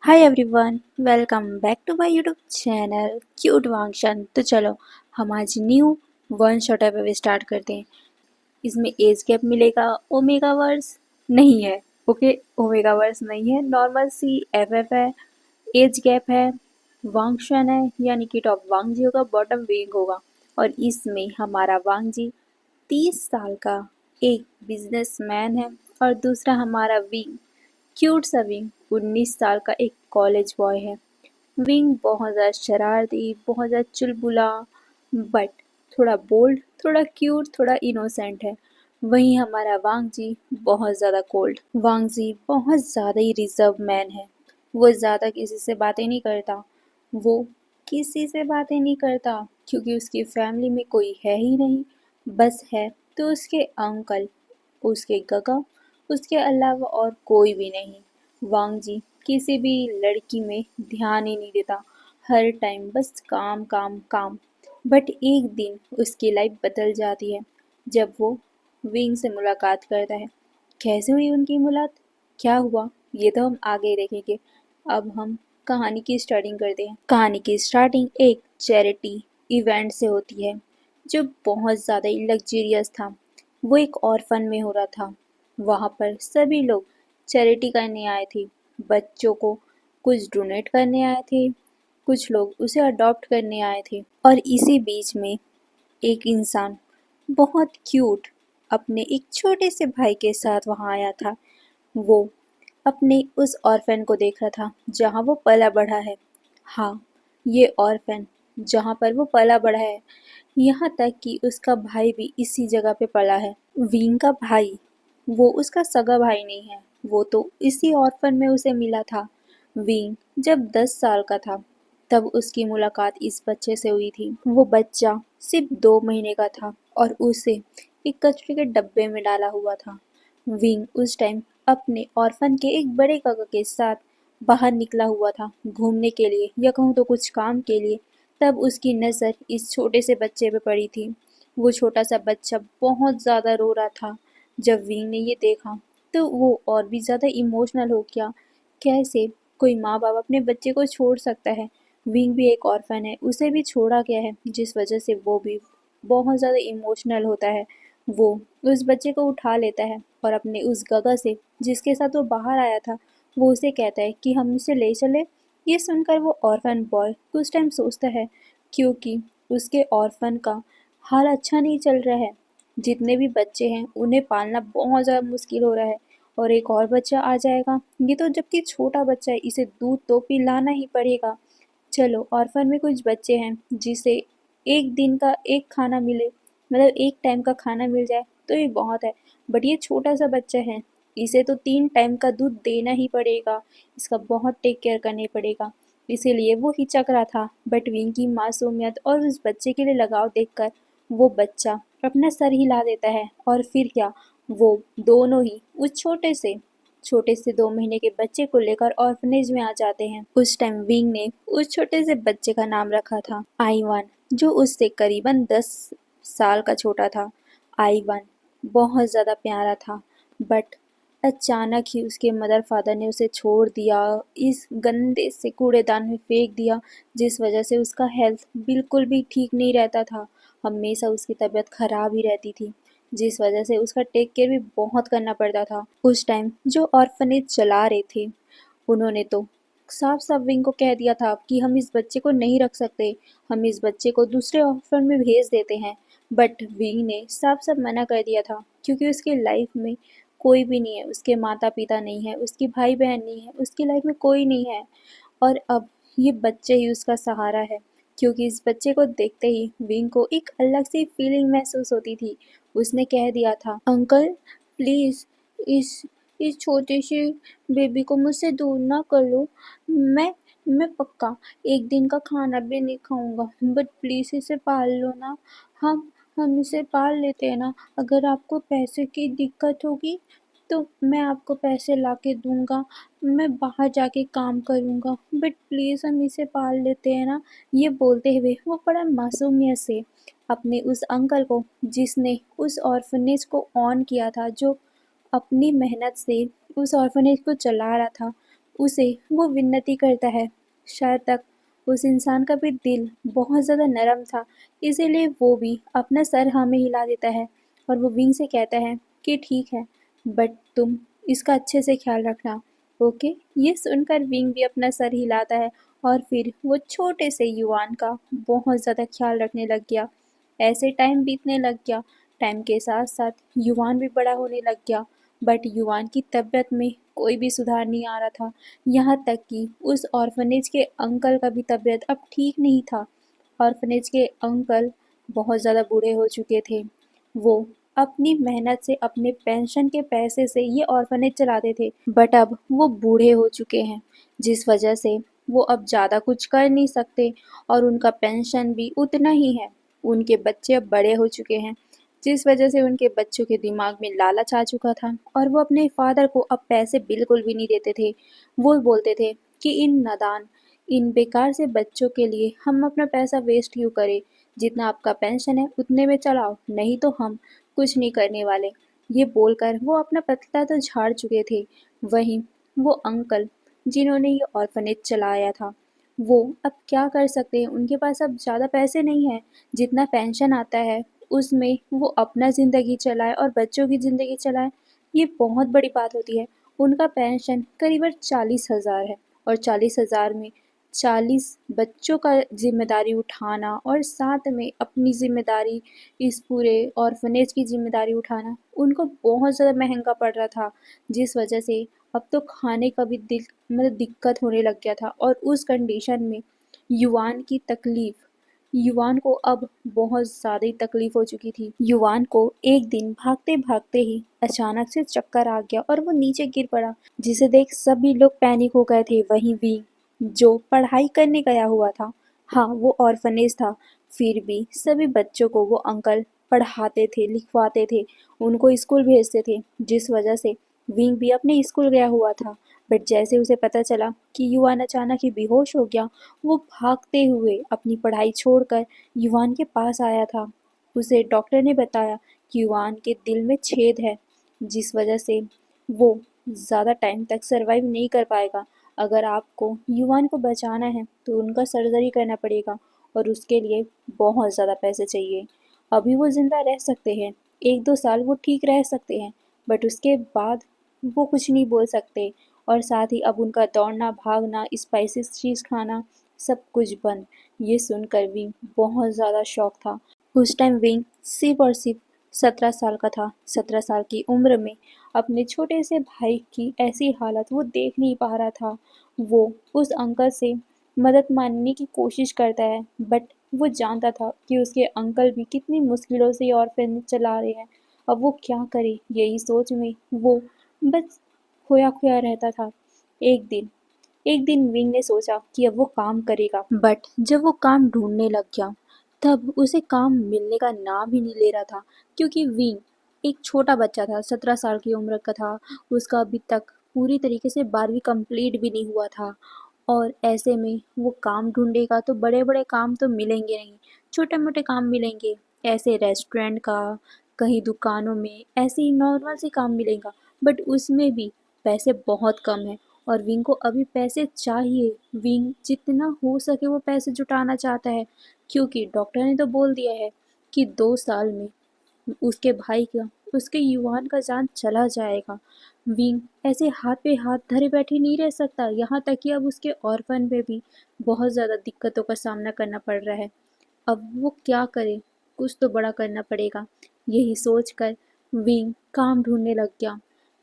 Hi everyone, welcome back to my YouTube channel cute वांगशन। तो चलो हम आज new one shot ep start करते हैं। इसमें एज गैप मिलेगा, ओमेगा वर्स नहीं है। ओके, ओमेगा वर्स नहीं है, नॉर्मल सी एफ है। एज गैप है, वांगशन है, यानी कि टॉप वांग जी होगा, बॉटम विंग होगा। और इसमें हमारा वांग जी 30 साल का एक बिजनेसमैन है और दूसरा हमारा विंग क्यूट सा विंग 19 साल का एक कॉलेज बॉय है। विंग बहुत ज़्यादा शरारती, बहुत ज़्यादा चुलबुला, बट थोड़ा बोल्ड, थोड़ा क्यूट, थोड़ा इनोसेंट है। वहीं हमारा वांग जी बहुत ज़्यादा कोल्ड। वांग जी बहुत ज़्यादा ही रिजर्व मैन है। वो ज़्यादा किसी से बातें नहीं करता। वो किसी से बातें नहीं करता क्योंकि उसकी फैमिली में कोई है ही नहीं। बस है तो उसके अंकल, उसके गगा, उसके अलावा और कोई भी नहीं। वांग जी किसी भी लड़की में ध्यान ही नहीं देता। हर टाइम बस काम काम काम। बट एक दिन उसकी लाइफ बदल जाती है जब वो विंग से मुलाकात करता है। कैसे हुई उनकी मुलाकात, क्या हुआ, ये तो हम आगे देखेंगे। अब हम कहानी की स्टार्टिंग करते हैं। कहानी की स्टार्टिंग एक चैरिटी इवेंट से होती है जो बहुत ज़्यादा ही लग्जरियस था। वो एक ऑर्फन में हो रहा था। वहाँ पर सभी लोग चैरिटी करने आए थे। बच्चों को कुछ डोनेट करने आए थे, कुछ लोग उसे अडॉप्ट करने आए थे। और इसी बीच में एक इंसान बहुत क्यूट अपने एक छोटे से भाई के साथ वहाँ आया था। वो अपने उस ऑर्फन को देख रहा था जहाँ वो पला बढ़ा है। हाँ, ये ऑर्फन जहाँ पर वो पला बढ़ा है, यहाँ तक कि उसका भाई भी इसी जगह पे पला है। विंग का भाई, वो उसका सगा भाई नहीं है, वो तो इसी ऑर्फन में उसे मिला था। विंग जब 10 साल का था तब उसकी मुलाकात इस बच्चे से हुई थी। वो बच्चा सिर्फ 2 महीने का था और उसे एक कचरे के डब्बे में डाला हुआ था। विंग उस टाइम अपने ऑर्फन के एक बड़े काका के साथ बाहर निकला हुआ था घूमने के लिए, या कहूँ तो कुछ काम के लिए। तब उसकी नज़र इस छोटे से बच्चे पे पड़ी थी। वो छोटा सा बच्चा बहुत ज़्यादा रो रहा था। जब विंग ने ये देखा तो वो और भी ज़्यादा इमोशनल हो गया। कैसे कोई माँ बाप अपने बच्चे को छोड़ सकता है। विंग भी एक ऑर्फन है, उसे भी छोड़ा गया है, जिस वजह से वो भी बहुत ज़्यादा इमोशनल होता है। वो उस बच्चे को उठा लेता है और अपने उस गगा से जिसके साथ वो बाहर आया था, वो उसे कहता है कि हम इसे ले चले। ये सुनकर वो ऑर्फन बॉय कुछ टाइम सोचता है, क्योंकि उसके ऑर्फन का हाल अच्छा नहीं चल रहा है। जितने भी बच्चे हैं उन्हें पालना बहुत ज़्यादा मुश्किल हो रहा है, और एक और बच्चा आ जाएगा, ये तो जबकि छोटा बच्चा है, इसे दूध तो पिलाना ही पड़ेगा। चलो, ऑर्फन में कुछ बच्चे हैं जिसे एक दिन का एक खाना मिले, मतलब एक टाइम का खाना मिल जाए तो ये बहुत है। बट ये छोटा सा बच्चा है, इसे तो 3 टाइम का दूध देना ही पड़ेगा, इसका बहुत टेक केयर करने पड़ेगा। इसीलिए वो हिचक रहा था। बट विंग की मासूमियत और उस बच्चे के लिए लगाव देखकर वो बच्चा अपना सर हिला देता है, और फिर क्या, वो दोनों ही उस छोटे से 2 महीने के बच्चे को लेकर ऑर्फनेज में आ जाते हैं। उस टाइम विंग ने उस छोटे से बच्चे का नाम रखा था आईवान, जो उससे करीबन 10 साल का छोटा था। आईवान बहुत ज़्यादा प्यारा था, बट अचानक ही उसके मदर फादर ने उसे छोड़ दिया, इस गंदे से कूड़ेदान में फेंक दिया, जिस वजह से उसका हेल्थ बिल्कुल भी ठीक नहीं रहता था। हमेशा उसकी तबीयत खराब ही रहती थी, जिस वजह से उसका टेक केयर भी बहुत करना पड़ता था। उस टाइम जो ऑर्फनेज चला रहे थे, उन्होंने तो साफ साफ विंग को कह दिया था कि हम इस बच्चे को नहीं रख सकते, हम इस बच्चे को दूसरे ऑर्फन में भेज देते हैं। बट विंग ने साफ साफ मना कर दिया था, क्योंकि उसके लाइफ में कोई भी नहीं है, उसके माता पिता नहीं है, उसकी भाई बहन नहीं है, उसकी लाइफ में कोई नहीं है। और अब ये बच्चे ही उसका सहारा है, क्योंकि इस बच्चे को देखते ही विंग को एक अलग सी फीलिंग महसूस होती थी। उसने कह दिया था, अंकल प्लीज़ इस इस छोटे से बेबी को मुझसे दूर ना कर लो। मैं पक्का एक दिन का खाना भी नहीं खाऊंगा, बट प्लीज़ इसे पाल लो ना। हम इसे पाल लेते हैं ना। अगर आपको पैसे की दिक्कत होगी तो मैं आपको पैसे ला के दूंगा, मैं बाहर जाके काम करूंगा, बट प्लीज़ हम इसे पाल लेते हैं ना। ये बोलते हुए वो बड़ा मासूमियत से अपने उस अंकल को, जिसने उस ऑर्फनेज को ऑन किया था, जो अपनी मेहनत से उस ऑर्फनेज को चला रहा था, उसे वो विनती करता है। शायद तक उस इंसान का भी दिल बहुत ज़्यादा नरम था, इसीलिए वो भी अपना सर हाँ में हिला देता है और वो विंग से कहता है कि ठीक है, बट तुम इसका अच्छे से ख्याल रखना। ओके, ये सुनकर विंग भी अपना सर हिलाता है और फिर वो छोटे से युवान का बहुत ज़्यादा ख्याल रखने लग गया। ऐसे टाइम बीतने लग गया, टाइम के साथ साथ युवान भी बड़ा होने लग गया, बट युवान की तबीयत में कोई भी सुधार नहीं आ रहा था। यहाँ तक कि उस ऑर्फनेज के अंकल का भी तबीयत अब ठीक नहीं था। ऑर्फनेज के अंकल बहुत ज़्यादा बूढ़े हो चुके थे। वो अपनी मेहनत से, अपने पेंशन के पैसे से ये ऑर्फनेज चलाते थे, बट अब वो बूढ़े हो चुके हैं, जिस वजह से वो अब ज़्यादा कुछ कर नहीं सकते और उनका पेंशन भी उतना ही है। उनके बच्चे अब बड़े हो चुके हैं, जिस वजह से उनके बच्चों के दिमाग में लालच आ चुका था और वो अपने फादर को अब पैसे बिल्कुल भी नहीं देते थे। वो बोलते थे कि इन नादान, इन बेकार से बच्चों के लिए हम अपना पैसा वेस्ट क्यों करें, जितना आपका पेंशन है उतने में चलाओ, नहीं तो हम कुछ नहीं करने वाले। ये बोलकर वो अपना पतला तो झाड़ चुके थे। वहीं वो अंकल जिन्होंने ये ऑर्फनेज चलाया था, वो अब क्या कर सकते हैं, उनके पास अब ज़्यादा पैसे नहीं हैं। जितना पेंशन आता है उसमें वो अपना ज़िंदगी चलाए और बच्चों की ज़िंदगी चलाए, ये बहुत बड़ी बात होती है। उनका पेंशन करीबन 40,000 है और 40,000 में 40 बच्चों का ज़िम्मेदारी उठाना और साथ में अपनी ज़िम्मेदारी, इस पूरे ऑर्फनेज की ज़िम्मेदारी उठाना उनको बहुत ज़्यादा महंगा पड़ रहा था, जिस वजह से अब तो खाने का भी दिक्कत होने लग गया था। और उस कंडीशन में युवान की तकलीफ, युवान को अब बहुत ज़्यादा ही तकलीफ हो चुकी थी। युवान को एक दिन भागते भागते ही अचानक से चक्कर आ गया और वो नीचे गिर पड़ा, जिसे देख सभी लोग पैनिक हो गए थे। वहीं भी जो पढ़ाई करने गया हुआ था, हाँ वो ऑर्फनेज था, फिर भी सभी बच्चों को वो अंकल पढ़ाते थे, लिखवाते थे, उनको स्कूल भेजते थे, जिस वजह से विंग भी अपने स्कूल गया हुआ था। बट जैसे उसे पता चला कि युवान अचानक ही बेहोश हो गया, वो भागते हुए अपनी पढ़ाई छोड़कर युवान के पास आया था। उसे डॉक्टर ने बताया कि युवान के दिल में छेद है, जिस वजह से वो ज़्यादा टाइम तक सरवाइव नहीं कर पाएगा। अगर आपको युवान को बचाना है तो उनका सर्जरी करना पड़ेगा और उसके लिए बहुत ज़्यादा पैसे चाहिए। अभी वो ज़िंदा रह सकते हैं, 1-2 साल वो ठीक रह सकते हैं, बट उसके बाद वो कुछ नहीं बोल सकते। और साथ ही अब उनका दौड़ना, भागना, स्पाइसेस चीज़ खाना सब कुछ बंद। ये सुनकर विंग बहुत ज़्यादा शॉक था। उस टाइम विंग सिर्फ और सिर्फ 17 साल का था। 17 साल की उम्र में अपने छोटे से भाई की ऐसी हालत वो देख नहीं पा रहा था। वो उस अंकल से मदद मांगने की कोशिश करता है, बट वो जानता था कि उसके अंकल भी कितनी मुश्किलों से ये ऑर्फनेज चला रहे हैं। अब वो क्या करे, यही सोच में वो बस खोया खोया रहता था। एक दिन एक दिन विंग ने सोचा कि अब वो काम करेगा, बट जब वो काम ढूंढने लग गया तब उसे काम मिलने का नाम ही नहीं ले रहा था, क्योंकि विंग एक छोटा बच्चा था, 17 साल की उम्र का था। उसका अभी तक पूरी तरीके से 12वीं कंप्लीट भी नहीं हुआ था और ऐसे में वो काम ढूंढेगा तो बड़े बड़े काम तो मिलेंगे नहीं, छोटे मोटे काम मिलेंगे, ऐसे रेस्टोरेंट का, कहीं दुकानों में ऐसे ही नॉर्मल से काम मिलेगा, बट उसमें भी पैसे बहुत कम है और विंग को अभी पैसे चाहिए। विंग जितना हो सके वो पैसे जुटाना चाहता है, क्योंकि डॉक्टर ने तो बोल दिया है कि 2 साल में उसके भाई का, उसके युवान का जान चला जाएगा। विंग ऐसे हाथ पे हाथ धरे बैठे नहीं रह सकता, यहाँ तक कि अब उसके ऑर्फन पे भी बहुत ज़्यादा दिक्कतों का सामना करना पड़ रहा है। अब वो क्या करे, कुछ तो बड़ा करना पड़ेगा। यही सोचकर विंग काम ढूंढने लग गया।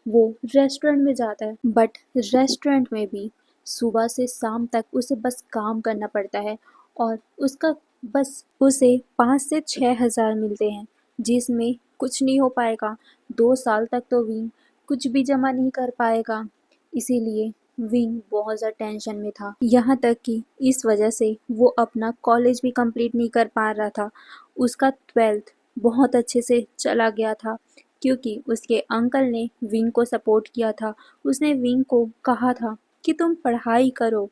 वो रेस्टोरेंट में जाता है, बट रेस्टोरेंट में भी सुबह से शाम तक उसे बस काम करना पड़ता है और उसका बस उसे 5 से 6 हज़ार मिलते हैं, जिसमें कुछ नहीं हो पाएगा। 2 साल तक तो विंग कुछ भी जमा नहीं कर पाएगा। इसीलिए विंग बहुत ज़्यादा टेंशन में था, यहाँ तक कि इस वजह से वो अपना कॉलेज भी कंप्लीट नहीं कर पा रहा था। उसका 12th बहुत अच्छे से चला गया था, क्योंकि उसके अंकल ने विंग को सपोर्ट किया था। उसने विंग को कहा था कि तुम पढ़ाई करो,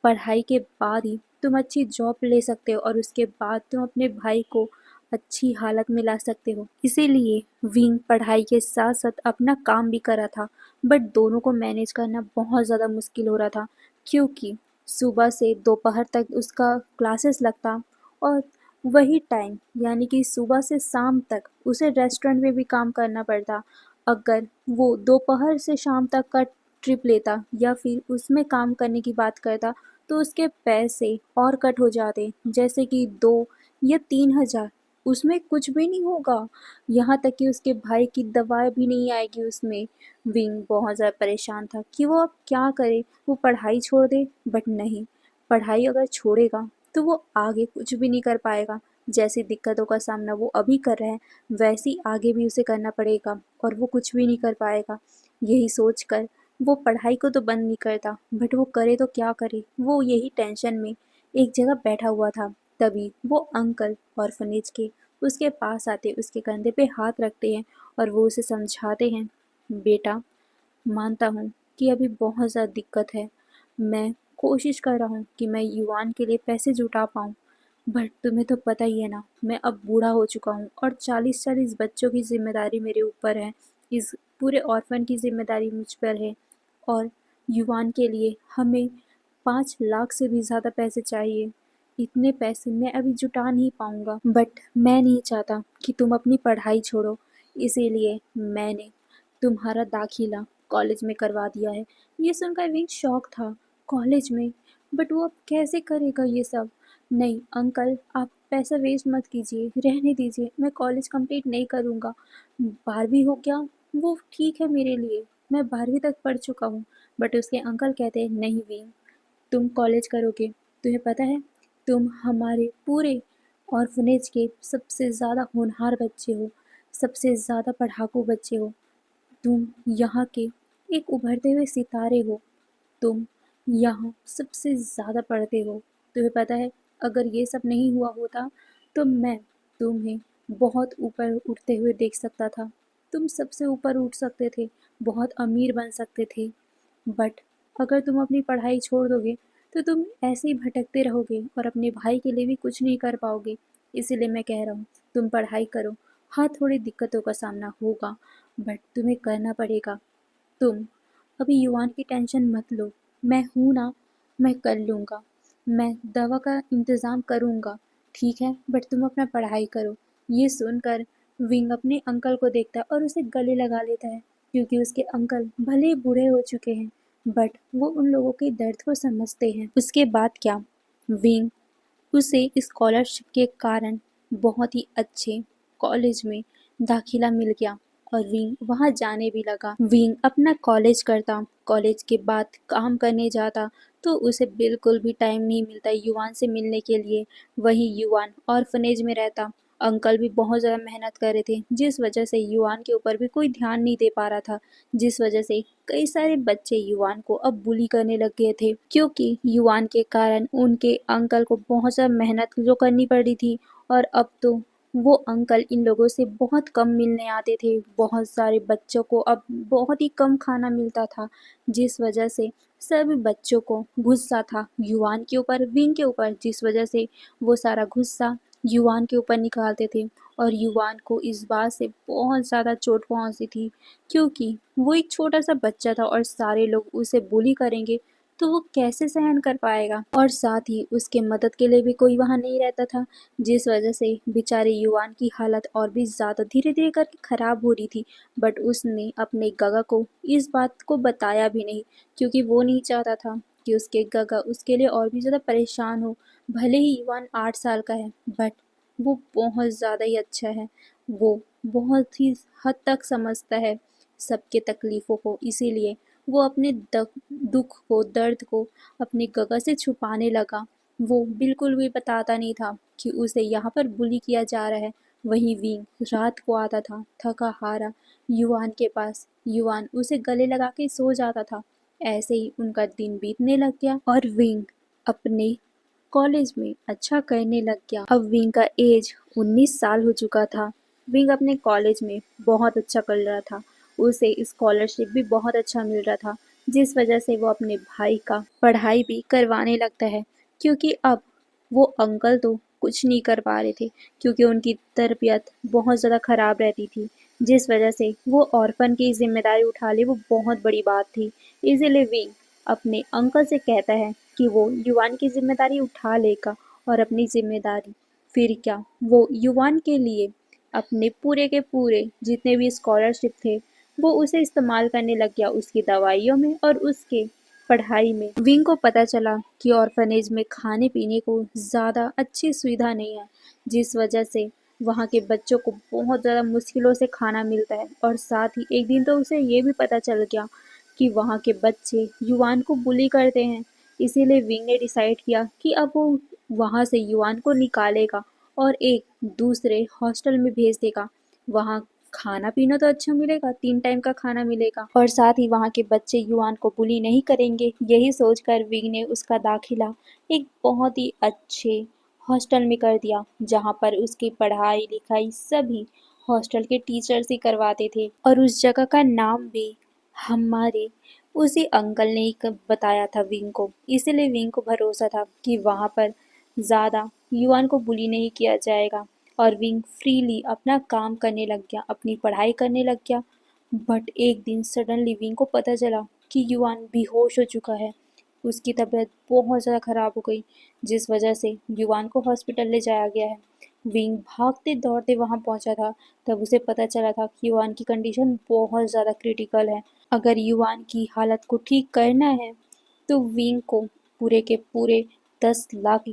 पढ़ाई के बाद ही तुम अच्छी जॉब ले सकते हो और उसके बाद तुम अपने भाई को अच्छी हालत में ला सकते हो। इसीलिए विंग पढ़ाई के साथ साथ अपना काम भी करा था, बट दोनों को मैनेज करना बहुत ज़्यादा मुश्किल हो रहा था, क्योंकि सुबह से दोपहर तक उसका क्लासेस लगता और वही टाइम यानी कि सुबह से शाम तक उसे रेस्टोरेंट में भी काम करना पड़ता। अगर वो दोपहर से शाम तक का ट्रिप लेता या फिर उसमें काम करने की बात करता तो उसके पैसे और कट हो जाते, जैसे कि 2 या 3 हज़ार। उसमें कुछ भी नहीं होगा, यहाँ तक कि उसके भाई की दवा भी नहीं आएगी उसमें। विंग बहुत ज़्यादा परेशान था कि वो अब क्या करे, वो पढ़ाई छोड़ दे, बट नहीं, पढ़ाई अगर छोड़ेगा तो वो आगे कुछ भी नहीं कर पाएगा। जैसी दिक्कतों का सामना वो अभी कर रहा है वैसी आगे भी उसे करना पड़ेगा और वो कुछ भी नहीं कर पाएगा। यही सोचकर वो पढ़ाई को तो बंद नहीं करता, बट वो करे तो क्या करे, वो यही टेंशन में एक जगह बैठा हुआ था। तभी वो अंकल ऑर्फनेज के उसके पास आते, उसके कंधे पे हाथ रखते हैं और वो उसे समझाते हैं, बेटा, मानता हूँ कि अभी बहुत ज़्यादा दिक्कत है। मैं कोशिश कर रहा हूँ कि मैं युवान के लिए पैसे जुटा पाऊँ, बट तुम्हें तो पता ही है ना, मैं अब बूढ़ा हो चुका हूँ और 40-40 बच्चों की ज़िम्मेदारी मेरे ऊपर है। इस पूरे ऑर्फन की ज़िम्मेदारी मुझ पर है और युवान के लिए हमें 5 लाख से भी ज़्यादा पैसे चाहिए। इतने पैसे मैं अभी जुटा नहीं पाऊँगा, बट मैं नहीं चाहता कि तुम अपनी पढ़ाई छोड़ो, इसीलिए मैंने तुम्हारा दाखिला कॉलेज में करवा दिया है। ये सुनकर भी शौक था, कॉलेज में, बट वो अब कैसे करेगा ये सब। नहीं अंकल, आप पैसा वेस्ट मत कीजिए, रहने दीजिए, मैं कॉलेज कंप्लीट नहीं करूँगा। 12वीं हो गया वो ठीक है मेरे लिए, मैं 12वीं तक पढ़ चुका हूँ। बट उसके अंकल कहते हैं, नहीं वीन, तुम कॉलेज करोगे, तुम्हें पता है तुम हमारे पूरे ऑर्फनेज के सबसे ज़्यादा होनहार बच्चे हो, सबसे ज़्यादा पढ़ाकू बच्चे हो, तुम यहाँ के एक उभरते हुए सितारे हो, तुम यहाँ सबसे ज़्यादा पढ़ते हो। तुम्हें पता है अगर ये सब नहीं हुआ होता तो मैं तुम्हें बहुत ऊपर उठते हुए देख सकता था, तुम सबसे ऊपर उठ सकते थे, बहुत अमीर बन सकते थे। बट अगर तुम अपनी पढ़ाई छोड़ दोगे तो तुम ऐसे ही भटकते रहोगे और अपने भाई के लिए भी कुछ नहीं कर पाओगे। इसीलिए मैं कह रहा हूँ तुम पढ़ाई करो। हाँ, थोड़ी दिक्कतों का सामना होगा, बट तुम्हें करना पड़ेगा। तुम अभी युवान की टेंशन मत लो, मैं हूँ ना, मैं कर लूँगा, मैं दवा का इंतज़ाम करूँगा, ठीक है, बट तुम अपना पढ़ाई करो। ये सुनकर विंग अपने अंकल को देखता है और उसे गले लगा लेता है, क्योंकि उसके अंकल भले ही बूढ़े हो चुके हैं बट वो उन लोगों के दर्द को समझते हैं। उसके बाद क्या, विंग उसे स्कॉलरशिप के कारण बहुत ही अच्छे कॉलेज में दाखिला मिल गया और विंग वहाँ जाने भी लगा। विंग अपना कॉलेज करता, कॉलेज के बाद काम करने जाता तो उसे बिल्कुल भी टाइम नहीं मिलता युवान से मिलने के लिए। वही युवान ऑर्फनेज में रहता, अंकल भी बहुत ज़्यादा मेहनत कर रहे थे जिस वजह से युवान के ऊपर भी कोई ध्यान नहीं दे पा रहा था, जिस वजह से कई सारे बच्चे युवान को अब बुली करने लग गए थे, क्योंकि युवान के कारण उनके अंकल को बहुत ज़्यादा मेहनत जो करनी पड़ रही थी। और अब तो वो अंकल इन लोगों से बहुत कम मिलने आते थे, बहुत सारे बच्चों को अब बहुत ही कम खाना मिलता था, जिस वजह से सभी बच्चों को गुस्सा था युवान के ऊपर, विंग के ऊपर, जिस वजह से वो सारा गुस्सा युवान के ऊपर निकालते थे। और युवान को इस बात से बहुत ज़्यादा चोट पहुंचती थी, क्योंकि वो एक छोटा सा बच्चा था और सारे लोग उसे बुली करेंगे तो वो कैसे सहन कर पाएगा। और साथ ही उसके मदद के लिए भी कोई वहाँ नहीं रहता था, जिस वजह से बेचारे युवान की हालत और भी ज़्यादा धीरे धीरे करके ख़राब हो रही थी। बट उसने अपने गगा को इस बात को बताया भी नहीं, क्योंकि वो नहीं चाहता था कि उसके गगा उसके लिए और भी ज़्यादा परेशान हो। भले ही युवान 8 साल का है बट वो बहुत ज़्यादा ही अच्छा है, वो बहुत ही हद तक समझता है सबके तकलीफ़ों को, इसीलिए वो अपने दुख को, दर्द को अपने गगा से छुपाने लगा। वो बिल्कुल भी बताता नहीं था कि उसे यहाँ पर बुली किया जा रहा है। वहीं विंग रात को आता था थका हारा युवान के पास, युवान उसे गले लगा के सो जाता था। ऐसे ही उनका दिन बीतने लग गया और विंग अपने कॉलेज में अच्छा करने लग गया। अब विंग का एज 19 साल हो चुका था। विंग अपने कॉलेज में बहुत अच्छा कर रहा था, उसे स्कॉलरशिप भी बहुत अच्छा मिल रहा था, जिस वजह से वो अपने भाई का पढ़ाई भी करवाने लगता है। क्योंकि अब वो अंकल तो कुछ नहीं कर पा रहे थे, क्योंकि उनकी तरबियत बहुत ज़्यादा ख़राब रहती थी, जिस वजह से वो ऑर्फन की जिम्मेदारी उठा ले वो बहुत बड़ी बात थी। इसीलिए विंग अपने अंकल से कहता है कि वो युवान की जिम्मेदारी उठा लेगा और अपनी जिम्मेदारी फिर क्या वो युवान के लिए अपने पूरे के पूरे जितने भी स्कॉलरशिप थे वो उसे इस्तेमाल करने लग गया उसकी दवाइयों में और उसके पढ़ाई में। विंग को पता चला कि ऑर्फनेज में खाने पीने को ज़्यादा अच्छी सुविधा नहीं है, जिस वजह से वहाँ के बच्चों को बहुत ज़्यादा मुश्किलों से खाना मिलता है। और साथ ही एक दिन तो उसे ये भी पता चल गया कि वहाँ के बच्चे युवान को बुली करते हैं। इसीलिए विंग ने डिसाइड किया कि अब वो वहाँ से युवान को निकालेगा और एक दूसरे हॉस्टल में भेज देगा। वहाँ खाना पीना तो अच्छा मिलेगा, 3 टाइम का खाना मिलेगा और साथ ही वहाँ के बच्चे युवान को बुली नहीं करेंगे। यही सोचकर विंग ने उसका दाखिला एक बहुत ही अच्छे हॉस्टल में कर दिया, जहाँ पर उसकी पढ़ाई लिखाई सभी हॉस्टल के टीचर्स ही करवाते थे। और उस जगह का नाम भी हमारे उसी अंकल ने ही बताया था विंग को। इसीलिए विंग को भरोसा था कि वहाँ पर ज़्यादा युवान को बुली नहीं किया जाएगा और विंग फ्रीली अपना काम करने लग गया, अपनी पढ़ाई करने लग गया। बट एक दिन सडनली विंग को पता चला कि युवान बेहोश हो चुका है। उसकी तबीयत बहुत ज़्यादा ख़राब हो गई, जिस वजह से युवान को हॉस्पिटल ले जाया गया है। विंग भागते दौड़ते वहाँ पहुँचा था, तब उसे पता चला था कि युवान की कंडीशन बहुत ज़्यादा क्रिटिकल है। अगर युवान की हालत को ठीक करना है तो विंग को पूरे के पूरे 10 लाख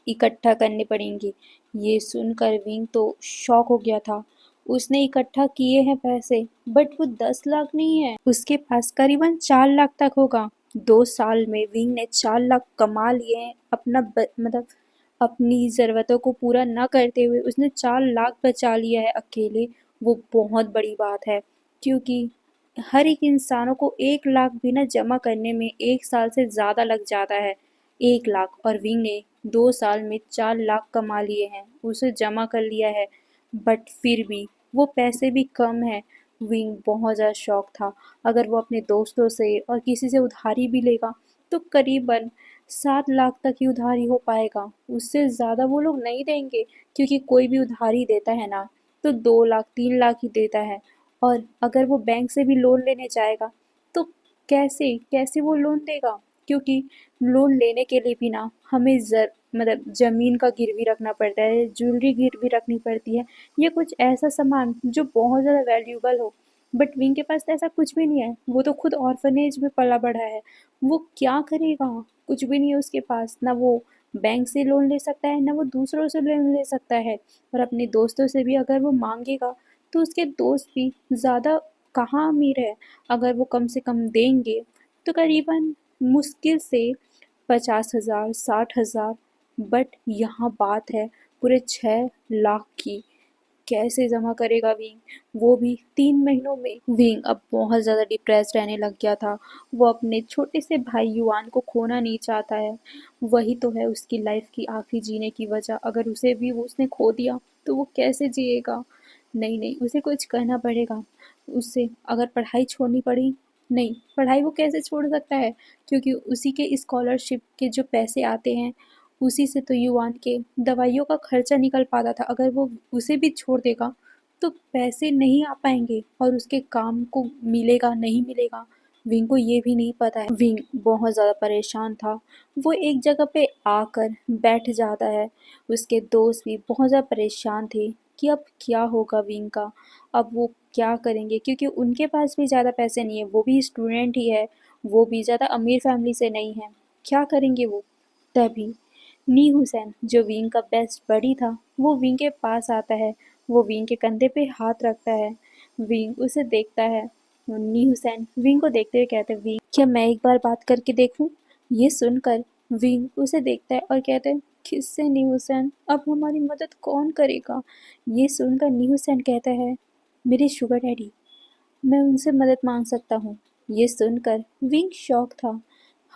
इकट्ठा करने पड़ेंगे। ये सुनकर विंग तो शॉक हो गया था। उसने इकट्ठा किए हैं पैसे, बट वो 10 लाख नहीं है, उसके पास करीबन 4 लाख तक होगा। 2 साल में विंग ने 4 लाख कमा लिए हैं। मतलब अपनी ज़रूरतों को पूरा न करते हुए उसने 4 लाख बचा लिया है अकेले। वो बहुत बड़ी बात है, क्योंकि हर एक इंसानों को 1 लाख भी ना जमा करने में 1 साल से ज़्यादा लग जाता है। 1 लाख और विंग ने 2 साल में 4 लाख कमा लिए हैं, उसे जमा कर लिया है। बट फिर भी वो पैसे भी कम हैं। विंग बहुत ज़्यादा शॉक था। अगर वो अपने दोस्तों से और किसी से उधारी भी लेगा तो करीबन 7 लाख तक ही उधारी हो पाएगा। उससे ज़्यादा वो लोग नहीं देंगे, क्योंकि कोई भी उधारी देता है ना तो 2 लाख 3 लाख ही देता है। और अगर वो बैंक से भी लोन लेने जाएगा तो कैसे कैसे वो लोन देगा, क्योंकि लोन लेने के लिए भी ना हमें मतलब ज़मीन का गिरवी रखना पड़ता है, ज्वेलरी गिरवी रखनी पड़ती है, या कुछ ऐसा सामान जो बहुत ज़्यादा वैल्यूएबल हो। बट विंग के पास तो ऐसा कुछ भी नहीं है। वो तो खुद ऑर्फनेज में पला बढ़ा है। वो क्या करेगा? कुछ भी नहीं है उसके पास। ना वो बैंक से लोन ले सकता है, ना वो दूसरों से लोन ले सकता है। और अपने दोस्तों से भी अगर वो मांगेगा तो उसके दोस्त भी ज़्यादा कहाँ अमीर है। अगर वो कम से कम देंगे तो करीबन मुश्किल से 50,000 60,000। बट यहाँ बात है पूरे 6 लाख की। कैसे जमा करेगा विंग, वो भी 3 महीनों में। विंग अब बहुत ज़्यादा डिप्रेस्ड रहने लग गया था। वो अपने छोटे से भाई युआन को खोना नहीं चाहता है। वही तो है उसकी लाइफ की आखिरी जीने की वजह। अगर उसे भी उसने खो दिया तो वो कैसे जिएगा। नहीं नहीं, उसे कुछ करना पड़ेगा। उसे अगर पढ़ाई छोड़नी पड़ी, नहीं, पढ़ाई वो कैसे छोड़ सकता है, क्योंकि उसी के स्कॉलरशिप के जो पैसे आते हैं उसी से तो युवान के दवाइयों का खर्चा निकल पाता था। अगर वो उसे भी छोड़ देगा तो पैसे नहीं आ पाएंगे और उसके काम को मिलेगा नहीं मिलेगा, विंग को ये भी नहीं पता है। विंग बहुत ज़्यादा परेशान था। वो एक जगह पे आकर बैठ जाता है। उसके दोस्त भी बहुत ज़्यादा परेशान थे कि अब क्या होगा विंग का, अब वो क्या करेंगे, क्योंकि उनके पास भी ज़्यादा पैसे नहीं है। वो भी स्टूडेंट ही है, वो भी ज़्यादा अमीर फैमिली से नहीं है। क्या करेंगे वो। तभी नी हुसैन जो विंग का बेस्ट बडी था वो विंग के पास आता है। वो विंग के कंधे पे हाथ रखता है। विंग उसे देखता है। नी हुसैन विंग को देखते हुए कहते हैं, विंग क्या मैं एक बार बात करके देखूं। ये सुनकर विंग उसे देखता है और कहते हैं, किससे नी हुसैन, अब हमारी मदद कौन करेगा। ये सुनकर नी हुसैन कहता है, मेरे शुगर डैडी, मैं उनसे मदद मांग सकता हूँ। ये सुनकर विंग शॉक था।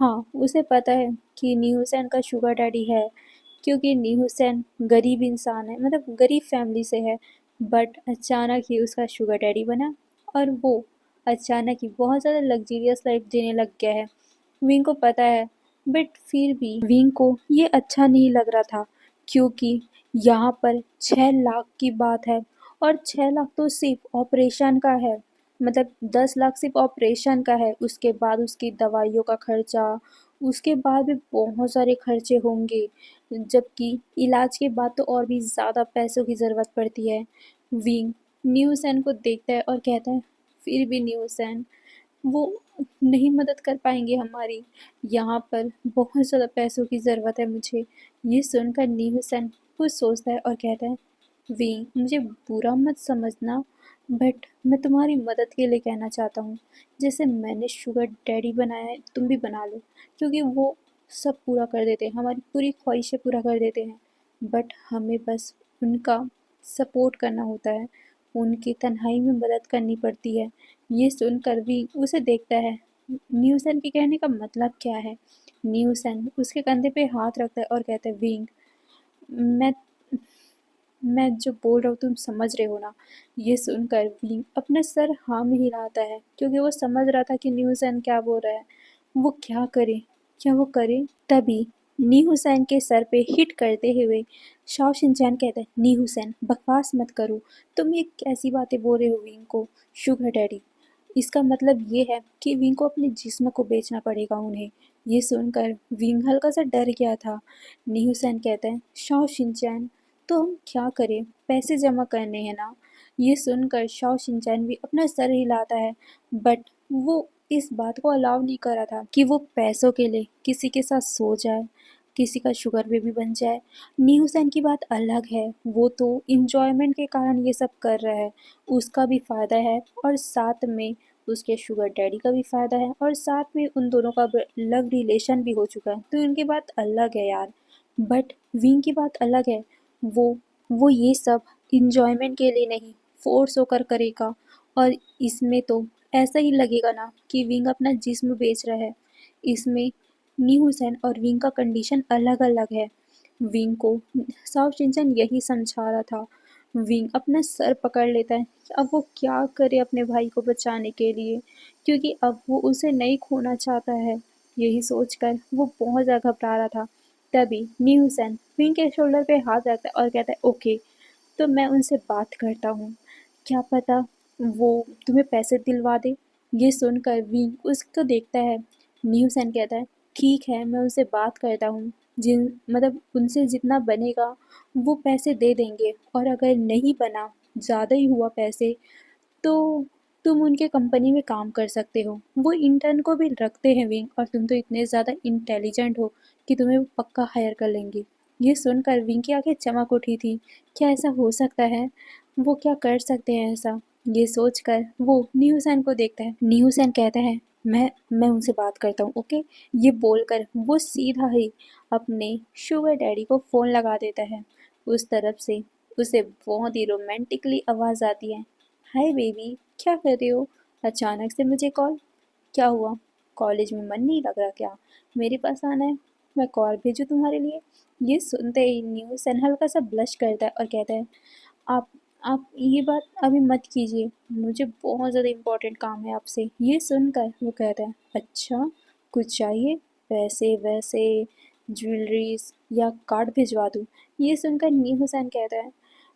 हाँ, उसे पता है कि नी हुसैन का शुगर डैडी है, क्योंकि नी हुसैन गरीब इंसान है, मतलब गरीब फैमिली से है। बट अचानक ही उसका शुगर डैडी बना और वो अचानक ही बहुत ज़्यादा लग्जरियस लाइफ जीने लग गया है। विंग को पता है, बट फिर भी विंग को ये अच्छा नहीं लग रहा था, क्योंकि यहाँ पर 6 लाख की बात है और 6 लाख तो सिर्फ ऑपरेशन का है, मतलब 10 लाख सिर्फ ऑपरेशन का है। उसके बाद उसकी दवाइयों का खर्चा, उसके बाद भी बहुत सारे खर्चे होंगे, जबकि इलाज के बाद तो और भी ज़्यादा पैसों की ज़रूरत पड़ती है। विंग न्यूसेन को देखता है और कहता है, फिर भी न्यूसेन, वो नहीं मदद कर पाएंगे हमारी, यहाँ पर बहुत ज़्यादा पैसों की ज़रूरत है मुझे। ये सुनकर न्यूसेन कुछ सोचता है और कहता है, विंग मुझे बुरा मत समझना, बट मैं तुम्हारी मदद के लिए कहना चाहता हूँ, जैसे मैंने शुगर डैडी बनाया है तुम भी बना लो, क्योंकि वो सब पूरा कर देते हैं, हमारी पूरी ख्वाहिशें पूरा कर देते हैं, बट हमें बस उनका सपोर्ट करना होता है, उनकी तन्हाई में मदद करनी पड़ती है। ये सुनकर भी उसे देखता है, न्यूसन के कहने का मतलब क्या है। न्यूसन उसके कंधे पे हाथ रखता है और कहता है, विंग मैं मैं जो बोल रहा हूँ तुम समझ रहे हो ना। ये सुनकर विंग अपना सर हाँ में हिलाता है, क्योंकि वो समझ रहा था कि न्यूसन क्या बोल रहा है, वो क्या करे, क्या वो करे। तभी नी हुसैन के सर पे हिट करते हुए शाओ शिनचैन कहता है, नी हुसैन बकवास मत करो, तुम ये कैसी बातें बोल रहे हो विंग को, शुगर डैडी, इसका मतलब ये है कि विंग को अपने जिस्म को बेचना पड़ेगा उन्हें। ये सुनकर विंग हल्का सा डर गया था। नी हुसैन कहता है, शाओ शिनचैन तो हम क्या करें, पैसे जमा करने हैं ना। ये सुनकर शाओ शिनचैन भी अपना सर हिलाता है, बट वो इस बात को अलाउ नहीं कर रहा था कि वो पैसों के लिए किसी के साथ सो जाए, किसी का शुगर बेबी बन जाए। नी हुसैन की बात अलग है, वो तो इंजॉयमेंट के कारण ये सब कर रहा है, उसका भी फ़ायदा है और साथ में उसके शुगर डैडी का भी फ़ायदा है, और साथ में उन दोनों का लव रिलेशन भी हो चुका है, तो उनकी बात अलग है यार। बट विंग की बात अलग है, वो वो ये सब इंजॉयमेंट के लिए नहीं, फोर्स होकर करेगा, और इसमें तो ऐसा ही लगेगा ना कि विंग अपना जिस्म बेच रहा है। इसमें नी हुसैन और विंग का कंडीशन अलग अलग है। विंग को साउथ शिनचैन यही समझा रहा था। विंग अपना सर पकड़ लेता है, अब वो क्या करे अपने भाई को बचाने के लिए, क्योंकि अब वो उसे नहीं खोना चाहता है। यही सोचकर वो बहुत ज़्यादा घबरा रहा था। तभी नी हुसैन विंग के शोल्डर पे हाथ रखता है और कहता है, ओके, तो मैं उनसे बात करता हूँ, क्या पता वो तुम्हें पैसे दिलवा दे। ये सुनकर विंग उसको देखता है। न्यूसन कहता है, ठीक है मैं उनसे बात करता हूँ, जिन मतलब उनसे जितना बनेगा वो पैसे दे देंगे, और अगर नहीं बना, ज़्यादा ही हुआ पैसे, तो तुम उनके कंपनी में काम कर सकते हो, वो इंटर्न को भी रखते हैं विंग, और तुम तो इतने ज़्यादा इंटेलिजेंट हो कि तुम्हें वो पक्का हायर कर लेंगे। ये सुनकर विंग की आंखें चमक उठी थी, क्या ऐसा हो सकता है, वो क्या कर सकते हैं ऐसा। ये सोचकर वो न्यूसैन को देखता है। न्यूसैन कहता है, मैं उनसे बात करता हूँ, ओके। ये बोलकर वो सीधा ही अपने शुगर डैडी को फ़ोन लगा देता है। उस तरफ से उसे बहुत ही रोमांटिकली आवाज़ आती है, हाय बेबी, क्या कर रहे हो, अचानक से मुझे कॉल, क्या हुआ, कॉलेज में मन नहीं लग रहा क्या, मेरे पास आना है, मैं कॉल भेजूँ तुम्हारे लिए। ये सुनते ही न्यूसन हल्का सा ब्लश करता है और कहता है, आप आप ये बात अभी मत कीजिए, मुझे बहुत ज़्यादा इम्पोर्टेंट काम है आपसे। ये सुनकर वो कहता है, अच्छा कुछ चाहिए, पैसे वैसे, ज्वेलरीज या कार्ड भिजवा दूँ। ये सुनकर नी हुसैन कहता है,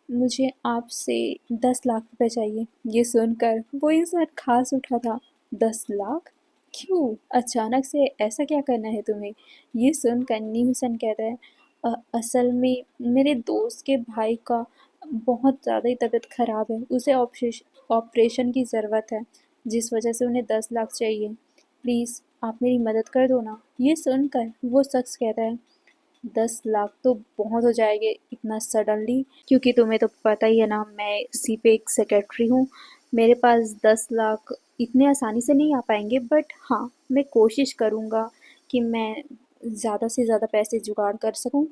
मुझे आपसे 10 लाख रुपए चाहिए। ये सुनकर वो इंसान खास उठा था, 10 लाख, क्यों, अचानक से ऐसा क्या करना है तुम्हें। ये सुनकर नी हुसैन कहता है, असल में मेरे दोस्त के भाई का बहुत ज़्यादा ही तबीयत ख़राब है, उसे ऑपरेशन की ज़रूरत है, जिस वजह से उन्हें 10 लाख चाहिए, प्लीज़ आप मेरी मदद कर दो ना। ये सुनकर वो शख्स कहता है, 10 लाख तो बहुत हो जाएंगे इतना सडनली, क्योंकि तुम्हें तो पता ही है ना मैं इसी पे एक सेक्रेटरी हूँ, मेरे पास 10 लाख इतने आसानी से नहीं आ पाएंगे, बट हाँ मैं कोशिश करूँगा कि मैं ज़्यादा से ज़्यादा पैसे जुगाड़ कर सकूँ,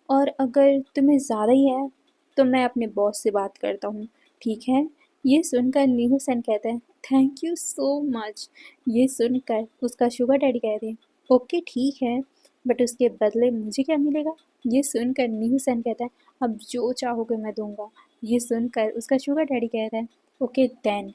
और अगर तुम्हें ज़्यादा ही है तो मैं अपने बॉस से बात करता हूँ, ठीक है। ये सुनकर नीहू सेन कहते हैं, थैंक यू सो मच। ये सुनकर उसका शुगर डैडी कहते हैं, ओके ठीक है, बट उसके बदले मुझे क्या मिलेगा। ये सुनकर नीहू सेन कहता है, अब जो चाहोगे मैं दूंगा। ये सुनकर उसका शुगर डैडी कहता है, ओके देन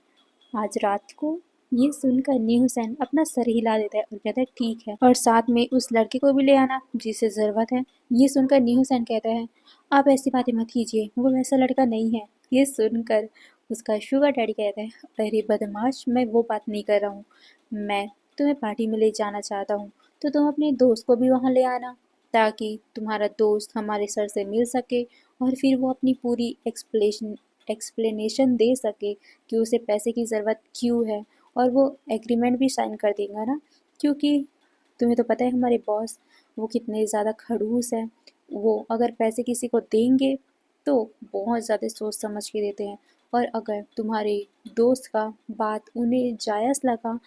आज रात को। ये सुनकर नी हुसैन अपना सर हिला देता है और कहता है ठीक है, और साथ में उस लड़के को भी ले आना जिसे ज़रूरत है। ये सुनकर नी हुसैन कहता है, आप ऐसी बातें मत कीजिए, वो वैसा लड़का नहीं है, ये सुनकर उसका शुगर डैडी कहता है, अरे बदमाश, मैं वो बात नहीं कर रहा हूँ, मैं तुम्हें पार्टी में ले जाना चाहता हूँ, तो तुम अपने दोस्त को भी वहाँ ले आना, ताकि तुम्हारा दोस्त हमारे सर से मिल सके और फिर वो अपनी पूरी एक्सप्लेनेशन दे सके कि उसे पैसे की ज़रूरत क्यों है, और वो एग्रीमेंट भी साइन कर देगा ना, क्योंकि तुम्हें तो पता है हमारे बॉस वो कितने ज़्यादा खड़ूस हैं। वो अगर पैसे किसी को देंगे तो बहुत ज़्यादा सोच समझ के देते हैं, और अगर तुम्हारे दोस्त का बात उन्हें जायज़ लगा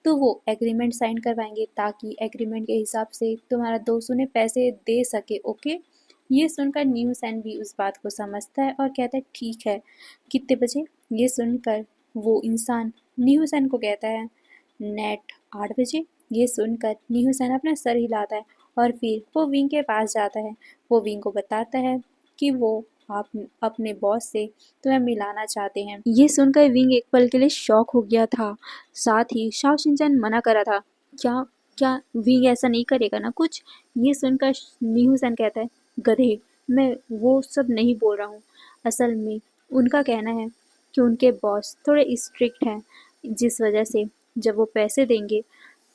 तो वो एग्रीमेंट साइन करवाएंगे, ताकि एग्रीमेंट के हिसाब से तुम्हारा दोस्त उन्हें पैसे दे सके। ओके। ये सुनकर न्यू सैन भी उस बात को समझता है और कहता है ठीक है, कितने बजे? ये सुनकर वो इंसान न्यू सैन को कहता है नेट 8 बजे। ये सुनकर न्यू सैन अपना सर हिलाता है और फिर वो विंग के पास जाता है। वो विंग को बताता है कि वो आप अपने बॉस से तुम्हें मिलाना चाहते हैं। ये सुनकर विंग एक पल के लिए शॉक हो गया था। साथ ही शाओ शिनचैन मना करा था। क्या क्या विंग ऐसा नहीं करेगा ना कुछ? ये सुनकर न्यू सैन कहता है, गधे, मैं वो सब नहीं बोल रहा हूँ। असल में उनका कहना है कि उनके बॉस थोड़े स्ट्रिक्ट हैं, जिस वजह से जब वो पैसे देंगे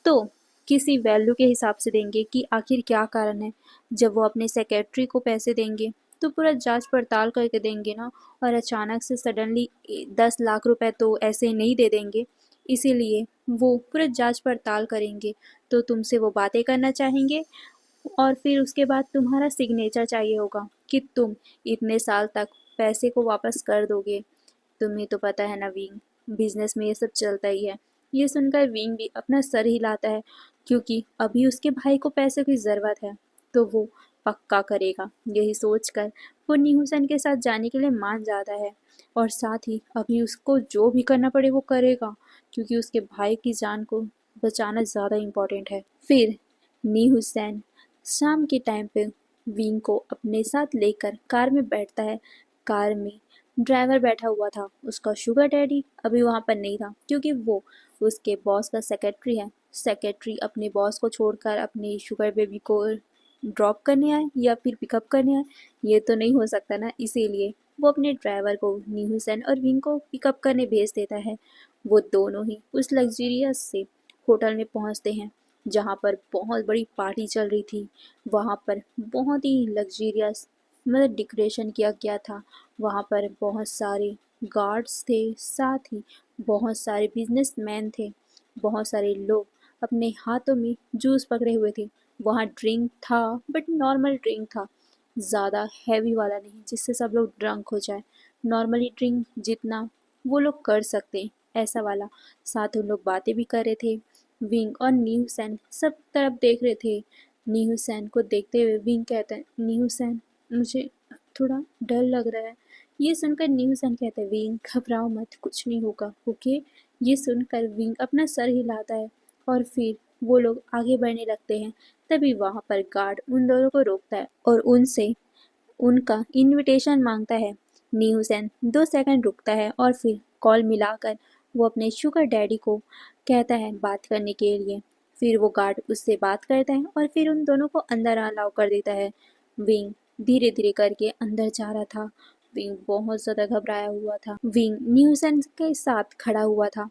तो किसी वैल्यू के हिसाब से देंगे कि आखिर क्या कारण है। जब वो अपने सेक्रेटरी को पैसे देंगे तो पूरा जांच पड़ताल करके देंगे ना, और अचानक से सडनली 10 लाख रुपए तो ऐसे नहीं दे देंगे। इसीलिए वो पूरा जांच पड़ताल करेंगे। तो तुमसे वो बातें करना चाहेंगे और फिर उसके बाद तुम्हारा सिग्नेचर चाहिए होगा कि तुम इतने साल तक पैसे को वापस कर दोगे। तुम्हें तो पता है ना विंग, बिजनेस में ये सब चलता ही है। ये सुनकर विंग भी अपना सर हिलाता है, क्योंकि अभी उसके भाई को पैसे की ज़रूरत है, तो वो पक्का करेगा। यही सोचकर वो न्यूसन के साथ जाने के लिए मान जाता है, और साथ ही अभी उसको जो भी करना पड़े वो करेगा, क्योंकि उसके भाई की जान को बचाना ज़्यादा इम्पोर्टेंट है। फिर नी हुसैन शाम के टाइम पे विंग को अपने साथ लेकर कार में बैठता है। कार में ड्राइवर बैठा हुआ था, उसका शुगर डैडी अभी वहाँ पर नहीं था, क्योंकि वो उसके बॉस का सेक्रेटरी है। सेक्रेटरी अपने बॉस को छोड़कर अपने शुगर बेबी को ड्रॉप करने आए या फिर पिकअप करने आए, ये तो नहीं हो सकता ना। इसीलिए वो अपने ड्राइवर को नी हुसैन और विंग को पिकअप करने भेज देता है। वो दोनों ही उस लग्जरियस से होटल में पहुँचते हैं, जहाँ पर बहुत बड़ी पार्टी चल रही थी। वहाँ पर बहुत ही लग्जरियस मतलब डेकोरेशन किया गया था। वहाँ पर बहुत सारे गार्ड्स थे, साथ ही बहुत सारे बिजनेसमैन थे। बहुत सारे लोग अपने हाथों में जूस पकड़े हुए थे। वहाँ ड्रिंक था, बट नॉर्मल ड्रिंक था, ज़्यादा हैवी वाला नहीं जिससे सब लोग ड्रंक हो जाए। नॉर्मली ड्रिंक जितना वो लोग कर सकते हैं, ऐसा वाला। साथ उन लोग बातें भी कर रहे थे। विंग और नी हुसैन सब तरफ देख रहे थे। नी हुसैन को देखते हुए विंग कहता है, नी हुसैन, मुझे थोड़ा डर लग रहा है। ये सुनकर नी हुसैन कहता है, विंग घबराओ मत, कुछ नहीं होगा, ओके। ये सुनकर विंग अपना सर हिलाता है और फिर वो लोग आगे बढ़ने लगते हैं। तभी वहाँ पर गार्ड उन दोनों को रोकता है और उनसे उनका इनविटेशन मांगता है। नी हुसैन 2 सेकंड रुकता है और फिर कॉल मिलाकर वो अपने शुगर डैडी को कहता है बात करने के लिए। फिर वो गार्ड उससे बात करता है और फिर उन दोनों को अंदर अलाउ कर देता है। विंग धीरे धीरे करके अंदर जा रहा था। विंग बहुत ज़्यादा घबराया हुआ था। विंग नी हुसैन के साथ खड़ा हुआ था।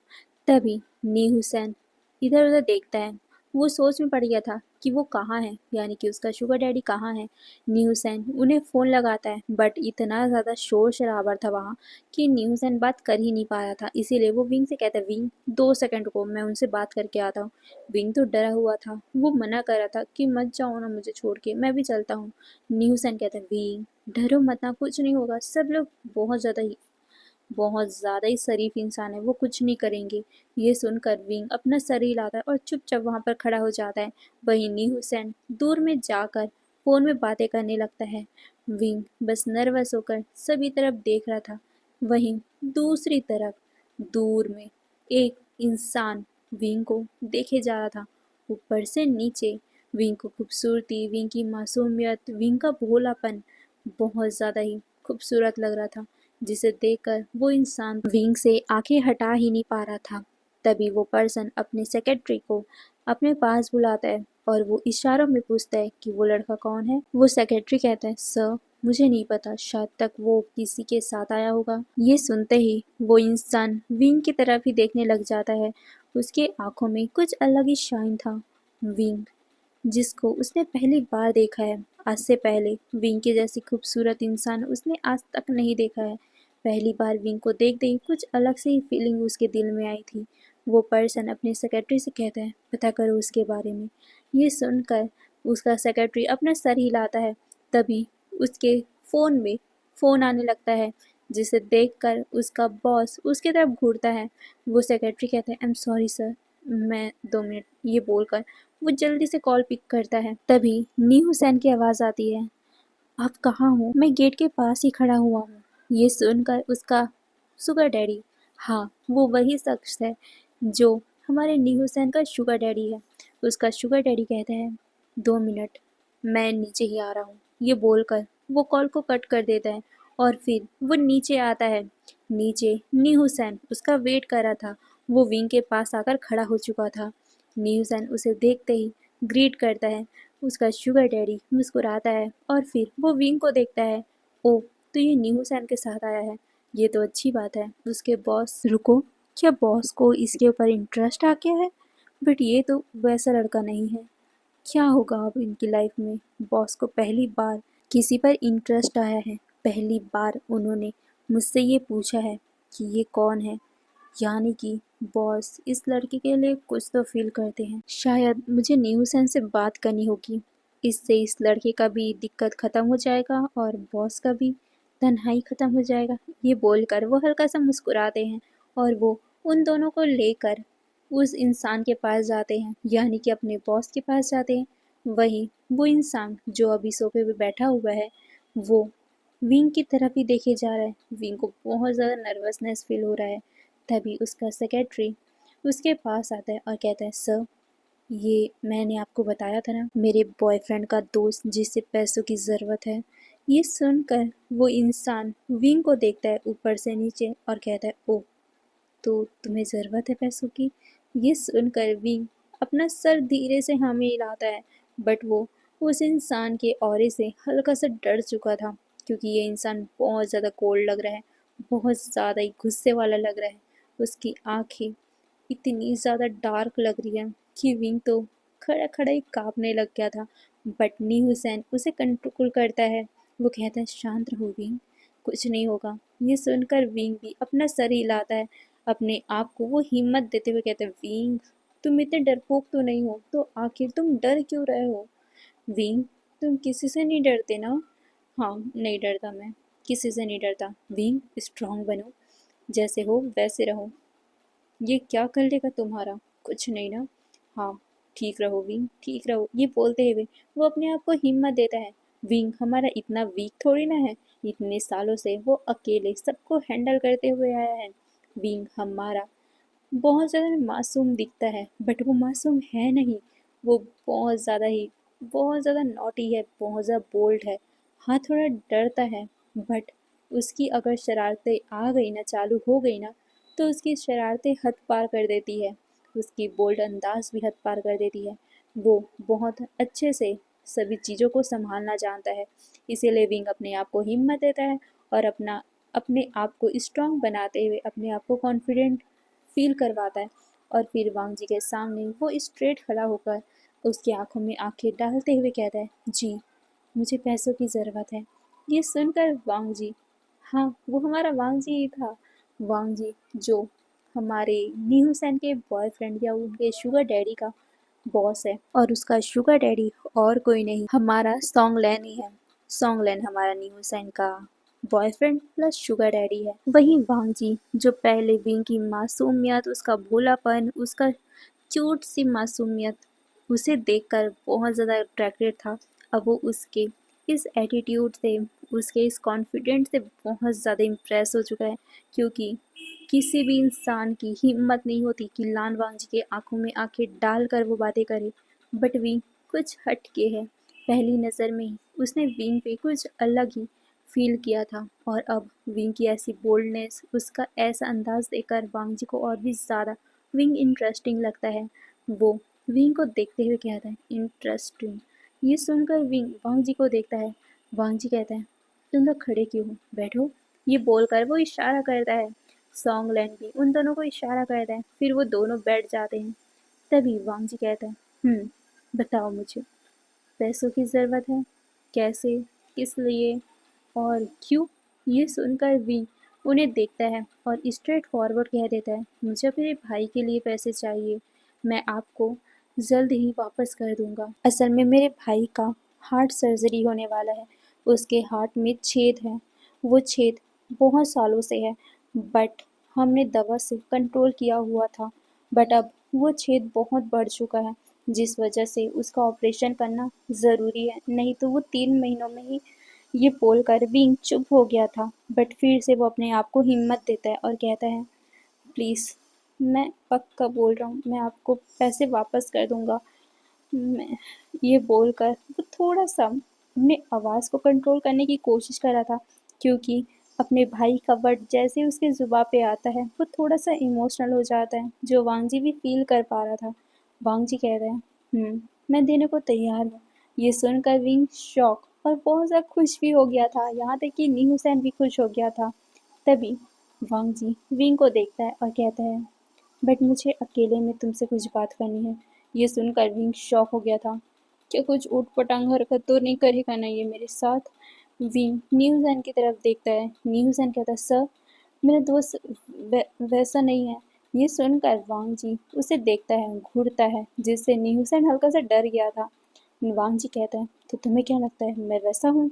तभी नी हुसैन इधर उधर देखता है। वो सोच में पड़ गया था कि वो कहाँ है, यानी कि उसका शुगर डैडी कहाँ है। न्यू हुसैन उन्हें फ़ोन लगाता है, बट इतना ज़्यादा शोर शराबर था वहाँ कि न्यू हुसैन बात कर ही नहीं पा रहा था। इसीलिए वो विंग से कहता है, विंग 2 सेकंड को मैं उनसे बात करके आता हूँ। विंग तो डरा हुआ था, वो मना कर रहा था कि मत जाओ ना मुझे छोड़ के, मैं भी चलता हूँ। न्यू हुसैन कहता है, विंग डरो मत ना, कुछ नहीं होगा। सब लोग बहुत ज़्यादा ही शरीफ इंसान है, वो कुछ नहीं करेंगे। ये सुनकर विंग अपना सर हिलाता है और चुपचाप वहाँ पर खड़ा हो जाता है। वहीं नी हुसैन दूर में जाकर फ़ोन में बातें करने लगता है। विंग बस नर्वस होकर सभी तरफ देख रहा था। वहीं दूसरी तरफ दूर में एक इंसान विंग को देखे जा रहा था, ऊपर से नीचे। विंग की खूबसूरती, विंग की मासूमियत, विंग का भोलापन बहुत ज़्यादा ही खूबसूरत लग रहा था, जिसे देखकर वो इंसान विंग से आंखें हटा ही नहीं पा रहा था। तभी वो पर्सन अपने सेक्रेटरी को अपने पास बुलाता है और वो इशारों में पूछता है कि वो लड़का कौन है। वो सेक्रेटरी कहता है, सर मुझे नहीं पता, शायद तक वो किसी के साथ आया होगा। ये सुनते ही वो इंसान विंग की तरफ ही देखने लग जाता है। उसके आंखों में कुछ अलग ही शाइन था। विंग जिसको उसने पहली बार देखा है। आज से पहले विंग के जैसी खूबसूरत इंसान उसने आज तक नहीं देखा है। पहली बार विंग को देखते ही कुछ अलग से ही फीलिंग उसके दिल में आई थी। वो पर्सन अपने सेक्रेटरी से कहता है, पता करो उसके बारे में। ये सुनकर उसका सेक्रेटरी अपना सर हिलाता है। तभी उसके फ़ोन में फ़ोन आने लगता है, जिसे देखकर उसका बॉस उसकी तरफ घूरता है। वो सेक्रेटरी कहता है, आई एम सॉरी सर, मैं 2 मिनट, ये बोलकर वो जल्दी से कॉल पिक करता है। तभी नी हुसैन की आवाज़ आती है, आप कहाँ हो? मैं गेट के पास ही खड़ा हुआ हूँ। ये सुनकर उसका शुगर डैडी, हाँ वो वही शख्स है जो हमारे नी हुसैन का शुगर डैडी है। उसका शुगर डैडी कहता है, 2 मिनट, मैं नीचे ही आ रहा हूँ। ये बोलकर वो कॉल को कट कर देता है और फिर वो नीचे आता है। नीचे नी हुसैन उसका वेट कर रहा था। वो विंग के पास आकर खड़ा हो चुका था। नी हुसैन उसे देखते ही ग्रीट करता है। उसका शुगर डैडी मुस्कुराता है और फिर वो विंग को देखता है। ओह, तो ये न्यू हुसैन के साथ आया है, ये तो अच्छी बात है। उसके बॉस, रुको, क्या बॉस को इसके ऊपर इंटरेस्ट आ गया है? बट ये तो वैसा लड़का नहीं है। क्या होगा अब इनकी लाइफ में? बॉस को पहली बार किसी पर इंटरेस्ट आया है। पहली बार उन्होंने मुझसे ये पूछा है कि ये कौन है। यानी कि बॉस इस लड़के के लिए कुछ तो फील करते हैं। शायद मुझे न्यू हुसैन से बात करनी होगी। इससे इस लड़के का भी दिक्कत ख़त्म हो जाएगा और बॉस का भी तन्हाई ख़त्म हो जाएगा। ये बोलकर वो हल्का सा मुस्कुराते हैं और वो उन दोनों को लेकर उस इंसान के पास जाते हैं, यानी कि अपने बॉस के पास जाते हैं। वही वो इंसान जो अभी सोफे पे बैठा हुआ है, वो विंग की तरफ ही देखे जा रहा है। विंग को बहुत ज़्यादा नर्वसनेस फील हो रहा है। तभी उसका सेक्रेटरी उसके पास आता है और कहता है, सर, ये मैंने आपको बताया था ना, मेरे बॉयफ्रेंड का दोस्त जिसे पैसों की ज़रूरत है। ये सुनकर वो इंसान विंग को देखता है ऊपर से नीचे और कहता है, ओह, तो तुम्हें ज़रूरत है पैसों की? ये सुनकर विंग अपना सर धीरे से हाँ में हिलाता है। बट वो उस इंसान के ऑरे से हल्का सा डर चुका था, क्योंकि ये इंसान बहुत ज़्यादा कोल्ड लग रहा है, बहुत ज़्यादा ही गुस्से वाला लग रहा है। उसकी आंखें इतनी ज़्यादा डार्क लग रही है कि विंग तो खड़ा खड़ा ही कांपने लग गया था। बट नी हुसैन उसे कंट्रोल करता है। वो कहता है, शांत रहो विंग, कुछ नहीं होगा। ये सुनकर विंग भी अपना सर हिलाता है। अपने आप को वो हिम्मत देते हुए कहते हैं, विंग, तुम इतने डरपोक तो नहीं हो, तो आखिर तुम डर क्यों रहे हो? विंग, तुम किसी से नहीं डरते ना? हाँ, नहीं डरता मैं, किसी से नहीं डरता। विंग, स्ट्रांग बनो, जैसे हो वैसे रहो। ये क्या कर लेगा तुम्हारा? कुछ नहीं ना? हाँ, ठीक रहो विंग, ठीक रहो। ये बोलते हुए वो अपने आप को हिम्मत देता है। विंग हमारा इतना वीक थोड़ी ना है। इतने सालों से वो अकेले सबको हैंडल करते हुए आया है। विंग हमारा बहुत ज़्यादा मासूम दिखता है, बट वो मासूम है नहीं। वो बहुत ज़्यादा नॉटी है, बहुत ज़्यादा बोल्ड है। हाँ, थोड़ा डरता है, बट उसकी अगर शरारतें आ गई ना, चालू हो गई ना, तो उसकी शरारतें हद पार कर देती है। उसकी बोल्ड अंदाज भी हद पार कर देती है। वो बहुत अच्छे से सभी चीज़ों को संभालना जानता है। इसीलिए विंग अपने आप को हिम्मत देता है और अपने आप को स्ट्रांग बनाते हुए अपने आप को कॉन्फिडेंट फील करवाता है। और फिर वांग जी के सामने वो स्ट्रेट खड़ा होकर उसकी आंखों में आंखें डालते हुए कहता है, जी, मुझे पैसों की ज़रूरत है। ये सुनकर वांग जी, हाँ वो हमारा वांग जी ही था। वांग जी जो हमारे नी हुसैन के बॉयफ्रेंड या उनके शुगर डैडी का बॉस है, और उसका शुगर डैडी और कोई नहीं, हमारा सॉन्गलैन ही है। सॉन्गलैन हमारा नी हुसैन का बॉयफ्रेंड प्लस शुगर डैडी है। वहीं वांग जी जो पहले विंग की मासूमियत, उसका भोलापन, उसका क्यूट सी मासूमियत, उसे देखकर बहुत ज़्यादा अट्रैक्टेड था। अब वो उसके इस एटीट्यूड से, उसके इस कॉन्फिडेंट से बहुत ज़्यादा इम्प्रेस हो चुका है, क्योंकि किसी भी इंसान की हिम्मत नहीं होती कि लान वांग जी के आंखों में आंखें डालकर वो बातें करे। बट विंग कुछ हट के है। पहली नज़र में ही उसने विंग पे कुछ अलग ही फील किया था, और अब विंग की ऐसी बोल्डनेस, उसका ऐसा अंदाज देखकर वांग जी को और भी ज़्यादा विंग इंटरेस्टिंग लगता है। वो विंग को देखते हुए कहता है, इंटरेस्टिंग। ये सुनकर विंग वांग जी को देखता है। वांग जी कहता है, तुम लोग खड़े क्यों हो, बैठो, ये बोलकर वो इशारा करता है। सॉन्गलैंड भी उन दोनों को इशारा करता है, फिर वो दोनों बैठ जाते हैं। तभी वांग जी कहता है, बताओ मुझे, पैसों की ज़रूरत है? कैसे? किस लिए? और क्यों? ये सुनकर विंग उन्हें देखता है और स्ट्रेट फॉरवर्ड कह देता है, मुझे अपने भाई के लिए पैसे चाहिए। मैं आपको जल्द ही वापस कर दूंगा। असल में मेरे भाई का हार्ट सर्जरी होने वाला है। उसके हार्ट में छेद है। वो छेद बहुत सालों से है, बट हमने दवा से कंट्रोल किया हुआ था। बट अब वो छेद बहुत बढ़ चुका है, जिस वजह से उसका ऑपरेशन करना ज़रूरी है, नहीं तो वो 3 महीनों में ही ये बोलकर विंग चुप हो गया था। बट फिर से वो अपने आप को हिम्मत देता है और कहता है, प्लीज़, मैं पक्का बोल रहा हूँ, मैं आपको पैसे वापस कर दूंगा। मैं ये बोलकर वो थोड़ा-सा अपने आवाज़ को कंट्रोल करने की कोशिश कर रहा था, क्योंकि अपने भाई का वर्ड जैसे ही उसके ज़ुबान पे आता है, वो थोड़ा-सा इमोशनल हो जाता है, जो वांग जी भी फ़ील कर पा रहा था। वांग जी कह रहे हैं, मैं देने को तैयार हूँ। ये सुनकर विंग शॉक और बहुत ज़्यादा खुश भी हो गया था, यहाँ तक कि न्यू सैन भी खुश हो गया था। तभी वांग जी विंग को देखता है और कहता है, बट मुझे अकेले में तुमसे कुछ बात करनी है। ये सुनकर विंग शॉक हो गया था। क्या कुछ ऊट-पटांग हरकत तो नहीं करेगा ना ये मेरे साथ? विंग न्यूज़ैन की तरफ देखता है। न्यूज़ैन कहता है, सर, मेरा दोस्त वैसा नहीं है। ये सुनकर वांग जी उसे देखता है, घूरता है, जिससे न्यूज़ैन हल्का सा डर गया था। वांग जी कहता है, तो तुम्हें क्या लगता है मैं वैसा हूँ?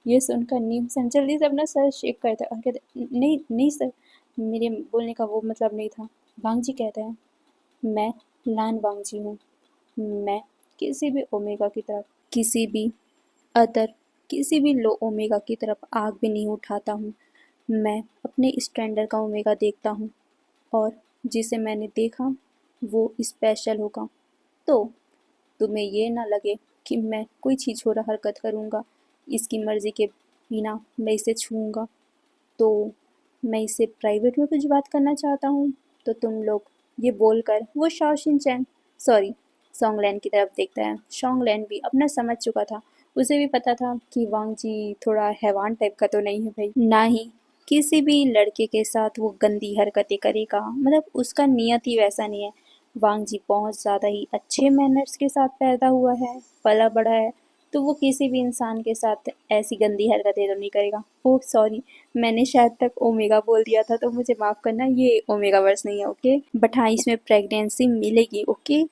ये सुनकर न्यूज़ैन जल्दी से अपना सर शेक करता है और कहता है, नहीं नहीं सर, मेरे बोलने का वो मतलब नहीं था। वांग जी कहता है, मैं लान वांगजी हूँ। मैं किसी भी ओमेगा की तरफ, किसी भी अदर, किसी भी लो ओमेगा की तरफ आग भी नहीं उठाता हूँ। मैं अपने स्टैंडर्ड का ओमेगा देखता हूँ, और जिसे मैंने देखा वो स्पेशल होगा। तो तुम्हें ये ना लगे कि मैं कोई चीज़ छोड़ा हरकत करूँगा, इसकी मर्ज़ी के बिना मैं इसे छूऊँगा। तो मैं इससे प्राइवेट में कुछ बात करना चाहता हूँ, तो तुम लोग, ये बोलकर वो शाओशिन-चैन, सॉरी, सॉन्गलैन की तरफ देखता है। सॉन्गलैन भी अपना समझ चुका था। उसे भी पता था कि वांग जी थोड़ा हैवान टाइप का तो नहीं है भाई, ना ही किसी भी लड़के के साथ वो गंदी हरकतें करेगा, मतलब उसका नियत ही वैसा नहीं है। वांग जी बहुत ज़्यादा ही अच्छे मैनर्स के साथ पैदा हुआ है, पला बड़ा है, तो वो किसी भी इंसान के साथ ऐसी गंदी हरकतें तो नहीं करेगा। ओह सॉरी, मैंने शायद तक ओमेगा बोल दिया था, तो मुझे माफ़ करना, ये ओमेगा वर्स नहीं है, ओके। बट हाँ, इसमें प्रेगनेंसी मिलेगी, ओके।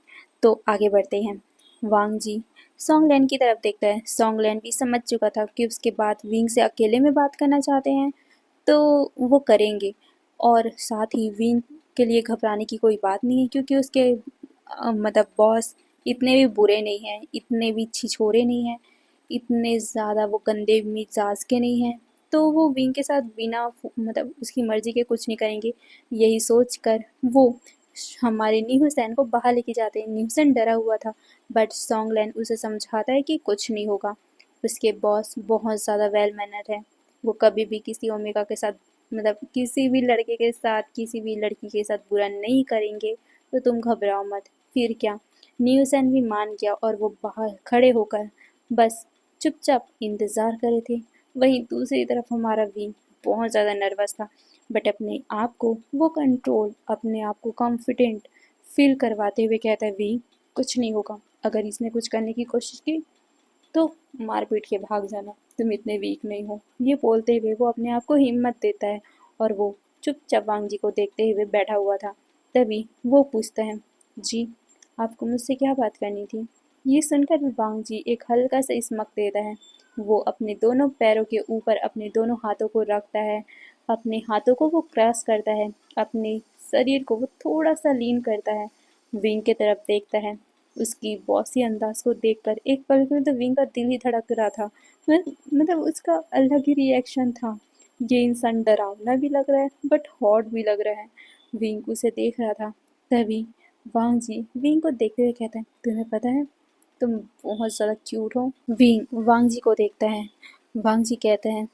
तो आगे बढ़ते हैं। वांग जी सॉन्गलैन की तरफ देखता है। सॉन्गलैन भी समझ चुका था कि उसके बाद विंग से अकेले में बात करना चाहते हैं, तो वो करेंगे। और साथ ही विंग के लिए घबराने की कोई बात नहीं है, क्योंकि उसके मतलब बॉस इतने भी बुरे नहीं हैं, इतने भी छिछोरे नहीं हैं, इतने ज़्यादा वो गंदे मिजाज के नहीं हैं। तो वो विंग के साथ बिना मतलब उसकी मर्ज़ी के कुछ नहीं करेंगे। यही सोच कर वो हमारे न्यूसेन को बाहर लेके जाते हैं। न्यूसेन डरा हुआ था, बट सॉन्गलैन उसे समझाता है कि कुछ नहीं होगा। उसके बॉस बहुत ज़्यादा वेल मैनर है। वो कभी भी किसी ओमेगा के साथ, मतलब किसी भी लड़के के साथ, किसी भी लड़की के साथ बुरा नहीं करेंगे। तो तुम घबराओ मत। फिर क्या, न्यूसेन भी मान गया और वो बाहर खड़े होकर बस चुपचाप इंतज़ार कर रहे थे। वहीं दूसरी तरफ हमारा विंग बहुत ज़्यादा नर्वस था, बट अपने आप को वो कंट्रोल, अपने आप को कॉन्फिडेंट फील करवाते हुए कहता है, विंग कुछ नहीं होगा। अगर इसने कुछ करने की कोशिश की तो मार पीट के भाग जाना, तुम इतने वीक नहीं हो। ये बोलते हुए वो अपने आप को हिम्मत देता है, और वो चुपचाप वांग जी को देखते हुए बैठा हुआ था। तभी वो पूछता है, जी, आपको मुझसे क्या बात करनी थी? ये सुनकर वांग जी एक हल्का सा स्मक देता है। वो अपने दोनों पैरों के ऊपर अपने दोनों हाथों को रखता है, अपने हाथों को वो क्रॉस करता है, अपने शरीर को वो थोड़ा सा लीन करता है, विंग की तरफ देखता है। उसकी बॉसी अंदाज को देखकर एक पल के लिए तो विंग का दिल ही धड़क रहा था। मतलब उसका अलग ही रिएक्शन था। ये इंसान डरावना भी लग रहा है, बट हॉट भी लग रहा है। विंग उसे देख रहा था। तभी वांग जी विंग को देखते हुए कहते हैं, तुम्हें पता है, तुम बहुत ज़्यादा क्यूट हो। विंग वांग जी को देखता है। वांग जी कहते हैं,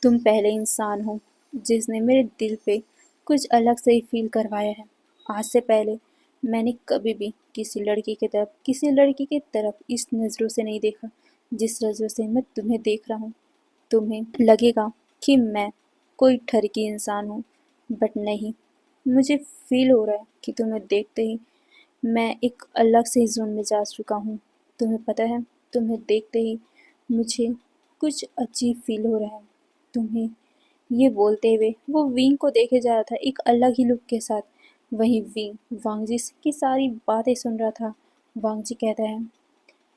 तुम पहले इंसान हो जिसने मेरे दिल पे कुछ अलग से ही फील करवाया है। आज से पहले मैंने कभी भी किसी लड़की की तरफ, किसी लड़की की तरफ इस नज़रों से नहीं देखा, जिस नज़रों से मैं तुम्हें देख रहा हूँ। तुम्हें लगेगा कि मैं कोई ठरकी इंसान हूँ, बट नहीं, मुझे फील हो रहा है कि तुम्हें देखते ही मैं एक अलग से जोन में जा चुका हूँ। तुम्हें पता है, तुम्हें देखते ही मुझे कुछ अजीब फील हो रहा है। तुम्हें ये बोलते हुए वो विंग को देखे जा रहा था एक अलग ही लुक के साथ। वहीं विंग वांगजी की सारी बातें सुन रहा था। वांगजी कहता है,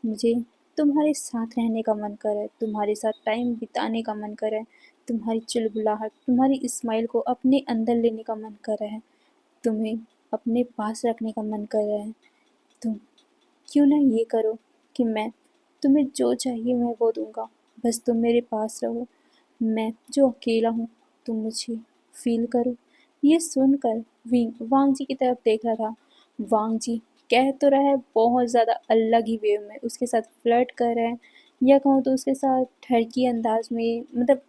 मुझे तुम्हारे साथ रहने का मन कर रहा है, तुम्हारे साथ टाइम बिताने का मन कर रहा है, तुम्हारी चुलबुलाहट, तुम्हारी स्माइल को अपने अंदर लेने का मन कर रहा है, तुम्हें अपने पास रखने का मन कर रहा है। तुम क्यों ना ये करो कि मैं तुम्हें जो चाहिए मैं वो दूंगा, बस तुम मेरे पास रहो। मैं जो अकेला हूँ तुम मुझे फील करो। ये सुनकर विंग वांग जी की तरफ देख रहा था। वांग जी कह तो रहा है बहुत ज़्यादा अलग ही वे में उसके साथ फ्लर्ट कर रहा है, या कहूँ तो उसके साथ ठरकी अंदाज में, मतलब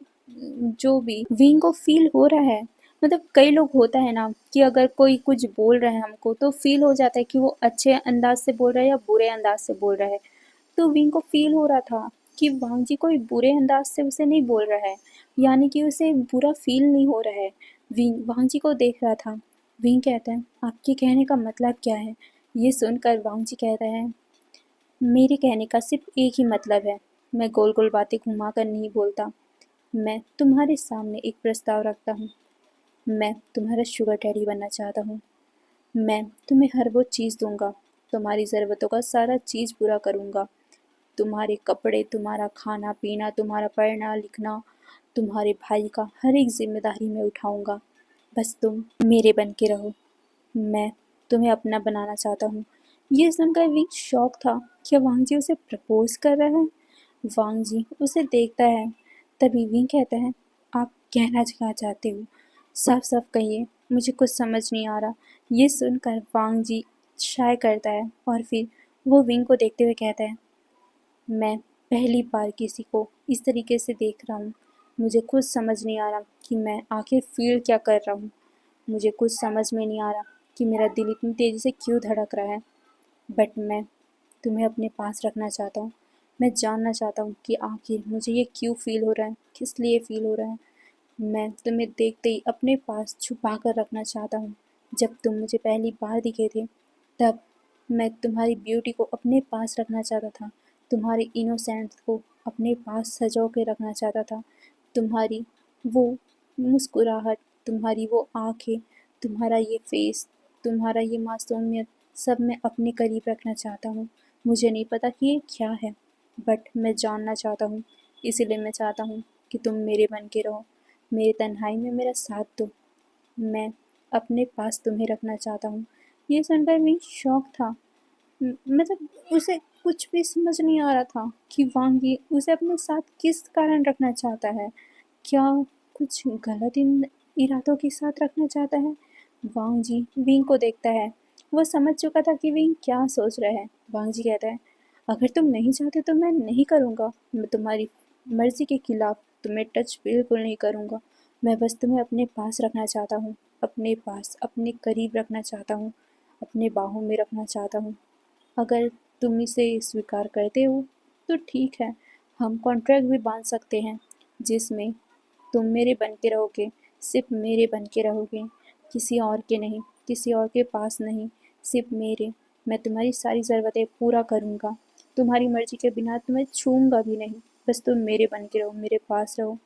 जो भी विंग को फील हो रहा है। मतलब कई लोग होता है ना कि अगर कोई कुछ बोल रहा है हमको तो फील हो जाता है कि वो अच्छे अंदाज से बोल रहा है या बुरे अंदाज से बोल रहा है। तो विंग को फील हो रहा था कि वांग जी कोई बुरे अंदाज से उसे नहीं बोल रहा है, यानी कि उसे बुरा फील नहीं हो रहा है। विंग वांग जी को देख रहा था। विंग कहता है, आपके कहने का मतलब क्या है? ये सुनकर वांग जी कहता है, मेरे कहने का सिर्फ एक ही मतलब है, मैं गोल गोल बातें घुमा कर नहीं बोलता। मैं तुम्हारे सामने एक प्रस्ताव रखता हूँ। मैं तुम्हारा शुगर डैडी बनना चाहता हूँ। मैं तुम्हें हर वो चीज़ दूंगा, तुम्हारी ज़रूरतों का सारा चीज़ पूरा करूँगा। तुम्हारे कपड़े, तुम्हारा खाना पीना, तुम्हारा पढ़ना लिखना, तुम्हारे भाई का हर एक जिम्मेदारी मैं उठाऊँगा। बस तुम मेरे बन के रहो। मैं तुम्हें अपना बनाना चाहता हूँ। ये सुनकर विंग शॉक था। क्या वांग जी उसे प्रपोज कर रहा है? वांग जी उसे देखता है। तभी विंग कहता है, आप कहना क्या चाहते हो? साफ साफ कहिए, मुझे कुछ समझ नहीं आ रहा। ये सुनकर वांग जी शाय करता है और फिर वो विंग को देखते हुए कहता है, मैं पहली बार किसी को इस तरीके से देख रहा हूँ। मुझे कुछ समझ नहीं आ रहा कि मैं आखिर फील क्या कर रहा हूँ। मुझे कुछ समझ में नहीं आ रहा कि मेरा दिल इतनी तेज़ी से क्यों धड़क रहा है। बट मैं तुम्हें अपने पास रखना चाहता हूँ। मैं जानना चाहता हूँ कि आखिर मुझे ये क्यों फील हो रहा है, किस लिए फील हो रहा है। मैं तुम्हें देखते ही अपने पास छुपा कर रखना चाहता हूँ। जब तुम मुझे पहली बार दिखे थे तब मैं तुम्हारी ब्यूटी को अपने पास रखना चाहता था, तुम्हारी इनोसेंस को अपने पास सजो के रखना चाहता था। तुम्हारी वो मुस्कुराहट, तुम्हारी वो आँखें, तुम्हारा ये फेस, तुम्हारा ये मासूमियत, सब मैं अपने करीब रखना चाहता हूँ। मुझे नहीं पता कि ये क्या है, बट मैं जानना चाहता हूँ। इसीलिए मैं चाहता हूँ कि तुम मेरे बन के रहो, मेरी तन्हाई में मेरा साथ दो। मैं अपने पास तुम्हें रखना चाहता हूँ। ये सुनकर भी शौक था। मतलब उसे कुछ भी समझ नहीं आ रहा था कि वांग ये उसे अपने साथ किस कारण रखना चाहता है। क्या कुछ गलत इरादों के साथ रखना चाहता है? वांग जी विंग को देखता है। वो समझ चुका था कि विंग क्या सोच रहा है। वांग जी कहता है, अगर तुम नहीं चाहते तो मैं नहीं करूँगा। मैं तुम्हारी मर्जी के खिलाफ तुम्हें टच बिल्कुल नहीं करूँगा। मैं बस तुम्हें अपने पास रखना चाहता हूँ, अपने पास, अपने करीब रखना चाहता हूँ, अपने बाहों में रखना चाहता हूँ। अगर तुम इसे स्वीकार करते हो तो ठीक है, हम कॉन्ट्रैक्ट भी बांध सकते हैं जिसमें तुम मेरे बन के रहोगे, सिर्फ मेरे बन के रहोगे, किसी और के नहीं, किसी और के पास नहीं, सिर्फ मेरे। मैं तुम्हारी सारी ज़रूरतें पूरा करूँगा, तुम्हारी मर्जी के बिना तुम्हें छूऊंगा भी नहीं। बस तुम मेरे बन के रहो, मेरे पास रहो।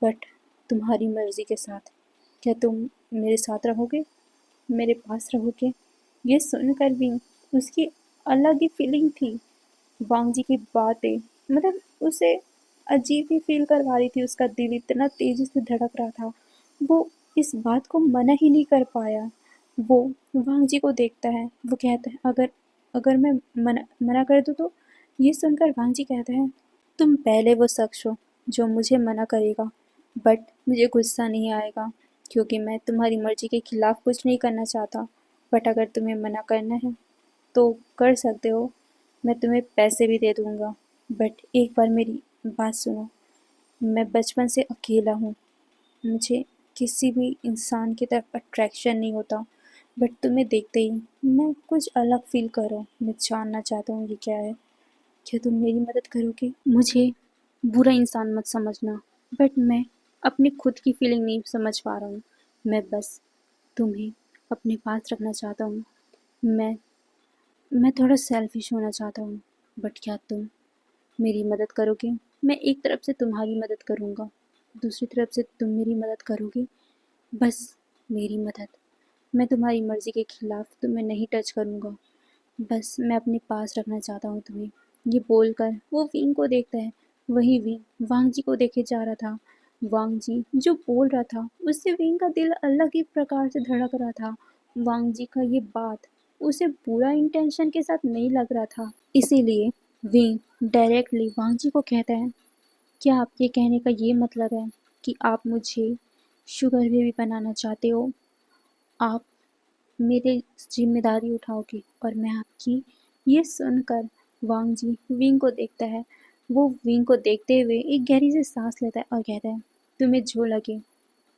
बट तुम्हारी मर्जी के साथ, क्या तुम मेरे साथ रहोगे, मेरे पास रहोगे? ये सुनकर भी उसकी अलग ही फीलिंग थी। वांग जी की बातें, मतलब उसे अजीब ही फील करवा रही थी। उसका दिल इतना तेजी से धड़क रहा था, वो इस बात को मना ही नहीं कर पाया। वो वांग जी को देखता है। वो कहता है, अगर अगर मैं मना मना कर दूँ तो? ये सुनकर वांग जी कहता है, तुम पहले वो शख्स हो जो मुझे मना करेगा, बट मुझे गुस्सा नहीं आएगा क्योंकि मैं तुम्हारी मर्जी के खिलाफ कुछ नहीं करना चाहता। बट अगर तुम्हें मना करना है तो कर सकते हो, मैं तुम्हें पैसे भी दे दूँगा। बट एक बार मेरी बात सुनो, मैं बचपन से अकेला हूँ, मुझे किसी भी इंसान की तरफ अट्रैक्शन नहीं होता, बट तुम्हें देखते ही मैं कुछ अलग फ़ील कर रहा हूँ। मैं जानना चाहता हूँ ये क्या है? क्या तुम मेरी मदद करोगे? मुझे बुरा इंसान मत समझना, बट मैं अपनी खुद की फीलिंग नहीं समझ पा रहा हूँ। मैं बस तुम्हें अपने पास रखना चाहता हूँ। मैं मैं थोड़ा सेल्फिश होना चाहता हूँ, बट क्या तुम मेरी मदद करोगे? मैं एक तरफ से तुम्हारी मदद करूँगा, दूसरी तरफ से तुम मेरी मदद करोगे। बस मेरी मदद। मैं तुम्हारी मर्ज़ी के खिलाफ़ तुम्हें नहीं टच करूँगा। बस मैं अपने पास रखना चाहता हूँ तुम्हें। ये बोलकर वो विंग को देखता है। वही विंग वांग जी को देखे जा रहा था। वांग जी जो बोल रहा था उससे विंग का दिल अलग ही प्रकार से धड़क रहा था। वांग जी का ये बात उसे बुरा इंटेंशन के साथ नहीं लग रहा था। इसीलिए विंग डायरेक्टली वांग जी को कहता है, क्या आपके कहने का ये मतलब है कि आप मुझे शुगर बेबी बनाना चाहते हो? आप मेरे जिम्मेदारी उठाओगे और मैं आपकी? ये सुनकर वांग जी विंग को देखता है। वो विंग को देखते हुए एक गहरी सी सांस लेता है और कहता है, तुम्हें जो लगे,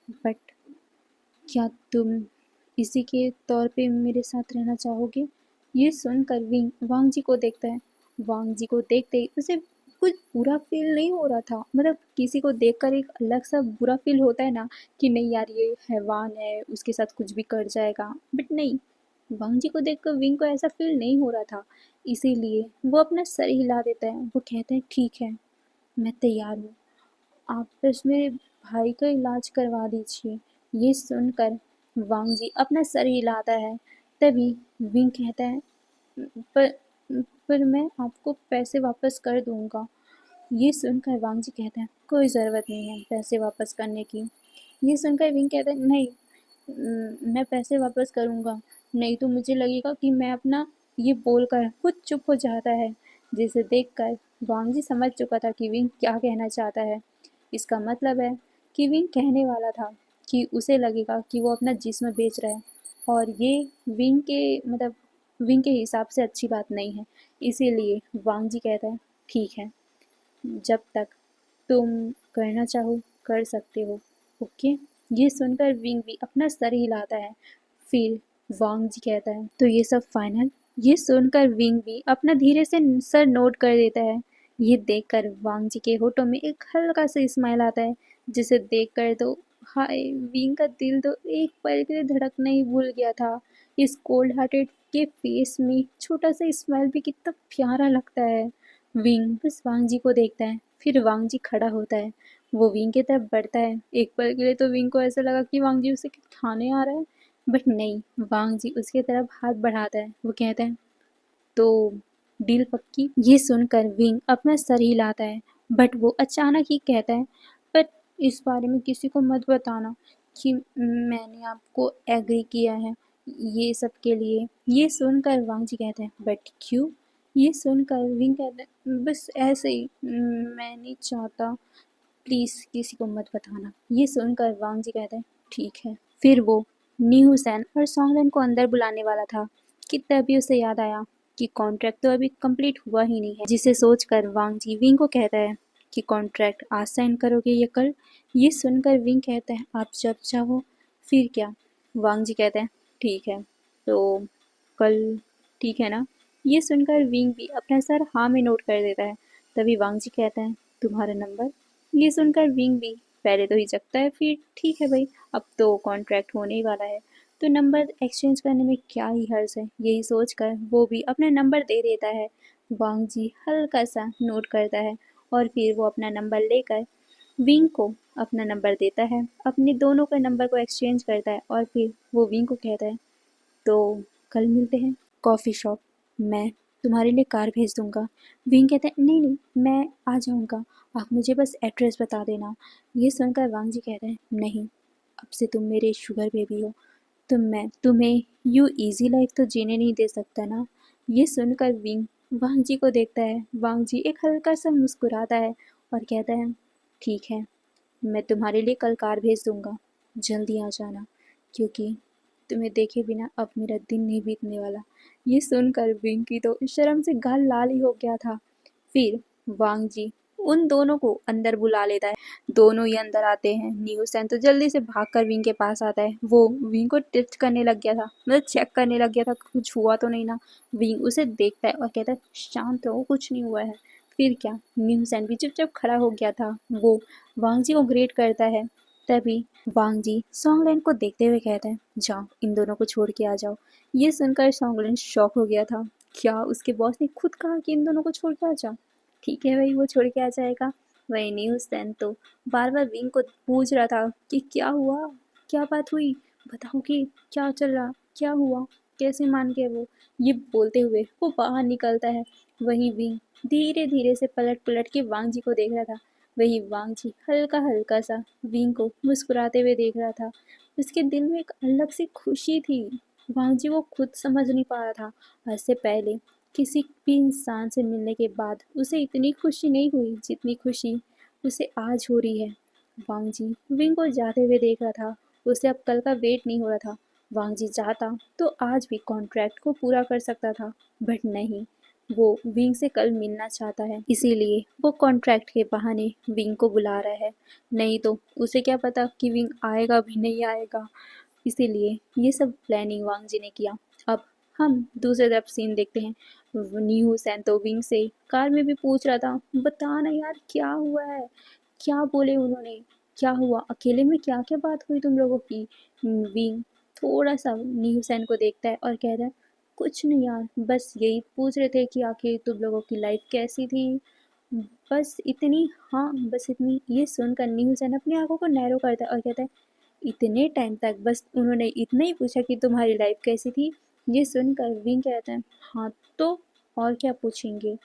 बट क्या तुम इसी के तौर पे मेरे साथ रहना चाहोगे? ये सुनकर विंग वांग जी को देखता है। वांग जी को देखते ही उसे कुछ बुरा फील नहीं हो रहा था। मतलब किसी को देखकर एक अलग सा बुरा फील होता है ना, कि नहीं यार ये हैवान है, उसके साथ कुछ भी कर जाएगा, बट नहीं, वांग जी को देखकर विंग को ऐसा फील नहीं हो रहा था। इसीलिए वो अपना सर हिला देता है। वो कहता है, ठीक है, मैं तैयार हूँ, आप बस मेरे भाई का इलाज करवा दीजिए। ये सुनकर वांग जी अपना सर हिलाता है। तभी विंग कहता है, पर पर मैं आपको पैसे वापस कर दूंगा। ये सुनकर वांग जी कहते हैं, कोई ज़रूरत नहीं है पैसे वापस करने की। ये सुनकर विंग कहता है, नहीं, मैं पैसे वापस करूँगा, नहीं तो मुझे लगेगा कि मैं अपना ये बोलकर खुद चुप हो जाता है। जिसे देखकर वांग जी समझ चुका था कि विंग क्या कहना चाहता है। इसका मतलब है कि विंग कहने वाला था कि उसे लगेगा कि वो अपना जिस्म बेच रहा है, और ये विंग के मतलब विंग के हिसाब से अच्छी बात नहीं है। इसीलिए वांग जी कहता है, ठीक है, जब तक तुम करना चाहो कर सकते हो, ओके। ये सुनकर विंग भी अपना सर हिलाता है। फिर वांग जी कहता है, तो ये सब फाइनल? ये सुनकर विंग भी अपना धीरे से सर नोट कर देता है। ये देखकर वांग जी के होठों में एक हल्का सा स्माइल आता है, जिसे देखकर तो हाय, विंग का दिल तो एक पल के लिए धड़कना ही भूल गया था। इस कोल्ड हार्टेड के फेस में छोटा सा स्माइल भी कितना प्यारा लगता है। विंग बस वांग जी को देखता है, फिर वांग जी खड़ा होता है। वो विंग की तरफ बढ़ता है। एक पल के लिए तो विंग को ऐसा लगा कि वांग जी उसे खाने आ रहा है, बट नहीं, वांग जी उसके तरफ हाथ बढ़ाता है। वो कहता है, तो डील पक्की? ये सुनकर विंग अपना सर हिलाता है, बट वो अचानक ही कहता है, पर इस बारे में किसी को मत बताना कि मैंने आपको एग्री किया है ये सब के लिए। ये सुनकर वांग जी कहते हैं, बट क्यों? ये सुनकर विंग कहते हैं, बस ऐसे ही, मैं नहीं चाहता, प्लीज़ किसी को मत बताना। ये सुनकर वांग जी कहते हैं, ठीक है। फिर वो न्यू हुसैन और सॉन्गलन को अंदर बुलाने वाला था कि तभी उसे याद आया कि कॉन्ट्रैक्ट तो अभी कंप्लीट हुआ ही नहीं है। जिसे सोचकर वांग जी विंग को कहता है कि कॉन्ट्रैक्ट आज साइन करोगे या कल? ये सुनकर विंग कहता है, आप जब चाहो। फिर क्या? वांग जी कहते हैं, ठीक है, तो कल ठीक है ना? ये सुनकर विंग भी अपना सर हाँ में नोट कर देता है। तभी वांग जी कहते हैं, तुम्हारा नंबर? ये सुनकर विंग भी पहले तो हिचकता है, फिर ठीक है भाई, अब तो कॉन्ट्रैक्ट होने ही वाला है, तो नंबर एक्सचेंज करने में क्या ही हर्ज है। यही सोचकर वो भी अपना नंबर दे देता है। वांग जी हल्का सा नोट करता है और फिर वो अपना नंबर लेकर विंग को अपना नंबर देता है। अपने दोनों का नंबर को एक्सचेंज करता है और फिर वो विंग को कहता है, तो कल मिलते हैं कॉफ़ी शॉप, मैं तुम्हारे लिए कार भेज दूंगा। विंग कहते हैं, नहीं नहीं, मैं आ जाऊंगा, आप मुझे बस एड्रेस बता देना। ये सुनकर वांग जी कहते हैं, नहीं, अब से तुम मेरे शुगर बेबी हो, मैं तुम्हें यूँ इजी लाइफ तो जीने नहीं दे सकता ना। ये सुनकर विंग वांग जी को देखता है। वांग जी एक हल्का सा मुस्कुराता है और कहता है, ठीक है, मैं तुम्हारे लिए कल कार भेज दूंगा, जल्दी आ जाना, क्योंकि तुम्हें देखे बिना अब मेरा दिन नहीं बीतने वाला। ये सुनकर विंकी तो शर्म से गाल लाल ही हो गया था। फिर वांग जी उन दोनों को अंदर बुला लेता है। दोनों ही अंदर आते हैं। न्यू सैन तो जल्दी से भागकर विंग के पास आता है। वो विंग को टेस्ट करने लग गया था, मतलब चेक करने लग गया था कुछ हुआ तो नहीं ना। विंग उसे देखता है और कहता है, शांत रहो, कुछ नहीं हुआ है। फिर क्या, न्यू सैन भी चुपचाप खड़ा हो गया था। वो वांग जी को ग्रेट करता है। तभी वांग जी सॉन्गलैन को देखते हुए कहते हैं, जाओ इन दोनों को छोड़ के आ जाओ। ये सुनकर सॉन्गलैन शॉक हो गया था। क्या उसके बॉस ने खुद कहा कि इन दोनों को छोड़ के आ जाओ? ठीक है भाई, वो छोड़ के आ जाएगा। वही न्यू सैन तो बार बार विंग को पूछ रहा था कि क्या हुआ, क्या बात हुई, बताओ कि क्या चल रहा, क्या हुआ, कैसे मान गए वो। ये बोलते हुए वो बाहर निकलता है। वहीं विंग धीरे धीरे से पलट पलट के वांग जी को देख रहा था। वही वांग जी हल्का हल्का सा विंग को मुस्कुराते हुए देख रहा था। उसके दिल में एक अलग सी खुशी थी। वांग जी वो खुद समझ नहीं पा रहा था। आज से पहले किसी भी इंसान से मिलने के बाद उसे इतनी खुशी नहीं हुई जितनी खुशी उसे आज हो रही है। वांग जी विंग को जाते हुए देख रहा था। उसे अब कल का वेट नहीं हो रहा था। वांग जी चाहता तो आज भी कॉन्ट्रैक्ट को पूरा कर सकता था, बट नहीं, वो विंग से कल मिलना चाहता है, इसीलिए वो कॉन्ट्रैक्ट के बहाने विंग को बुला रहा है। नहीं तो उसे क्या पता कि विंग आएगा भी नहीं आएगा। इसीलिए ये सब प्लानिंग वांग जी ने किया। अब हम दूसरी तरफ सीन देखते हैं। न्यू सैंतो विंग से कार में भी पूछ रहा था, बता ना यार क्या हुआ है, क्या बोले उन्होंने, क्या हुआ, अकेले में क्या क्या बात हुई तुम लोगों की। विंग थोड़ा सा न्यू सैन को देखता है और कहता है, कुछ नहीं यार, बस यही पूछ रहे थे कि आखिर तुम लोगों की लाइफ कैसी थी, बस इतनी, हाँ बस इतनी। ये सुनकर न्यू सैन अपनी आंखों को नैरो करता है और कहता है, इतने टाइम तक बस उन्होंने इतना ही पूछा कि तुम्हारी लाइफ कैसी थी। ये सुनकर विंग कहते हैं, हाँ तो और क्या पूछेंगे,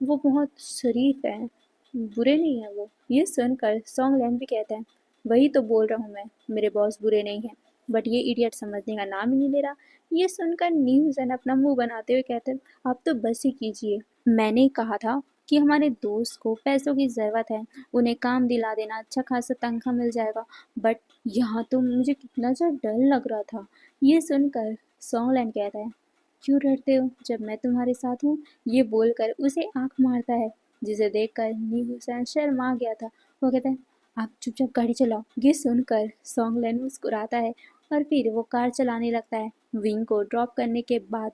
वो बहुत शरीफ है, बुरे नहीं है वो। ये सुनकर सॉन्गलैंड भी कहते हैं, वही तो बोल रहा हूँ मैं, मेरे बॉस बुरे नहीं हैं, बट ये इडियट समझने का नाम ही नहीं ले रहा। ये सुनकर न्यूज़ अपना मुंह बनाते हुए कहते हैं, आप तो बस ही कीजिए, मैंने कहा था कि हमारे दोस्त को पैसों की ज़रूरत है, उन्हें काम दिला देना, अच्छा खासा तनख्वाह मिल जाएगा, बट यहाँ तो मुझे कितना सा डर लग रहा था। ये सुनकर सॉन्गलैंड कहता है, क्यों डरते हो जब मैं तुम्हारे साथ हूँ। ये बोलकर उसे आंख मारता है, जिसे देखकर नीहू शर्मा गया था। वो कहता है, आप चुपचाप गाड़ी चलाओ। ये सुनकर सॉन्गलैंड मुस्कुराता है और फिर वो कार चलाने लगता है। विंग को ड्रॉप करने के बाद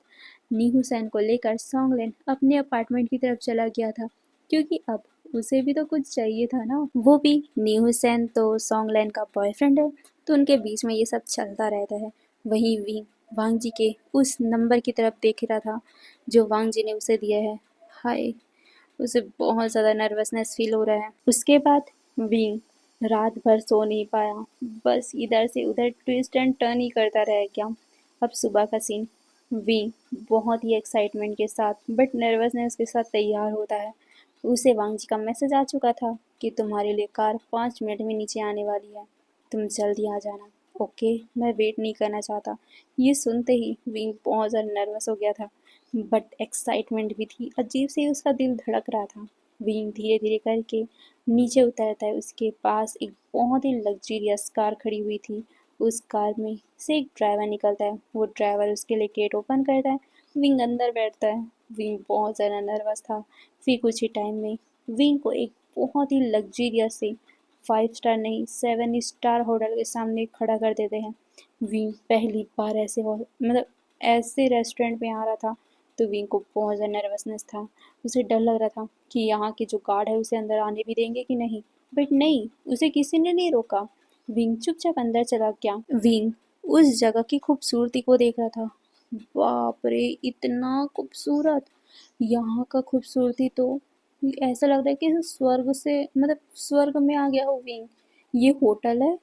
नीहू सैन को लेकर सॉन्गलैंड अपने अपार्टमेंट की तरफ चला गया था, क्योंकि अब उसे भी तो कुछ चाहिए था ना। वो भी नीहू सैन तो सॉन्गलैंड का बॉयफ्रेंड है, तो उनके बीच में ये सब चलता रहता है। वहीं विंग वांग जी के उस नंबर की तरफ देख रहा था जो वांग जी ने उसे दिया है। हाय, उसे बहुत ज़्यादा नर्वसनेस फील हो रहा है। उसके बाद विंग रात भर सो नहीं पाया, बस इधर से उधर ट्विस्ट एंड टर्न ही करता रह गया। अब सुबह का सीन, विंग बहुत ही एक्साइटमेंट के साथ बट नर्वसनेस के साथ तैयार होता है। उसे वांग जी का मैसेज आ चुका था कि तुम्हारे लिए कार 5 मिनट में नीचे आने वाली है, तुम जल्दी आ जाना। ओके, मैं वेट नहीं करना चाहता। ये सुनते ही विंग बहुत ज़्यादा नर्वस हो गया था, बट एक्साइटमेंट भी थी, अजीब से उसका दिल धड़क रहा था। विंग धीरे धीरे करके नीचे उतरता है। उसके पास एक बहुत ही लग्जरियस कार खड़ी हुई थी। उस कार में से एक ड्राइवर निकलता है। वो ड्राइवर उसके लिए गेट ओपन करता है। विंग अंदर बैठता है। विंग बहुत ज़्यादा नर्वस था। फिर कुछ ही टाइम में विंग को एक बहुत ही लग्जरियस से 5 स्टार नहीं 7 स्टार होटल के सामने खड़ा कर देते हैं। विंग पहली बार मतलब ऐसे रेस्टोरेंट में आ रहा था, तो विंग को बहुत ज़्यादा नर्वसनेस था। उसे डर लग रहा था कि यहाँ के जो गार्ड है उसे अंदर आने भी देंगे कि नहीं, बट नहीं, उसे किसी ने नहीं रोका। विंग चुपचाप अंदर चला गया। विंग उस जगह की खूबसूरती को देख रहा था। बाप रे, इतना खूबसूरत, यहाँ का खूबसूरती तो ऐसा लग रहा है कि स्वर्ग से, मतलब स्वर्ग में आ गया हो विंग। ये होटल है,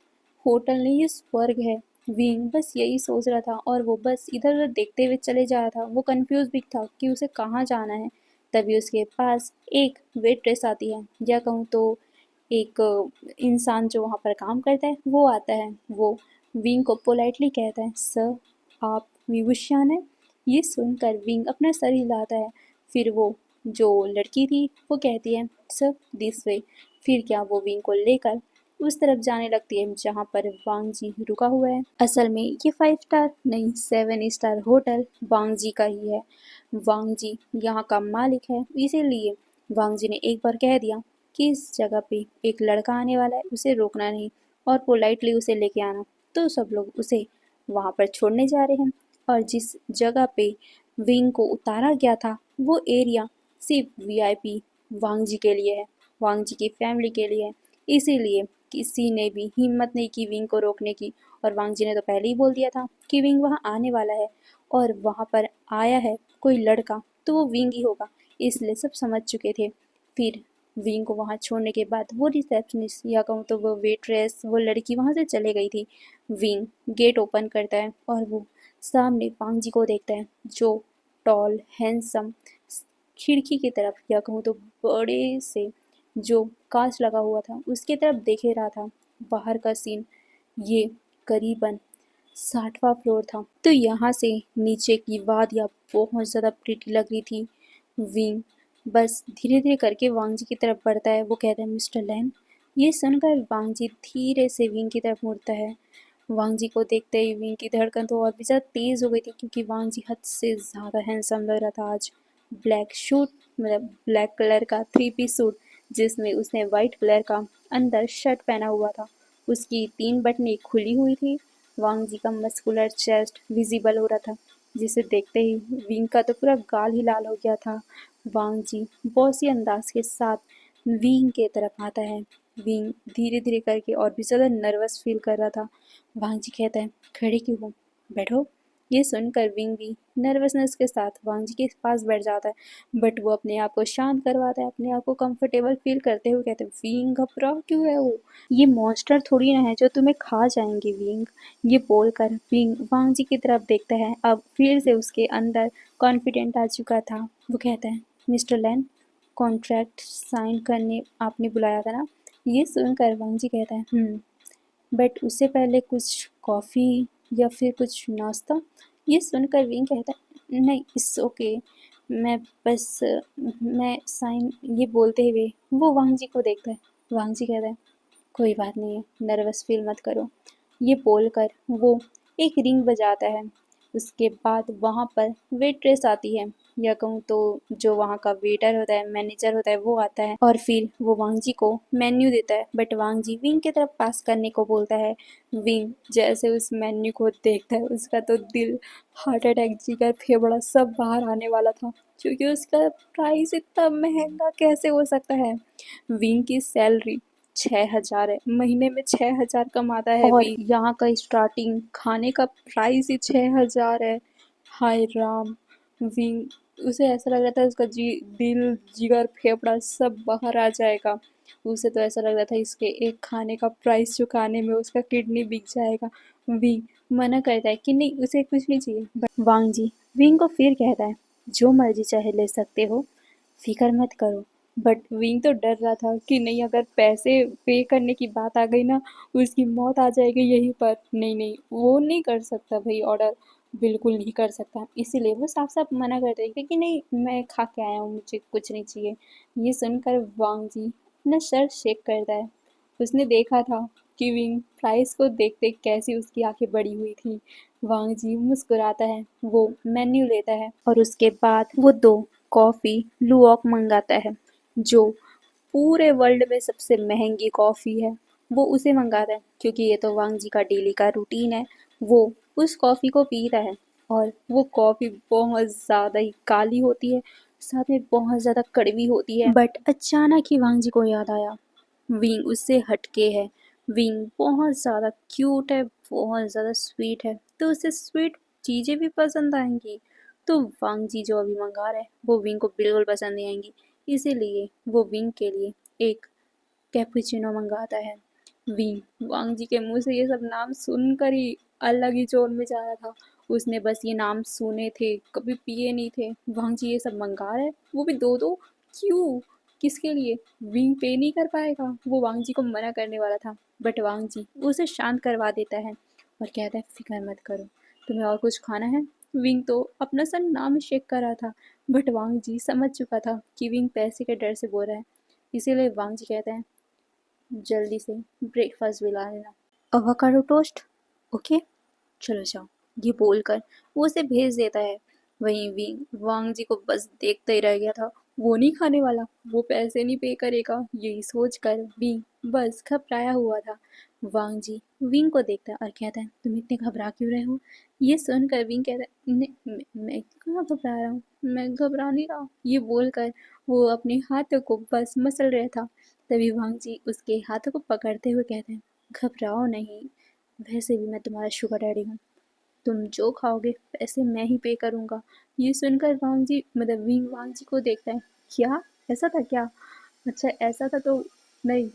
होटल नहीं ये स्वर्ग है। विंग बस यही सोच रहा था और वो बस इधर उधर देखते हुए चले जा रहा था। वो कंफ्यूज भी था कि उसे कहाँ जाना है। तभी उसके पास एक वेट्रेस आती है, या कहूँ तो एक इंसान जो वहाँ पर काम करता है वो आता है। वो विंग को पोलाइटली कहता है, सर आप विभूषण हैं। ये सुनकर विंग अपना सर हिलाता है। फिर वो जो लड़की थी वो कहती है, सर दिस वे। फिर क्या, वो विंग को लेकर उस तरफ जाने लगती है जहाँ पर वांग जी रुका हुआ है। असल में ये 5 स्टार नहीं 7 स्टार होटल वांग जी का ही है। वांग जी यहाँ का मालिक है, इसीलिए वांग जी ने एक बार कह दिया कि इस जगह पे एक लड़का आने वाला है, उसे रोकना नहीं और पोलाइटली उसे लेके आना। तो सब लोग उसे वहाँ पर छोड़ने जा रहे हैं। और जिस जगह पे विंग को उतारा गया था वो एरिया सिर्फ वीआईपी वांग जी के लिए है, वांग जी की फैमिली के लिए है। इसीलिए किसी ने भी हिम्मत नहीं की विंग को रोकने की। और वांग जी ने तो पहले ही बोल दिया था कि विंग वहाँ आने वाला है और वहाँ पर आया है कोई लड़का तो वो विंग ही होगा, इसलिए सब समझ चुके थे। फिर विंग को वहाँ छोड़ने के बाद वो रिसेप्शनिस्ट या कहूँ तो वो वेट्रेस वो लड़की वहाँ से चले गई थी। विंग गेट ओपन करता है और वो सामने वांग जी को देखता है जो टॉल हैंडसम खिड़की की तरफ या कहूँ तो बड़े से जो कांच लगा हुआ था उसके तरफ देखे रहा था। बाहर का सीन ये करीबन 60वां फ्लोर था। तो यहाँ से नीचे की वादियाँ बहुत ज़्यादा प्रिटी लग रही थी। विंग बस धीरे धीरे करके वांग जी की तरफ बढ़ता है। वो कहता है मिस्टर लैन। ये सुनकर वांग जी धीरे से विंग की तरफ मुड़ता है। वांग जी को देखते ही विंग की धड़कन तो और भी ज़्यादा तेज़ हो गई थी क्योंकि वांग जी हद से ज़्यादा हैंडसम लग रहा था आज। ब्लैक सूट मतलब ब्लैक कलर का 3 पीस सूट जिसमें उसने वाइट कलर का अंदर शर्ट पहना हुआ था। उसकी 3 बटनें खुली हुई थी। वांग जी का मस्कुलर चेस्ट विजिबल हो रहा था जिसे देखते ही विंग का तो पूरा गाल ही लाल हो गया था। वांग जी बॉसी अंदाज के साथ विंग के तरफ आता है। विंग धीरे धीरे करके और भी ज़्यादा नर्वस फील कर रहा था। वांग जी कहता है खड़े क्यों हो, बैठो। ये सुनकर विंग भी नर्वसनेस के साथ वांग जी के पास बैठ जाता है बट वो अपने आप को शांत करवाता है, अपने आप को कंफर्टेबल फील करते हुए कहते हैं विंग घबरा क्यों है वो, ये मॉन्स्टर थोड़ी ना है जो तुम्हें खा जाएंगे विंग। ये बोलकर विंग वांग जी की तरफ देखता है। अब फिर से उसके अंदर कॉन्फिडेंट आ चुका था। वो कहता है मिस्टर लैन कॉन्ट्रैक्ट साइन करने आपने बुलाया था ना। ये सुनकर वांग जी कहता है बट उससे पहले कुछ कॉफ़ी या फिर कुछ नाश्ता। ये सुनकर विंग कहता है नहीं इट्स ओके, मैं बस मैं साइन। ये बोलते हुए वो वांग जी को देखता है। वांग जी कहता है कोई बात नहीं है, नर्वस फील मत करो। ये बोलकर वो एक रिंग बजाता है। उसके बाद वहाँ पर वेट्रेस आती है या कहूँ तो जो वहाँ का वेटर होता है मैनेजर होता है वो आता है और फिर वो वांग जी को मेन्यू देता है बट वांग जी विंग की तरफ पास करने को बोलता है। विंग जैसे उस मेन्यू को देखता है उसका तो दिल हार्ट अटैक जिगर फेफड़ा सब बाहर आने वाला था क्योंकि उसका प्राइस इतना महंगा कैसे हो सकता है। विंग की सैलरी 6,000 है, महीने में 6,000 कमाता है और यहाँ का स्टार्टिंग खाने का प्राइस ही 6,000 है। हाय राम। विंग उसे ऐसा लग रहा था उसका दिल जिगर फेफड़ा सब बाहर आ जाएगा। उसे तो ऐसा लग रहा था इसके एक खाने का प्राइस चुकाने में उसका किडनी बिक जाएगा। विंग मना करता है कि नहीं उसे कुछ नहीं चाहिए बट वांग जी विंग को फिर कहता है जो मर्जी चाहे ले सकते हो, फिक्र मत करो। बट विंग तो डर रहा था कि नहीं अगर पैसे पे करने की बात आ गई ना उसकी मौत आ जाएगी यहीं पर। नहीं नहीं वो नहीं कर सकता भाई ऑर्डर, बिल्कुल नहीं कर सकता। इसीलिए वो साफ साफ मना कर देगा कि नहीं मैं खा के आया हूँ मुझे कुछ नहीं चाहिए। ये सुनकर वांग जी अपना सर शेक करता है। उसने देखा था कि विंग प्राइस को देखते कैसी उसकी आंखें बड़ी हुई थी। वांग जी मुस्कुराता है, वो मेन्यू लेता है और उसके बाद वो 2 कॉफ़ी लुवॉक मंगाता है जो पूरे वर्ल्ड में सबसे महंगी कॉफ़ी है। वो उसे मंगाता है क्योंकि ये तो वांग जी का डेली का रूटीन है। वो उस कॉफ़ी को पीता है और वो कॉफ़ी बहुत ज़्यादा ही काली होती है, साथ में बहुत ज़्यादा कड़वी होती है। बट अचानक ही वांग जी को याद आया विंग उससे हटके है। विंग बहुत ज़्यादा क्यूट है, बहुत ज़्यादा स्वीट है तो उसे स्वीट चीज़ें भी पसंद आएंगी। तो वांग जी जो अभी मंगा रहे हैं वो विंग को बिल्कुल पसंद नहीं आएंगी। इसीलिए वो विंग के लिए एक कैपुचिनो मंगाता है। विंग वांग जी के मुंह से ये सब नाम सुनकर ही अलग ही जोन में जा रहा था। उसने बस ये नाम सुने थे, कभी पिए नहीं थे। वांग जी ये सब मंगा रहे वो भी 2-2। क्यों, किसके लिए? विंग पे नहीं कर पाएगा। वो वांग जी को मना करने वाला था बट वांग जी उसे शांत करवा देता है और कहता है फिक्र मत करो, तुम्हें और कुछ खाना है? विंग तो अपना सर नाम शेक कर रहा था बट वांग जी समझ चुका था कि विंग पैसे के डर से बोल रहा है। इसीलिए वांग जी कहते हैं जल्दी से ब्रेकफास्ट भी ला लेना, अवाकाडो टोस्ट। ओके चलो जाओ। ये बोलकर वो उसे भेज देता है। वहीं विंग वांग जी को बस देखता ही रह गया था। वो नहीं खाने वाला, वो पैसे नहीं पे करेगा, यही सोच कर विंग बस घबराया हुआ था। वांग जी विंग को देखता है और कहता है, तुम इतने घबरा क्यों रहे हो? ये सुनकर विंग कहता है, मैं कहाँ घबरा रहा हूँ, मैं घबरा नहीं रहा। ये बोलकर वो अपने हाथों को बस मसल रहा था। तभी वांग जी उसके हाथों को पकड़ते हुए कहते हैं, घबराओ नहीं, वैसे भी मैं तुम्हारा शुगर डैडी हूँ, तुम जो खाओगे पैसे मैं ही पे करूँगा। ये सुनकर वांग जी मतलब विंग वांग जी को देखता है, क्या ऐसा था क्या? अच्छा ऐसा था तो नहीं,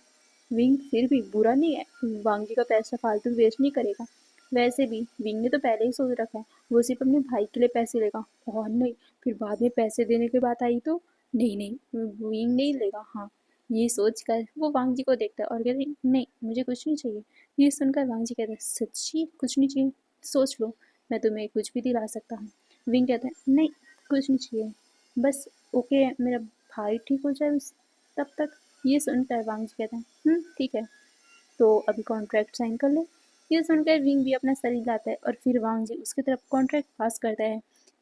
विंग फिर भी बुरा नहीं है, वांग जी का पैसा फालतू वेस्ट नहीं करेगा। वैसे भी विंग ने तो पहले ही सोच रखा है, वो सिर्फ अपने भाई के लिए पैसे लेगा और नहीं, फिर बाद में पैसे देने की बात आई तो नहीं नहीं, विंग नहीं लेगा। हाँ, ये सोच कर वो वांग जी को देखता है और कहते हैं, नहीं मुझे कुछ नहीं चाहिए। ये सुनकर वांग जी कहते हैं, सच्ची कुछ नहीं चाहिए? सोच लो, मैं तुम्हें कुछ भी दिला सकता हूँ। विंग कहता है, नहीं कुछ नहीं चाहिए, बस ओके मेरा भाई ठीक हो जाए तब तक। ये सुनकर वांग जी कहते हैं, ठीक है, तो अभी कॉन्ट्रैक्ट साइन कर ले। ये सुनकर विंग भी अपना सर हिलाता है और फिर वांग जी उसकी तरफ कॉन्ट्रैक्ट पास करता है।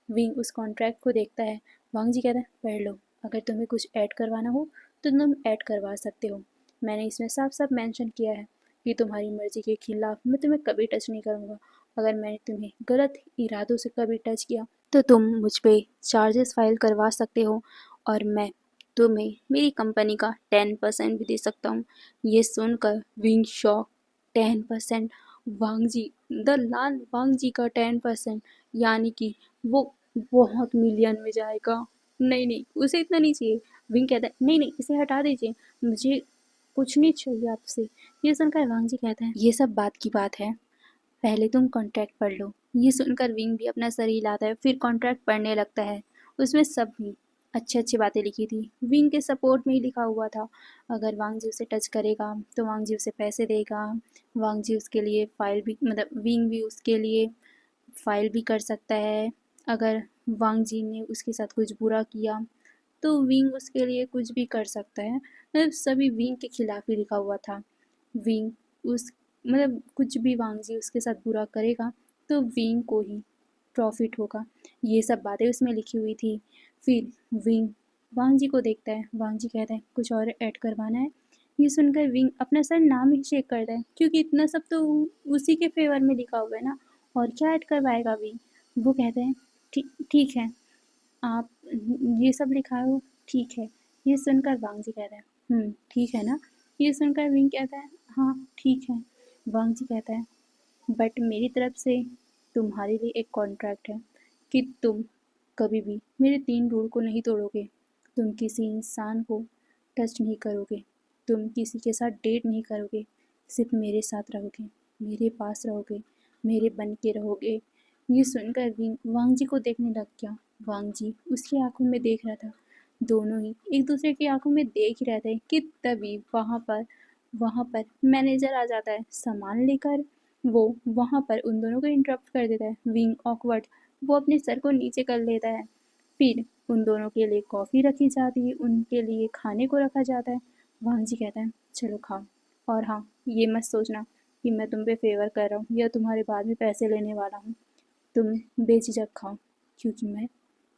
विंग उस कॉन्ट्रैक्ट को देखता है। वांग जी कहता है, पढ़ लो, अगर तुम्हें कुछ ऐड करवाना हो तो तुम ऐड करवा सकते हो। मैंने इसमें साफ साफ मेंशन किया है कि तुम्हारी मर्जी के खिलाफ मैं तुम्हें कभी टच नहीं करूँगा। अगर मैंने तुम्हें गलत इरादों से कभी टच किया तो तुम मुझ पे चार्जेस फाइल करवा सकते हो और मैं तुम्हें मेरी कंपनी का 10% भी दे सकता हूँ। ये सुनकर विंग शॉक, 10%? वांग जी, द लाल वांग जी का 10%, यानी कि वो बहुत मिलियन में जाएगा। नहीं नहीं, उसे इतना नहीं चाहिए। विंग कहता है, नहीं नहीं इसे हटा दीजिए, मुझे कुछ नहीं चाहिए आपसे। ये सुनकर वांग जी कहता है, ये सब बात की बात है, पहले तुम कॉन्ट्रैक्ट पढ़ लो। ये सुनकर विंग भी अपना सर हिलाता है, फिर कॉन्ट्रैक्ट पढ़ने लगता है। उसमें सब भी अच्छी अच्छी बातें लिखी थी, विंग के सपोर्ट में ही लिखा हुआ था। अगर वांग जी उसे टच करेगा तो वांग जी उसे पैसे देगा, वांग जी उसके लिए फाइल भी मतलब विंग भी उसके लिए फाइल भी कर सकता है। अगर वांग जी ने उसके साथ कुछ बुरा किया तो विंग उसके लिए कुछ भी कर सकता है। मतलब सभी विंग के खिलाफ ही लिखा हुआ था। विंग उस मतलब कुछ भी वांग जी उसके साथ बुरा करेगा तो विंग को ही प्रॉफिट होगा। ये सब बातें उसमें लिखी हुई थी। फिर विंग वांग जी को देखता है, वांग जी कहता है, कुछ और ऐड करवाना है? ये सुनकर विंग अपना सर नाम ही शेक करता है, क्योंकि इतना सब तो उसी के फेवर में लिखा हुआ है ना, और क्या ऐड करवाएगा विंग? वो कहते हैं, ठीक ठीक है, आप ये सब लिखा हो, ठीक है। ये सुनकर वांग जी कहता है, ठीक है ना? ये सुनकर विंग कहता है, हाँ ठीक है। वांग जी कहता है, बट मेरी तरफ से तुम्हारे लिए एक कॉन्ट्रैक्ट है कि तुम कभी भी मेरे 3 रूल को नहीं तोड़ोगे। तुम किसी इंसान को टच नहीं करोगे, तुम किसी के साथ डेट नहीं करोगे, सिर्फ मेरे साथ रहोगे, मेरे पास रहोगे, मेरे बन के रहोगे। ये सुनकर वांग जी को देखने लग गया। वांग जी उसकी आंखों में देख रहा था, दोनों ही एक दूसरे की आंखों में देख ही रहे थे कि तभी वहाँ पर मैनेजर आ जाता है सामान लेकर। वो वहाँ पर उन दोनों को इंटरप्ट कर देता है। विंग ऑकवर्ड, वो अपने सर को नीचे कर लेता है। फिर उन दोनों के लिए कॉफ़ी रखी जाती है, उनके लिए खाने को रखा जाता है। वांग जी कहता है, चलो खाओ, और हाँ ये मत सोचना कि मैं तुम पे फेवर कर रहा हूँ या तुम्हारे बाद में पैसे लेने वाला हूँ, तुम बेझिझक खाओ, क्योंकि मैं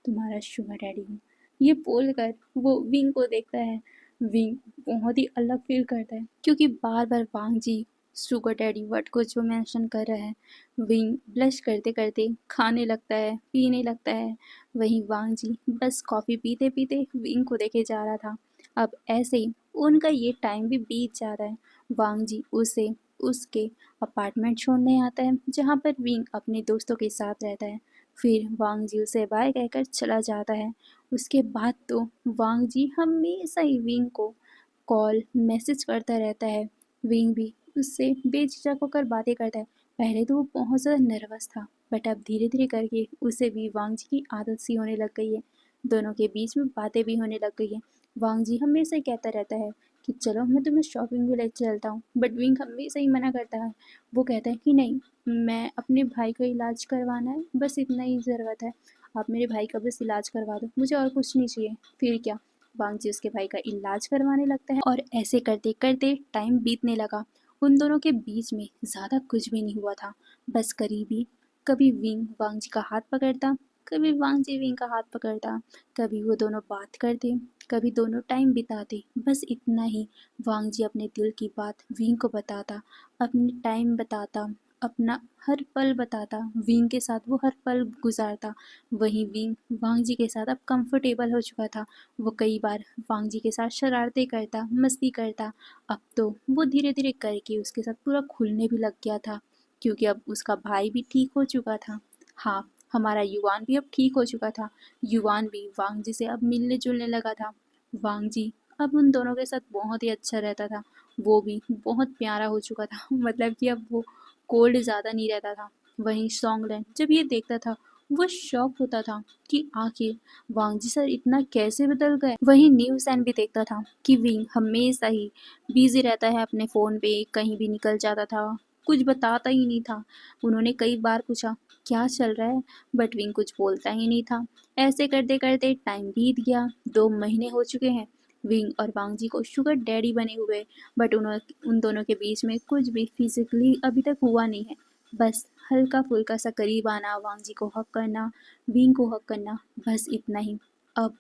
तुम्हारा शुगर डैडी हूँ। ये बोलकर वो विंग को देखता है। विंग बहुत ही अलग फील करता है, क्योंकि बार बार वांग जी शुगर डैडी वर्ड को जो मेंशन कर रहा है। विंग ब्लश करते करते खाने लगता है, पीने लगता है। वहीं वांग जी बस कॉफ़ी पीते पीते विंग को देखे जा रहा था। अब ऐसे ही उनका ये टाइम भी बीत जा रहा है। वांग जी उसे उसके अपार्टमेंट छोड़ने आता है, जहाँ पर विंग अपने दोस्तों के साथ रहता है। फिर वांग जी उसे बाय कहकर चला जाता है। उसके बाद तो वांग जी हमेशा ही विंग को कॉल मैसेज करता रहता है। विंग भी उससे बेझिझक होकर बातें करता है। पहले तो वो बहुत ज़्यादा नर्वस था, बट अब धीरे धीरे करके उसे भी वांग जी की आदत सी होने लग गई है। दोनों के बीच में बातें भी होने लग गई है। वांग जी हमेशा ही कहता रहता है कि चलो मैं तुम्हें शॉपिंग भी ले चलता हूँ, बट विंग हमेशा ही मना करता है। वो कहता है कि नहीं, मैं अपने भाई का इलाज करवाना है, बस इतना ही ज़रूरत है, आप मेरे भाई का बस इलाज करवा दो, मुझे और कुछ नहीं चाहिए। फिर क्या, वांग जी उसके भाई का इलाज करवाने लगता है और ऐसे करते करते टाइम बीतने लगा। उन दोनों के बीच में ज़्यादा कुछ भी नहीं हुआ था, बस करीबी कभी विंग वांग जी का हाथ पकड़ता, कभी वांग जी विंग का हाथ पकड़ता, कभी वो दोनों बात करते, कभी दोनों टाइम बिताते। बस इतना ही। वांग जी अपने दिल की बात विंग को बताता, अपने टाइम बताता, अपना हर पल बताता। विंग के साथ वो हर पल गुजारता। वहीं विंग वांग जी के साथ अब कंफर्टेबल हो चुका था। वो कई बार वांग जी के साथ शरारतें करता, मस्ती करता। अब तो वो धीरे धीरे करके उसके साथ पूरा खुलने भी लग गया था, क्योंकि अब उसका भाई भी ठीक हो चुका था। हाँ, हमारा युवान भी अब ठीक हो चुका था। युवान भी वांग जी से अब मिलने जुलने लगा था। वांग जी अब उन दोनों के साथ बहुत ही अच्छा रहता था। वो भी बहुत प्यारा हो चुका था मतलब कि अब वो कोल्ड ज़्यादा नहीं रहता था। वहीं सॉन्गलैंड जब ये देखता था, वो शॉक होता था कि आखिर वांग जी सर इतना कैसे बदल गए। वहीं न्यूज़ एंड भी देखता था कि विंग हमेशा ही बिजी रहता है अपने फ़ोन पे, कहीं भी निकल जाता था, कुछ बताता ही नहीं था। उन्होंने कई बार पूछा क्या चल रहा है, बट विंग कुछ बोलता ही नहीं था। ऐसे करते करते टाइम बीत गया। 2 महीने हो चुके हैं। विंग और वांग जी को शुगर डैडी बने हुए, बट उन दोनों के बीच में कुछ भी फिजिकली अभी तक हुआ नहीं है। बस हल्का फुल्का सा करीब आना, वांग जी को हक करना, विंग को हक करना, बस इतना ही। अब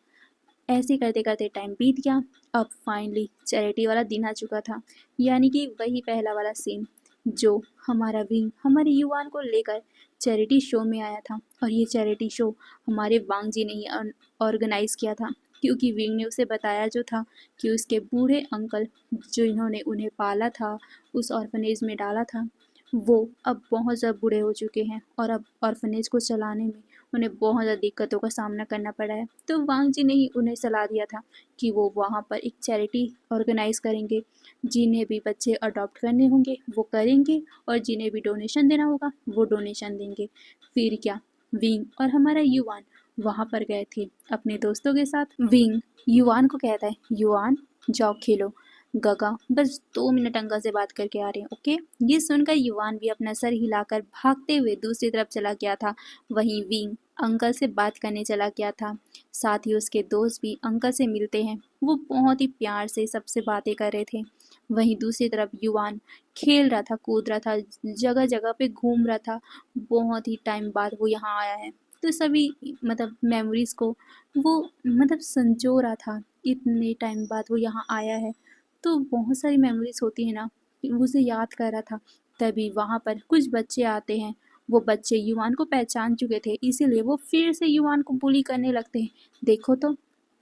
ऐसे करते करते टाइम बीत गया। अब फाइनली चैरिटी वाला दिन आ चुका था, यानी कि वही पहला वाला सीन जो हमारा विंग हमारे युवान को लेकर चैरिटी शो में आया था। और ये चैरिटी शो हमारे वांग जी ने ही ऑर्गेनाइज किया था, क्योंकि विंग ने उसे बताया जो था कि उसके बूढ़े अंकल जो इन्होंने उन्हें पाला था, उस ऑर्फनेज में डाला था, वो अब बहुत ज़्यादा बूढ़े हो चुके हैं और अब ऑर्फनेज को चलाने में उन्हें बहुत ज़्यादा दिक्कतों का सामना करना पड़ा है। तो वांग जी ने ही उन्हें सलाह दिया था कि वो वहाँ पर एक चैरिटी ऑर्गेनाइज करेंगे। जिन्हें भी बच्चे अडॉप्ट करने होंगे वो करेंगे, और जिन्हें भी डोनेशन देना होगा वो डोनेशन देंगे। फिर क्या, विंग और हमारा युवान वहाँ पर गए थे अपने दोस्तों के साथ। विंग युवान को कहता है, युवान जाओ खेलो। गगा बस 2 मिनट अंकल से बात करके आ रहे हैं, ओके। ये सुनकर युवान भी अपना सर हिलाकर भागते हुए दूसरी तरफ चला गया था। वहीं विंग अंकल से बात करने चला गया था। साथ ही उसके दोस्त भी अंकल से मिलते हैं। वो बहुत ही प्यार से सबसे बातें कर रहे थे। वहीं दूसरी तरफ युवान खेल रहा था, कूद रहा था, जगह जगह पे घूम रहा था। बहुत ही टाइम बाद वो यहाँ आया है, तो सभी मतलब मेमोरीज को वो मतलब संजो रहा था। इतने टाइम बाद वो यहाँ आया है, तो बहुत सारी मेमोरीज होती है ना, वो उसे याद कर रहा था। तभी वहाँ पर कुछ बच्चे आते हैं। वो बच्चे युवान को पहचान चुके थे, इसीलिए वो फिर से युवान को बुली करने लगते हैं। देखो तो,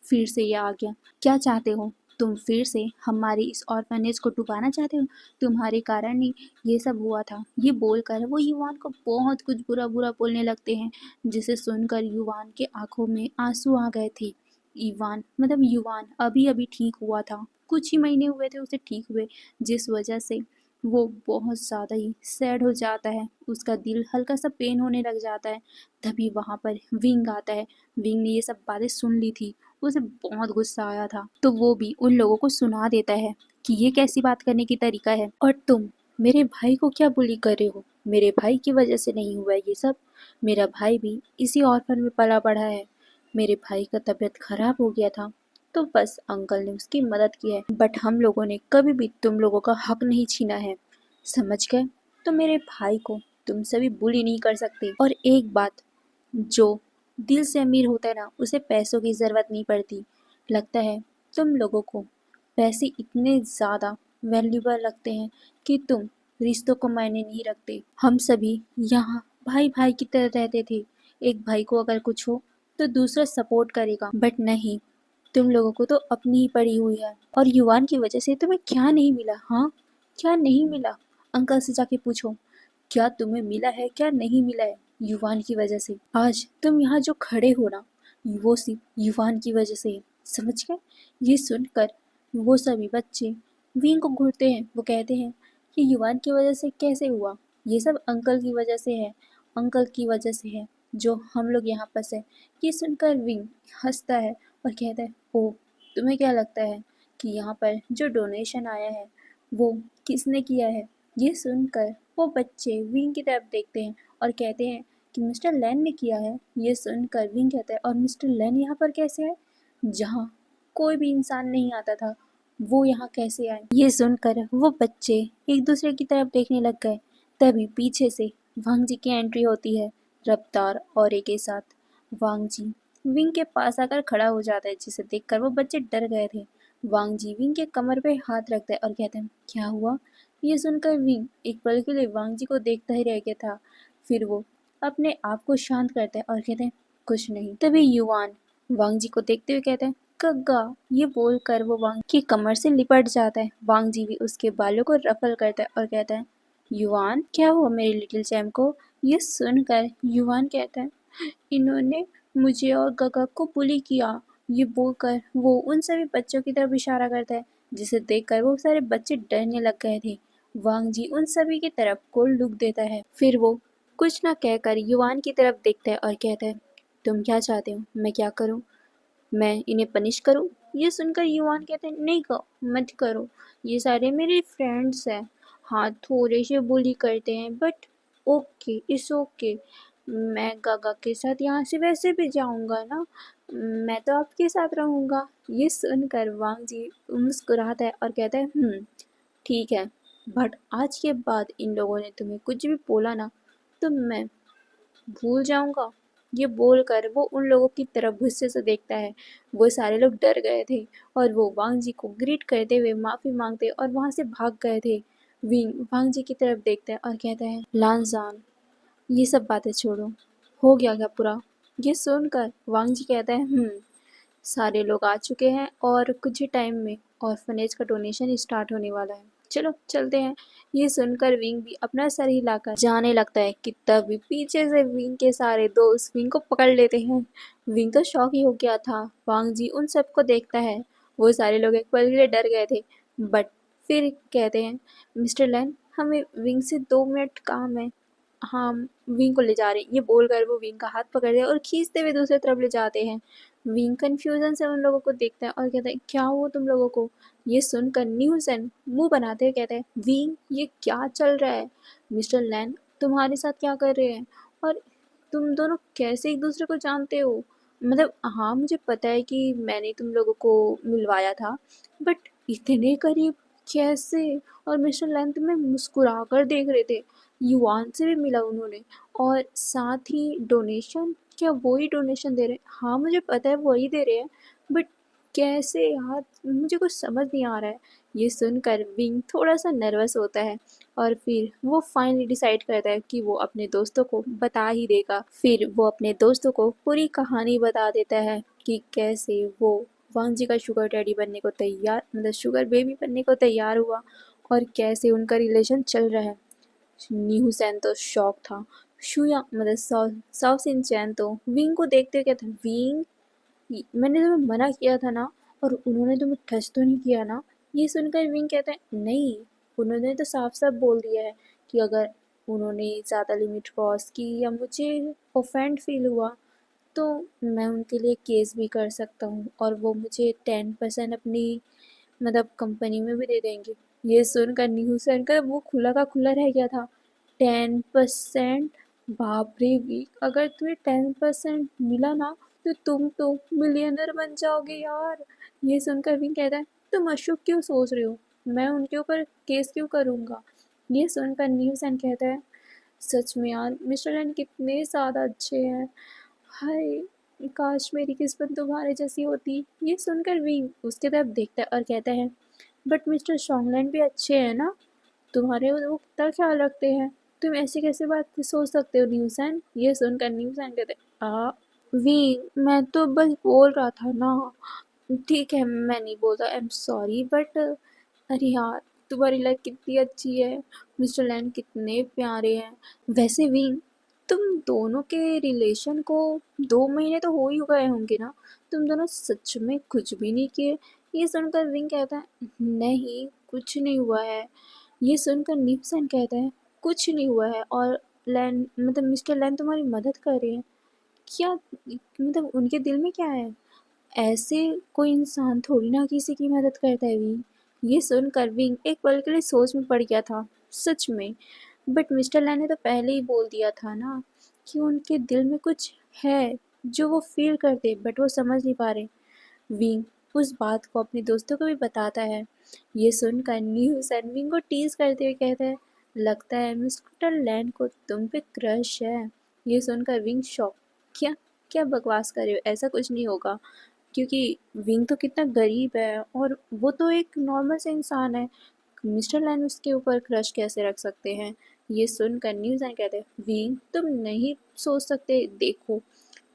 फिर से ये आ गया। क्या चाहते हो तुम? फिर से हमारी इस ऑर्फनेज को डुबाना चाहते हो? तुम्हारे कारण ही ये सब हुआ था। ये बोलकर वो युवान को बहुत कुछ बुरा बुरा बोलने लगते हैं, जिसे सुनकर युवान के आंखों में आंसू आ गए थे। युवान अभी अभी ठीक हुआ था, कुछ ही महीने हुए थे उसे ठीक हुए, जिस वजह से वो बहुत ज़्यादा ही सैड हो जाता है। उसका दिल हल्का सा पेन होने लग जाता है। तभी वहाँ पर विंग आता है। विंग ने ये सब बातें सुन ली थी, उसे बहुत गुस्सा आया था, तो वो भी उन लोगों को सुना देता है कि ये कैसी बात करने की तरीका है, और तुम मेरे भाई को क्या बुली कर रहे हो? मेरे भाई की वजह से नहीं हुआ है ये सब। मेरा भाई भी इसी ऑर्फन में पला बढ़ा है। मेरे भाई का तबीयत खराब हो गया था, तो बस अंकल ने उसकी मदद की है, बट हम लोगों ने कभी भी तुम लोगों का हक नहीं छीना है, समझ गए? तो मेरे भाई को तुम सभी बुली नहीं कर सकते। और एक बात, जो दिल से अमीर होता है ना, उसे पैसों की ज़रूरत नहीं पड़ती। लगता है तुम लोगों को पैसे इतने ज़्यादा वैल्यूबल लगते हैं कि तुम रिश्तों को मायने नहीं रखते। हम सभी यहाँ भाई भाई की तरह रहते थे। एक भाई को अगर कुछ हो तो दूसरा सपोर्ट करेगा, बट नहीं, तुम लोगों को तो अपनी ही पड़ी हुई है। और युवान की वजह से तुम्हें क्या नहीं मिला? हाँ, क्या नहीं मिला? अंकल से जाके पूछो, क्या तुम्हें मिला है, क्या नहीं मिला है? युवान की वजह से आज तुम यहाँ जो खड़े हो ना, वो सिर्फ युवान की वजह से है, समझ गए? ये सुनकर वो सभी बच्चे विंग को घूरते हैं। वो कहते हैं कि युवान की वजह से कैसे हुआ? ये सब अंकल की वजह से है, अंकल की वजह से है जो हम लोग यहाँ पर है। ये सुनकर विंग हंसता है और कहता है, ओ, तुम्हें क्या लगता है कि यहाँ पर जो डोनेशन आया है वो किसने किया है? ये सुनकर वो बच्चे विंग की तरफ देखते हैं और कहते हैं कि मिस्टर लैन ने किया है। ये सुनकर विंग कहता है, और मिस्टर लैन यहाँ पर कैसे आए? जहाँ कोई भी इंसान नहीं आता था, वो यहाँ कैसे आए? ये सुनकर वो बच्चे एक दूसरे की तरफ देखने लग गए। तभी पीछे से वांग जी की एंट्री होती है रफ्तार और के साथ। वांग जी विंग के पास आकर खड़ा हो जाता है, जिसे देखकर वो बच्चे डर गए थे। वांग जी विंग के कमर पे हाथ रखता है और कहते हैं, क्या हुआ? ये सुनकर विंग एक पल के लिए वांग जी को देखता ही रह गया था। फिर वो अपने आप को शांत करता है और कहते हैं, कुछ नहीं। तभी युवान वांग जी को देखते हुए कहते हैं, कग्गा। ये बोलकर वो वांग की कमर से लिपट जाता है। वांग जी भी उसके बालों को रफल करता है और कहता है, युवान, क्या हुआ मेरे लिटिल चैम को? ये सुनकर युवान कहता है, इन्होंने मुझे और गगा को बुली किया। ये बोलकर वो उन सभी बच्चों की तरफ इशारा करता है, जिसे देखकर वो सारे बच्चे डरने लग गए थे। वांग जी उन सभी की तरफ को लुक देता है। फिर वो कुछ न कहकर युवान की तरफ देखता है और कहता है, तुम क्या चाहते हो? मैं क्या करूं? मैं इन्हें पनिश करूं? ये सुनकर युवान कहते हैं, नहीं करो, मत करो। ये सारे मेरे फ्रेंड्स हैं। हाँ, थोड़े से बुली करते हैं, बट ओके, इट्स ओके। मैं गागा के साथ यहाँ से वैसे भी जाऊंगा ना। मैं तो आपके साथ रहूंगा। ये सुनकर वांग जी मुस्कुराता है और कहता है, ठीक है, बट आज के बाद इन लोगों ने तुम्हें कुछ भी बोला ना, तो मैं भूल जाऊंगा। ये बोलकर वो उन लोगों की तरफ गुस्से से देखता है। वो सारे लोग डर गए थे और वो वांग जी को ग्रीट करते हुए माफी मांगते और वहां से भाग गए थे। विंग वांग जी की तरफ देखता है और कहता है, लानजान, ये सब बातें छोड़ो, हो गया क्या पूरा? ये सुनकर वांग जी कहता है, सारे लोग आ चुके हैं और कुछ ही टाइम में ऑर्फनेज का डोनेशन स्टार्ट होने वाला है। चलो चलते हैं। ये सुनकर विंग भी अपना सर हिलाकर जाने लगता है कि तभी पीछे से विंग के सारे दोस्त विंग को पकड़ लेते हैं। विंग तो शॉक ही हो गया था। वांग जी उन सबको देखता है। वो सारे लोग एक पल के लिए डर गए थे, बट फिर कहते हैं, मिस्टर लैन, हमें विंग से 2 मिनट काम है। हाँ, विंग को ले जा रहे हैं। ये बोलकर वो विंग का हाथ पकड़ते हैं और खींचते हुए दूसरी तरफ ले जाते हैं। विंग कंफ्यूजन से उन लोगों को देखता है और कहता है, क्या हुआ तुम लोगों को? ये सुनकर न्यूसन मुंह बनाते हुए कहता है, विंग, ये क्या चल रहा है? मिस्टर लैन तुम्हारे साथ क्या कर रहे हैं? और तुम दोनों कैसे एक दूसरे को जानते हो? मतलब हाँ, मुझे पता है कि मैंने तुम लोगों को मिलवाया था, बट इतने करीब कैसे? और मिस्टर लैन तुम्हें मुस्कुरा कर देख रहे थे। युवान से भी मिला उन्होंने, और साथ ही डोनेशन, क्या वो ही डोनेशन दे रहे हैं? हाँ, मुझे पता है वही दे रहे हैं, बट कैसे यार, मुझे कुछ समझ नहीं आ रहा है। ये सुनकर विंग थोड़ा सा नर्वस होता है और फिर वो फाइनली डिसाइड करता है कि वो अपने दोस्तों को बता ही देगा। फिर वो अपने दोस्तों को पूरी कहानी बता देता है कि कैसे वो वांग जी का शुगर डैडी बनने को तैयार, मतलब शुगर बेबी बनने को तैयार हुआ, और कैसे उनका रिलेशन चल रहा है। न्यू सैन तो शॉक था। शुया मतलब साव सिन चैन तो विंग को देखते कहता, विंग, मैंने तुम्हें मना किया था ना, और उन्होंने तुम्हें टच तो नहीं किया ना? ये सुनकर विंग कहता है, नहीं, उन्होंने तो साफ साफ बोल दिया है कि अगर उन्होंने ज़्यादा लिमिट क्रॉस की या मुझे ऑफेंड फील हुआ तो मैं उनके लिए केस भी कर सकता हूँ, और वो मुझे 10% अपनी मतलब कंपनी में भी दे देंगे। ये सुनकर न्यूज़ सुनकर वो खुला का खुला रह गया था। 10%? बाप रे वीक, अगर तुम्हें 10% मिला ना, तो तुम तो मिलियनर बन जाओगे यार। ये सुनकर विंग कहता है, तुम अशुभ क्यों सोच रहे हो? मैं उनके ऊपर केस क्यों करूँगा? ये सुनकर न्यूज़ कहता है, सच में यार मिस्टर एन कितने ज़्यादा अच्छे हैं। हाय, काश मेरी किस्मत तुम्हारे जैसी होती। ये सुनकर विंग उसके तरफ देखता है और कहता है, बट मिस्टर शॉन्गलैंड भी अच्छे हैं ना? तुम्हारे वो कितना ख्याल रखते हैं। तुम ऐसी कैसे बात सोच सकते हो न्यूसन? ये सुनकर न्यूसन कहते, आ विंग, मैं तो बस बोल रहा था ना। ठीक है, मैं नहीं बोलता, आई एम सॉरी, बट अरे यार, तुम्हारी लाइफ कितनी अच्छी है। मिस्टर लैन कितने प्यारे हैं। वैसे विंग, तुम दोनों के रिलेशन को 2 महीने तो हो ही गए होंगे ना? तुम दोनों सच में कुछ भी नहीं किए? ये सुनकर विंग कहता है, नहीं, कुछ नहीं हुआ है। ये सुनकर निप्सन कहता है, कुछ नहीं हुआ है, और लैन मतलब मिस्टर लैन तुम्हारी मदद कर रहे हैं। क्या मतलब उनके दिल में क्या है? ऐसे कोई इंसान थोड़ी ना किसी की मदद करता है विंग। ये सुनकर विंग एक पल के लिए सोच में पड़ गया था। सच में, बट मिस्टर लैन ने तो पहले ही बोल दिया था ना कि उनके दिल में कुछ है जो वो फील करते, बट वो समझ नहीं पा रहे। विंग उस बात को अपने दोस्तों को भी बताता है। ये सुनकर न्यू सन विंग को टीज करते हुए कहता है, लगता है मिस्टर लैन को तुम पे क्रश है। ये सुनकर विंग शॉक, क्या? क्या बकवास कर रहे हो, ऐसा कुछ नहीं होगा। क्योंकि विंग तो कितना गरीब है और वो तो एक नॉर्मल से इंसान है, मिस्टर लैन उसके ऊपर क्रश कैसे रख सकते हैं। ये सुनकर न्यूज़ एंड कहते हैं विंग तुम नहीं सोच सकते, देखो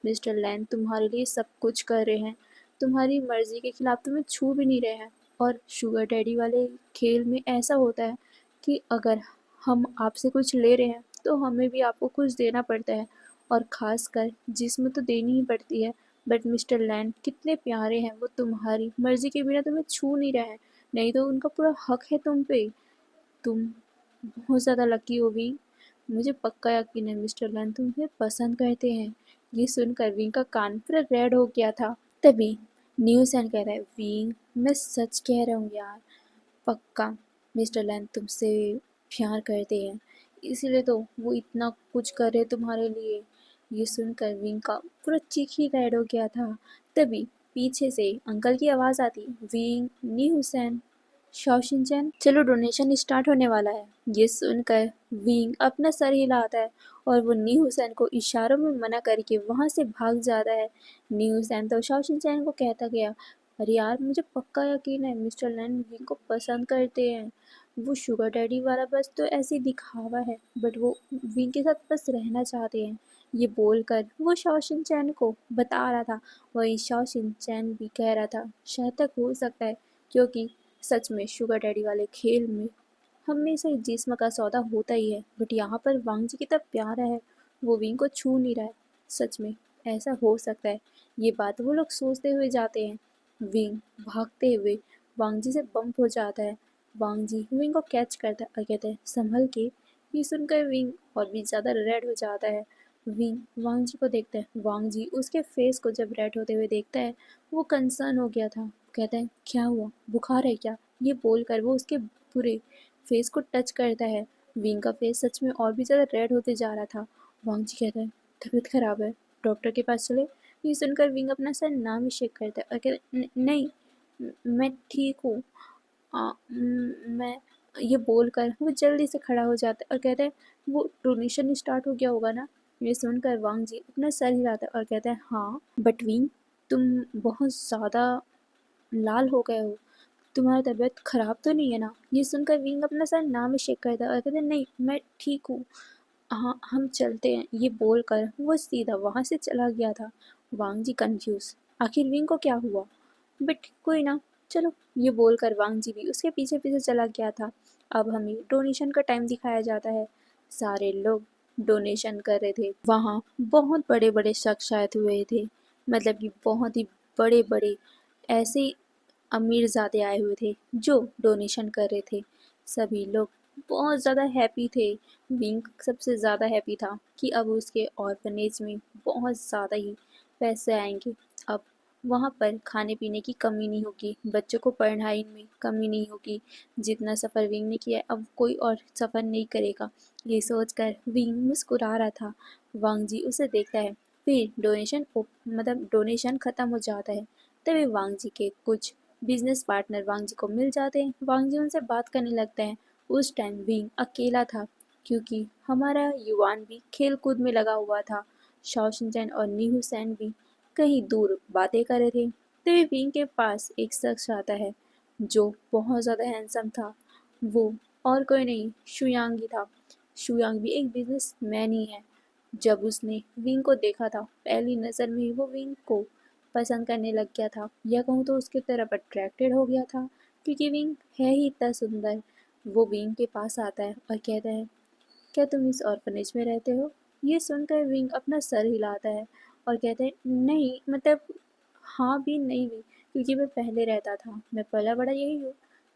मिस्टर लैन तुम्हारे लिए सब कुछ कर रहे हैं, तुम्हारी मर्जी के खिलाफ तुम्हें छू भी नहीं रहे हैं। और शुगर डैडी वाले खेल में ऐसा होता है कि अगर हम आपसे कुछ ले रहे हैं तो हमें भी आपको कुछ देना पड़ता है, और ख़ासकर जिस्म तो देनी ही पड़ती है। बट मिस्टर लैन कितने प्यारे हैं, वो तुम्हारी मर्जी के बिना तुम्हें छू नहीं रहे हैं, नहीं तो उनका पूरा हक है तुम पे। तुम बहुत ज़्यादा लकी हो वी, मुझे पक्का यकीन है मिस्टर लैन तुम्हें पसंद करते हैं। ये सुनकर विंग का कान पूरा रेड हो गया था। तभी न्यूज़ कह रहा है विंग मैं सच कह रहा हूँ यार, पक्का मिस्टर लैन तुमसे प्यार करते हैं, इसीलिए तो वो इतना कुछ कर रहे तुम्हारे लिए। ये सुनकर विंग का पूरा चीख ही रेड हो गया था। तभी पीछे से अंकल की आवाज़ आती, विंग नी हुसैन शॉशिंचन चलो डोनेशन स्टार्ट होने वाला है। ये सुनकर विंग अपना सर हिलाता है और वो नी हुसैन को इशारों में मना करके वहाँ से भाग जाता है। नी हुसैन तो शॉशिंचन को कहता गया, अरे यार मुझे पक्का यकीन है मिस्टर लैन विंग को पसंद करते हैं, वो शुगर डैडी वाला बस तो ऐसे दिखावा है, बट वो विंग के साथ बस रहना चाहते हैं। ये बोलकर वो शॉशिंचन को बता रहा था, वही शॉशिंचन भी कह रहा था शायद तक हो सकता है, क्योंकि सच में शुगर डैडी वाले खेल में हमेशा ही जिस्म का सौदा होता ही है, बट यहाँ पर वांग जी कितना प्यारा है, वो विंग को छू नहीं रहा है। सच में ऐसा हो सकता है, ये बात वो लोग सोचते हुए जाते हैं। विंग भागते हुए वांग जी से बम्प हो जाता है। वांग जी विंग को कैच करता है और कहते हैं संभल के। ये सुनकर विंग और भी ज़्यादा रेड हो जाता है। विंग वांग जी को देखता है, वांग जी उसके फेस को जब रेड होते हुए देखता है वो कंसर्न हो गया था। कहता है क्या हुआ, बुखार है क्या? ये बोलकर वो उसके पूरे फेस को टच करता है। विंग का फेस सच में और भी ज़्यादा रेड होते जा रहा था। वांग जी कहता है तबीयत खराब है, डॉक्टर के पास चले। ये सुनकर विंग अपना सर ना में शेक करता है और कहता है नहीं मैं ठीक हूँ। मैं ये बोलकर वो जल्दी से खड़ा हो जाता है और कहता है वो डोनेशन स्टार्ट हो गया होगा ना। ये सुनकर वांग जी अपना सर हिलाता है और कहता है हाँ बट विंग तुम बहुत ज़्यादा लाल हो गए हो, तुम्हारी तबीयत खराब तो नहीं है ना। ये सुनकर विंग अपना सर ना में शेक करता है और कहते नहीं मैं ठीक हूँ, हाँ हम चलते हैं। ये बोलकर वो सीधा वहाँ से चला गया था। वांग जी कंफ्यूज, आखिर विंग को क्या हुआ, बट कोई ना चलो। ये बोलकर वांग जी भी उसके पीछे पीछे चला गया था। अब हमें डोनेशन का टाइम दिखाया जाता है। सारे लोग डोनेशन कर रहे थे, वहाँ बहुत बड़े बड़े शख्स आए हुए थे, मतलब कि बहुत ही बड़े बड़े ऐसे अमीरज़ादे आए हुए थे जो डोनेशन कर रहे थे। सभी लोग बहुत ज़्यादा हैप्पी थे। विंग सबसे ज़्यादा हैप्पी था कि अब उसके ऑर्फनेज में बहुत ज़्यादा ही पैसे आएंगे। अब वहाँ पर खाने पीने की कमी नहीं होगी, बच्चों को पढ़ाई में कमी नहीं होगी। जितना सफ़र विंग ने किया है अब कोई और सफ़र नहीं करेगा। ये सोचकर विंग मुस्कुरा रहा था। वांग जी उसे देखता है, फिर डोनेशन ख़त्म हो जाता है। तभी वांग जी के कुछ बिजनेस पार्टनर वांग जी को मिल जाते हैं। वांग जी उनसे बात करने लगते हैं। उस टाइम विंग अकेला था क्योंकि हमारा युवान भी खेल कूद में लगा हुआ था। शाओशिंचैन और नी हुसैन भी कहीं दूर बातें कर रहे थे। तभी विंग के पास एक शख्स आता है जो बहुत ज़्यादा हैंडसम था। वो और कोई नहीं शुयांग ही था। शुयांग भी एक बिजनेस मैन ही है। जब उसने विंग को देखा था पहली नज़र में ही वो विंग को पसंद करने लग गया था, या कहूँ तो उसकी तरफ अट्रैक्टेड हो गया था, क्योंकि विंग है ही इतना सुंदर। वो विंग के पास आता है और कहता है क्या तुम इस ऑर्फनेज में रहते हो? ये सुनकर विंग अपना सर हिलाता है और कहते हैं नहीं मतलब हाँ भी नहीं भी, क्योंकि मैं पहले रहता था, मैं पला बड़ा यही हूँ,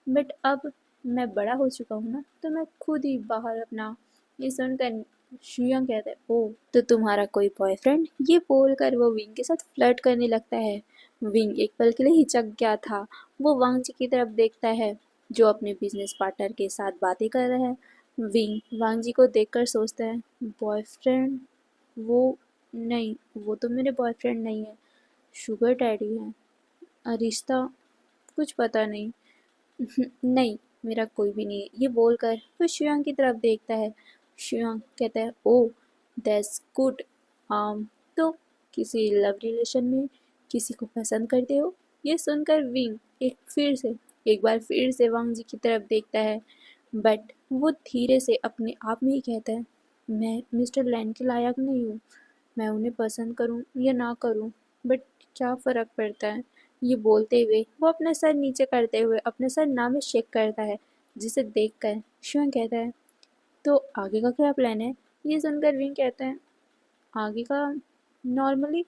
बट अब मैं बड़ा हो चुका हूँ ना तो मैं खुद ही बाहर अपना। ये सुनकर शुयंग कहता है ओ तो तुम्हारा कोई बॉयफ्रेंड? ये बोलकर वो विंग के साथ फ्लर्ट करने लगता है। विंग एक पल के लिए हिचक गया था। वो वांग जी की तरफ देखता है जो अपने बिजनेस पार्टनर के साथ बातें कर रहा है। विंग वांग जी को देखकर सोचता है बॉयफ्रेंड, वो नहीं, वो तो मेरे बॉयफ्रेंड नहीं है, शुगर डैडी हैं। रिश्ता कुछ पता नहीं। नहीं मेरा कोई भी नहीं है। ये बोलकर वो शुयांग की तरफ देखता है। शुयांग कहता है ओ दैट्स गुड। तो किसी लव रिलेशन में किसी को पसंद करते हो? ये सुनकर विंग एक बार फिर से वांग जी की तरफ देखता है, बट वो धीरे से अपने आप में ही कहता है, मैं मिस्टर लैन के लायक नहीं हूँ। मैं उन्हें पसंद करूँ या ना करूँ, बट क्या फ़र्क पड़ता है? ये बोलते हुए वो अपना सर नीचे करते हुए अपने सर ना में शेक करता है, जिसे देखकर शिवंग कहता है, तो आगे का क्या प्लान है? ये सुनकर विंग कहता है, आगे का नॉर्मली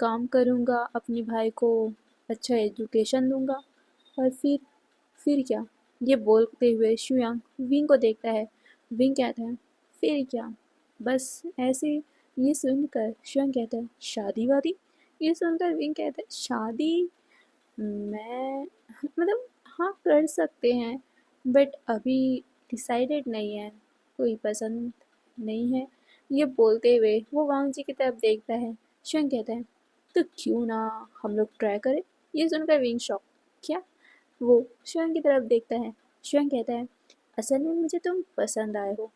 काम करूँगा, अपने भाई को अच्छा एजुकेशन दूंगा, और फिर क्या? ये बोलते हुए शुयांग विंग को देखता है। विंग कहता है, फिर क्या? बस ऐसे ही। ये सुनकर शुयांग कहता है, शादी वादी? ये सुनकर विंग कहता है, शादी? मैं मतलब हाँ, कर सकते हैं, बट अभी डिसाइडेड नहीं है, कोई पसंद नहीं है। ये बोलते हुए वो वांग जी की तरफ देखता है। शिवंग कहता है, तो क्यों ना हम लोग ट्राई करें? ये सुनकर विंग शॉक, क्या? वो शिवंग की तरफ देखता है। शिवंग कहता है, असल में मुझे तुम पसंद आए हो,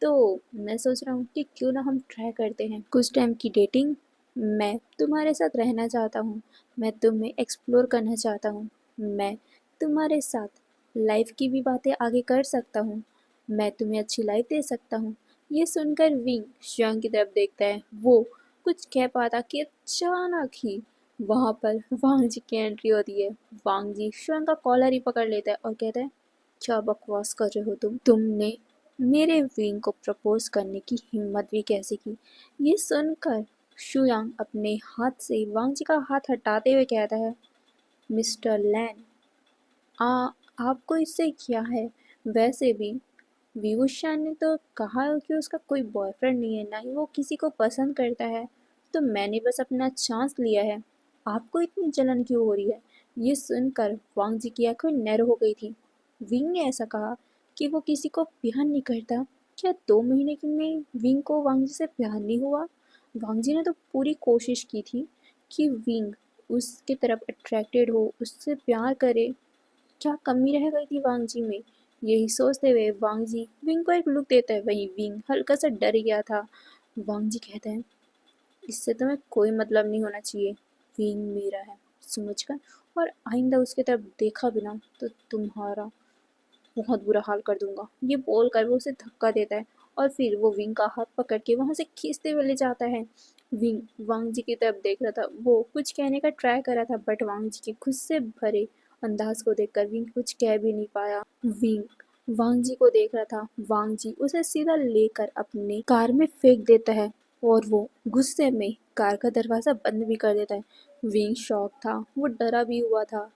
तो मैं सोच रहा हूँ कि क्यों ना हम ट्राई करते हैं कुछ टाइम की डेटिंग। मैं तुम्हारे साथ रहना चाहता हूँ, मैं तुम्हें एक्सप्लोर करना चाहता हूँ, मैं तुम्हारे साथ लाइफ की भी बातें आगे कर सकता हूँ, मैं तुम्हें अच्छी लाइफ दे सकता हूँ। ये सुनकर विंग शियांग की तरफ देखता है। वो कुछ कह पाता कि अचानक ही वहाँ पर वांग जी की एंट्री होती है। वांग जी शियांग का कॉलर ही पकड़ लेता है और कहता है, क्या बकवास कर रहे हो तुमने मेरे विंग को प्रपोज करने की हिम्मत भी कैसे की? ये सुनकर शुयांग अपने हाथ से वांग जी का हाथ हटाते हुए कहता है, मिस्टर लैन, आपको इससे क्या है? वैसे भी विभूषण ने तो कहा कि उसका कोई बॉयफ्रेंड नहीं है, ना ही वो किसी को पसंद करता है, तो मैंने बस अपना चांस लिया है। आपको इतनी जलन क्यों हो रही है? ये सुनकर वांग जी की आंखें नैरो हो गई थी। विंग ने ऐसा कहा कि वो किसी को प्यार नहीं करता? क्या 2 महीने में विंग को वांग जी से प्यार नहीं हुआ? वांग जी ने तो पूरी कोशिश की थी कि विंग उसके तरफ अट्रैक्टेड हो, उससे प्यार करे। क्या कमी रह गई थी वांग जी में? यही सोचते हुए वांग जी विंग को एक लुक देता है। वहीं विंग हल्का सा डर गया था। वांग जी कहते हैं, इससे तुम्हें कोई मतलब नहीं होना चाहिए। विंग मेरा है, समझकर, और आइंदा उसकी तरफ देखा बिना तो तुम्हारा बहुत बुरा हाल कर दूंगा। ये बोलकर वो उसे धक्का देता है और फिर वो विंग का हाथ पकड़ के वहां से खींचते हुए ले जाता है। विंग वांग जी की तरफ देख रहा था। वो कुछ कहने का ट्राई कर रहा था, बट वांग जी के गुस्से भरे अंदाज को देखकर विंग कुछ कह भी नहीं पाया। विंग वांग जी को देख रहा था। वांग जी उसे सीधा लेकर अपने कार में फेंक देता है और वो गुस्से में कार का दरवाजा बंद भी कर देता है। विंग शॉक था, वो डरा भी हुआ था।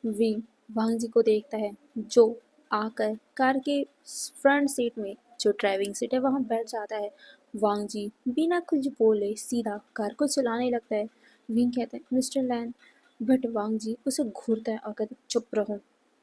विंग वांग जी को देखता है, जो आकर कार के फ्रंट सीट में, जो ड्राइविंग सीट है, वहाँ बैठ जाता है। वांग जी बिना कुछ बोले सीधा कार को चलाने लगता है। विंग कहता है, मिस्टर लैन, बट वांग जी उसे घूरता है और कहता है, चुप रहो,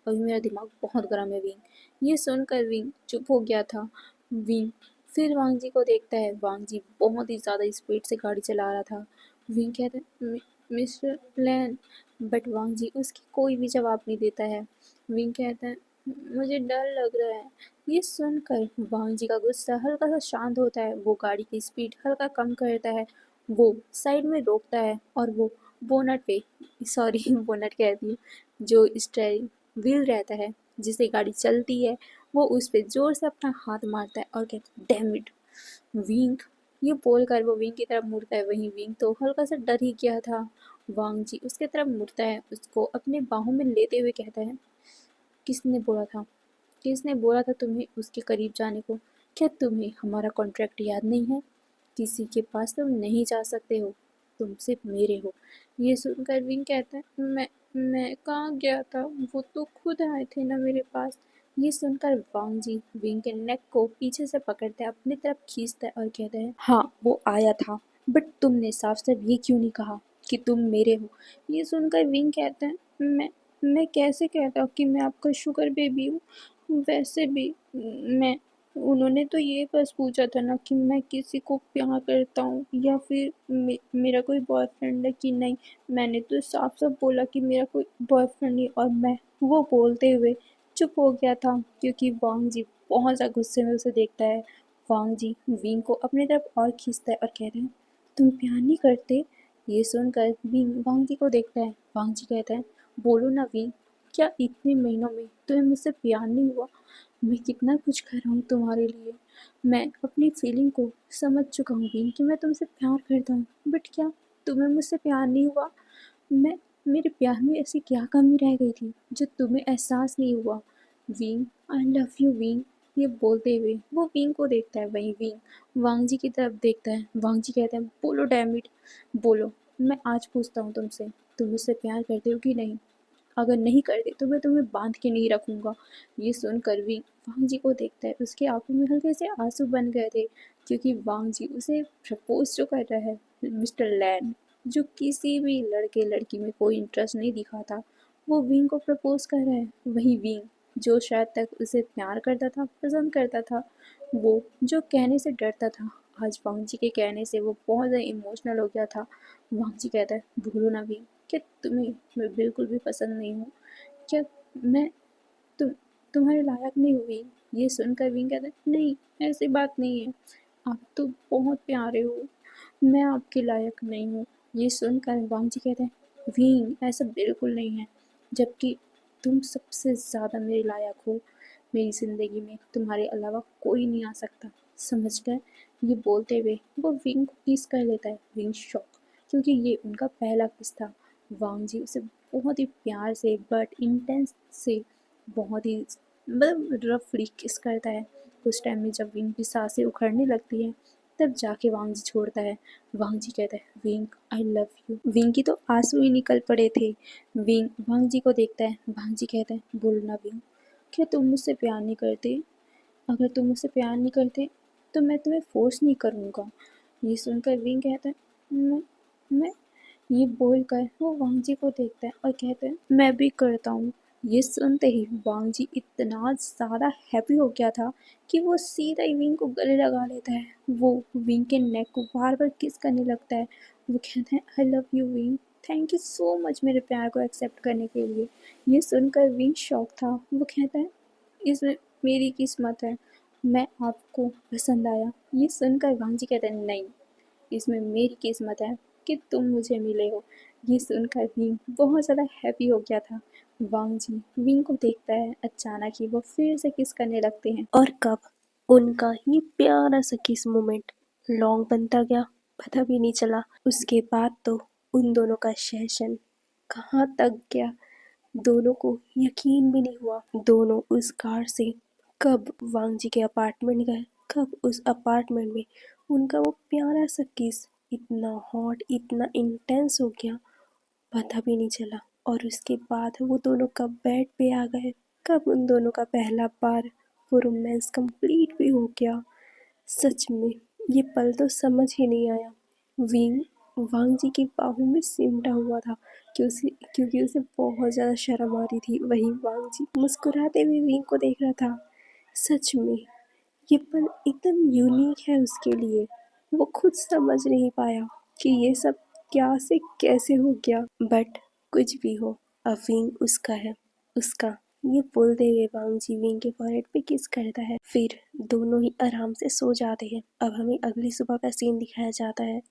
अभी मेरा दिमाग बहुत गर्म है। विंग ये सुनकर विंग चुप हो गया था। विंग फिर वांग जी को देखता है। वांग जी बहुत ही ज़्यादा स्पीड से गाड़ी चला रहा था। विंग कहता है, मिस्टर लैन, बट वांग जी उसकी कोई भी जवाब नहीं देता है। विंग कहता है, मुझे डर लग रहा है। ये सुनकर वांग जी का गुस्सा हल्का सा शांत होता है। वो गाड़ी की स्पीड हल्का कम करता है। वो साइड में रोकता है और वो बोनट पे, सॉरी बोनट कहती हूँ, जो स्टेयरिंग व्हील रहता है जिससे गाड़ी चलती है, वो उस पे जोर से अपना हाथ मारता है और कहता है, डैम इट विंग। ये बोलकर वो विंग की तरफ मुड़ता है। वहीं विंग तो हल्का सा डर ही गया था। वांग जी उसके तरफ मुड़ता है, उसको अपने बाहों में लेते हुए कहता है, किसने बोला था किसने बोला था तुम्हें उसके करीब जाने को? क्या तुम्हें हमारा कॉन्ट्रैक्ट याद नहीं है? किसी के पास तुम नहीं जा सकते हो, तुम सिर्फ मेरे हो। ये सुनकर विंग कहता है, मैं कहाँ गया था, वो तो खुद आए थे ना मेरे पास। ये सुनकर वांग जी विंग के नेक को पीछे से पकड़ता है, अपनी तरफ खींचता है और कहता है, हाँ वो आया था, बट तुमने साफ साफ ये क्यों नहीं कहा कि तुम मेरे हो? ये सुनकर विंग कहता है, मैं कैसे कहता हूँ कि मैं आपका शुगर बेबी हूँ? वैसे भी मैं उन्होंने तो ये बस पूछा था ना कि मैं किसी को प्यार करता हूँ या फिर मेरा कोई बॉयफ्रेंड है कि नहीं। मैंने तो साफ साफ बोला कि मेरा कोई बॉयफ्रेंड नहीं, और मैं वो बोलते हुए चुप हो गया था क्योंकि वांग जी बहुत ज़्यादा गुस्से में उसे देखता है। वांग जी विंग को अपनी तरफ और खींचता है और कहते हैं, तुम प्यार नहीं करते? ये सुनकर विंग वांग जी को देखता है। वांग जी कहता है, बोलो ना विंग, क्या इतने महीनों में तुम्हें मुझसे प्यार नहीं हुआ? मैं कितना कुछ कर रहा हूँ तुम्हारे लिए। मैं अपनी फीलिंग को समझ चुका हूँ विंग कि मैं तुमसे प्यार करता हूँ, बट क्या तुम्हें मुझसे प्यार नहीं हुआ? मैं मेरे प्यार में ऐसी क्या कमी रह गई थी जो तुम्हें एहसास नहीं हुआ? Wing, I love you wing. ये बोलते हुए वो विंग को देखता है। वहीं विंग वांग जी की तरफ देखता है। वांग जी कहते हैं, बोलो डैमिट, बोलो। मैं आज पूछता हूँ तुमसे, तुम मुझसे प्यार करते हो कि नहीं? अगर नहीं करते तो मैं तुम्हें बांध के नहीं रखूंगा। ये सुनकर विंग वांग जी को देखता है। उसके आंखों में हल्के से आंसू बन गए थे, क्योंकि वांग जी उसे प्रपोज जो कर रहा है, मिस्टर लैन, जो किसी भी लड़के लड़की में कोई इंटरेस्ट नहीं दिखाता, वो विंग को प्रपोज कर रहा है। वही विंग जो शायद तक उसे प्यार करता था, पसंद करता था, वो जो कहने से डरता था, आज वांग जी के कहने से वो बहुत ज़्यादा इमोशनल हो गया था। वांग जी कहता है, भूलो ना विंग, क्या तुम्हें मैं बिल्कुल भी पसंद नहीं हूँ? क्या मैं तुम तुम्हारे लायक नहीं हुई? ये सुनकर विंग कहता है, नहीं, ऐसी बात नहीं है, आप तो बहुत प्यारे हो, मैं आपके लायक नहीं हूँ। ये सुनकर वांग जी कहते हैं, विंग ऐसा बिल्कुल नहीं है, जबकि तुम सबसे ज़्यादा मेरे लायक हो। मेरी ज़िंदगी में तुम्हारे अलावा कोई नहीं आ सकता, समझ गए? ये बोलते हुए वो विंग को किस कर लेता है। विंग शॉक, क्योंकि ये उनका पहला किस था। वांग जी उसे बहुत ही प्यार से बट इंटेंस से, बहुत ही मतलब रफली किस करता है। उस टाइम में जब विंग की सांसें उखड़ने लगती है, तब जाके वांग जी छोड़ता है। वांग जी कहता है, wing I love you. Wing की तो आंसू ही निकल पड़े थे। विंग वांग जी को देखता है। वांग जी कहता है, बोलना विंग, क्या तुम मुझसे प्यार नहीं करते? अगर तुम मुझसे प्यार नहीं करते तो मैं तुम्हें फोर्स नहीं करूँगा। ये सुनकर विंग कहता है, मैं ये बोलकर वो वांग जी को देखता है और कहता है, मैं भी करता हूँ। ये सुनते ही वांग जी इतना ज़्यादा हैप्पी हो गया था कि वो सीधा ही विंग को गले लगा लेता है। वो विंग के नेक को बार बार किस करने लगता है। वो कहता है, I love you wing, thank you so much मेरे प्यार को एक्सेप्ट करने के लिए। ये सुनकर विंग शॉक था। वो कहता है, इसमें मेरी किस्मत है, मैं आपको पसंद आया। ये सुनकर वांग जी कहते हैं, नहीं, इसमें मेरी किस्मत है कि तुम मुझे मिले हो। ये सुनकर विंग बहुत ज़्यादा हैप्पी हो गया था। वांग जी विंग को देखता है। अचानक ही वो फिर से किस करने लगते हैं। और कब उनका ये प्यारा सा किस मोमेंट लॉन्ग बनता गया, पता भी नहीं चला। उसके बाद तो उन दोनों का सेशन कहाँ तक गया, दोनों को यकीन भी नहीं हुआ। दोनों उस कार से कब वांग जी के अपार्टमेंट गए, कब उस अपार्टमेंट में उनका वो प्यारा सा किस इतना हॉट, इतना इंटेंस हो गया, पता भी नहीं चला। और उसके बाद वो दोनों कब बेड पे आ गए, कब उन दोनों का पहला बार वो रोमांस कंप्लीट भी हो गया। सच में ये पल तो समझ ही नहीं आया। विंग वांग जी की बाहों में सिमटा हुआ था, क्योंकि उसे बहुत ज़्यादा शर्म आ रही थी। वहीं वांग जी मुस्कुराते हुए विंग को देख रहा था। सच में ये पल एकदम यूनिक है उसके लिए। वो खुद समझ नहीं पाया कि ये सब क्या से कैसे हो गया। बट कुछ भी हो, अब विंग उसका है, उसका। ये बोलते हुए वांग जी विंग के फॉरहेड पे किस करता है। फिर दोनों ही आराम से सो जाते हैं। अब हमें अगली सुबह का सीन दिखाया जाता है।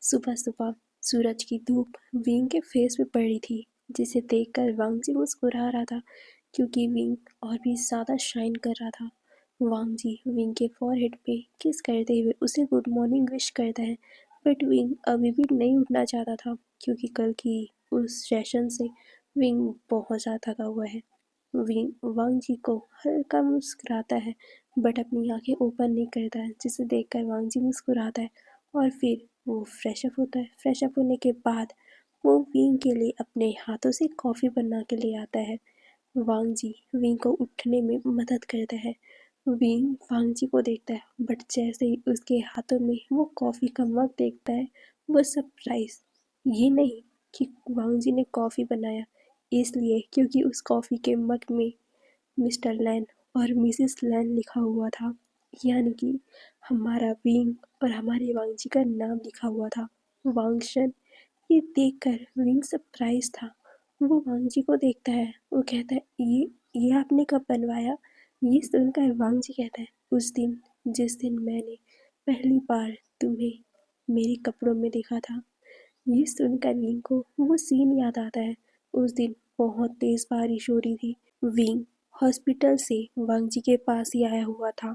सुबह सुबह सूरज की धूप विंग के फेस पे पड़ी थी, जिसे देखकर वांग जी मुस्कुरा रहा था, क्योंकि विंग और भी ज़्यादा शाइन कर रहा था। वांग जी विंग के फॉरहेड पे किस करते हुए उसे गुड मॉर्निंग विश करता है। बट विंग अभी भी नहीं उठना चाहता था, क्योंकि कल की उस सेशन से विंग बहुत ज़्यादा थका हुआ है। विंग वांग जी को हल्का मुस्कुराता है, बट अपनी आंखें ओपन नहीं करता है, जिसे देखकर वांग जी मुस्कुराता है। और फिर वो फ्रेश अप होता है। फ्रेश अप होने के बाद वो विंग के लिए अपने हाथों से कॉफ़ी बना के ले आता है। वांग जी विंग को उठने में मदद करता है। विंग वांग जी को देखता है, बट जैसे ही उसके हाथों में वो कॉफ़ी का मग देखता है, वो सरप्राइज। ये नहीं कि वांग जी ने कॉफ़ी बनाया, इसलिए क्योंकि उस कॉफ़ी के मग में मिस्टर लैन और मिसेस लैन लिखा हुआ था, यानी कि हमारा विंग और हमारे वांग जी का नाम लिखा हुआ था, वांगशन। ये देखकर विंग सरप्राइज था। वो वांग जी को देखता है। वो कहता है, ये आपने कब बनवाया? ये सुनकर वांग जी कहता है, उस दिन जिस दिन मैंने पहली बार तुम्हें मेरे कपड़ों में देखा था, ये सुनकर विंग को वो सीन याद आता है। उस दिन बहुत तेज बारिश हो रही थी। विंग हॉस्पिटल से वांग जी के पास ही आया हुआ था,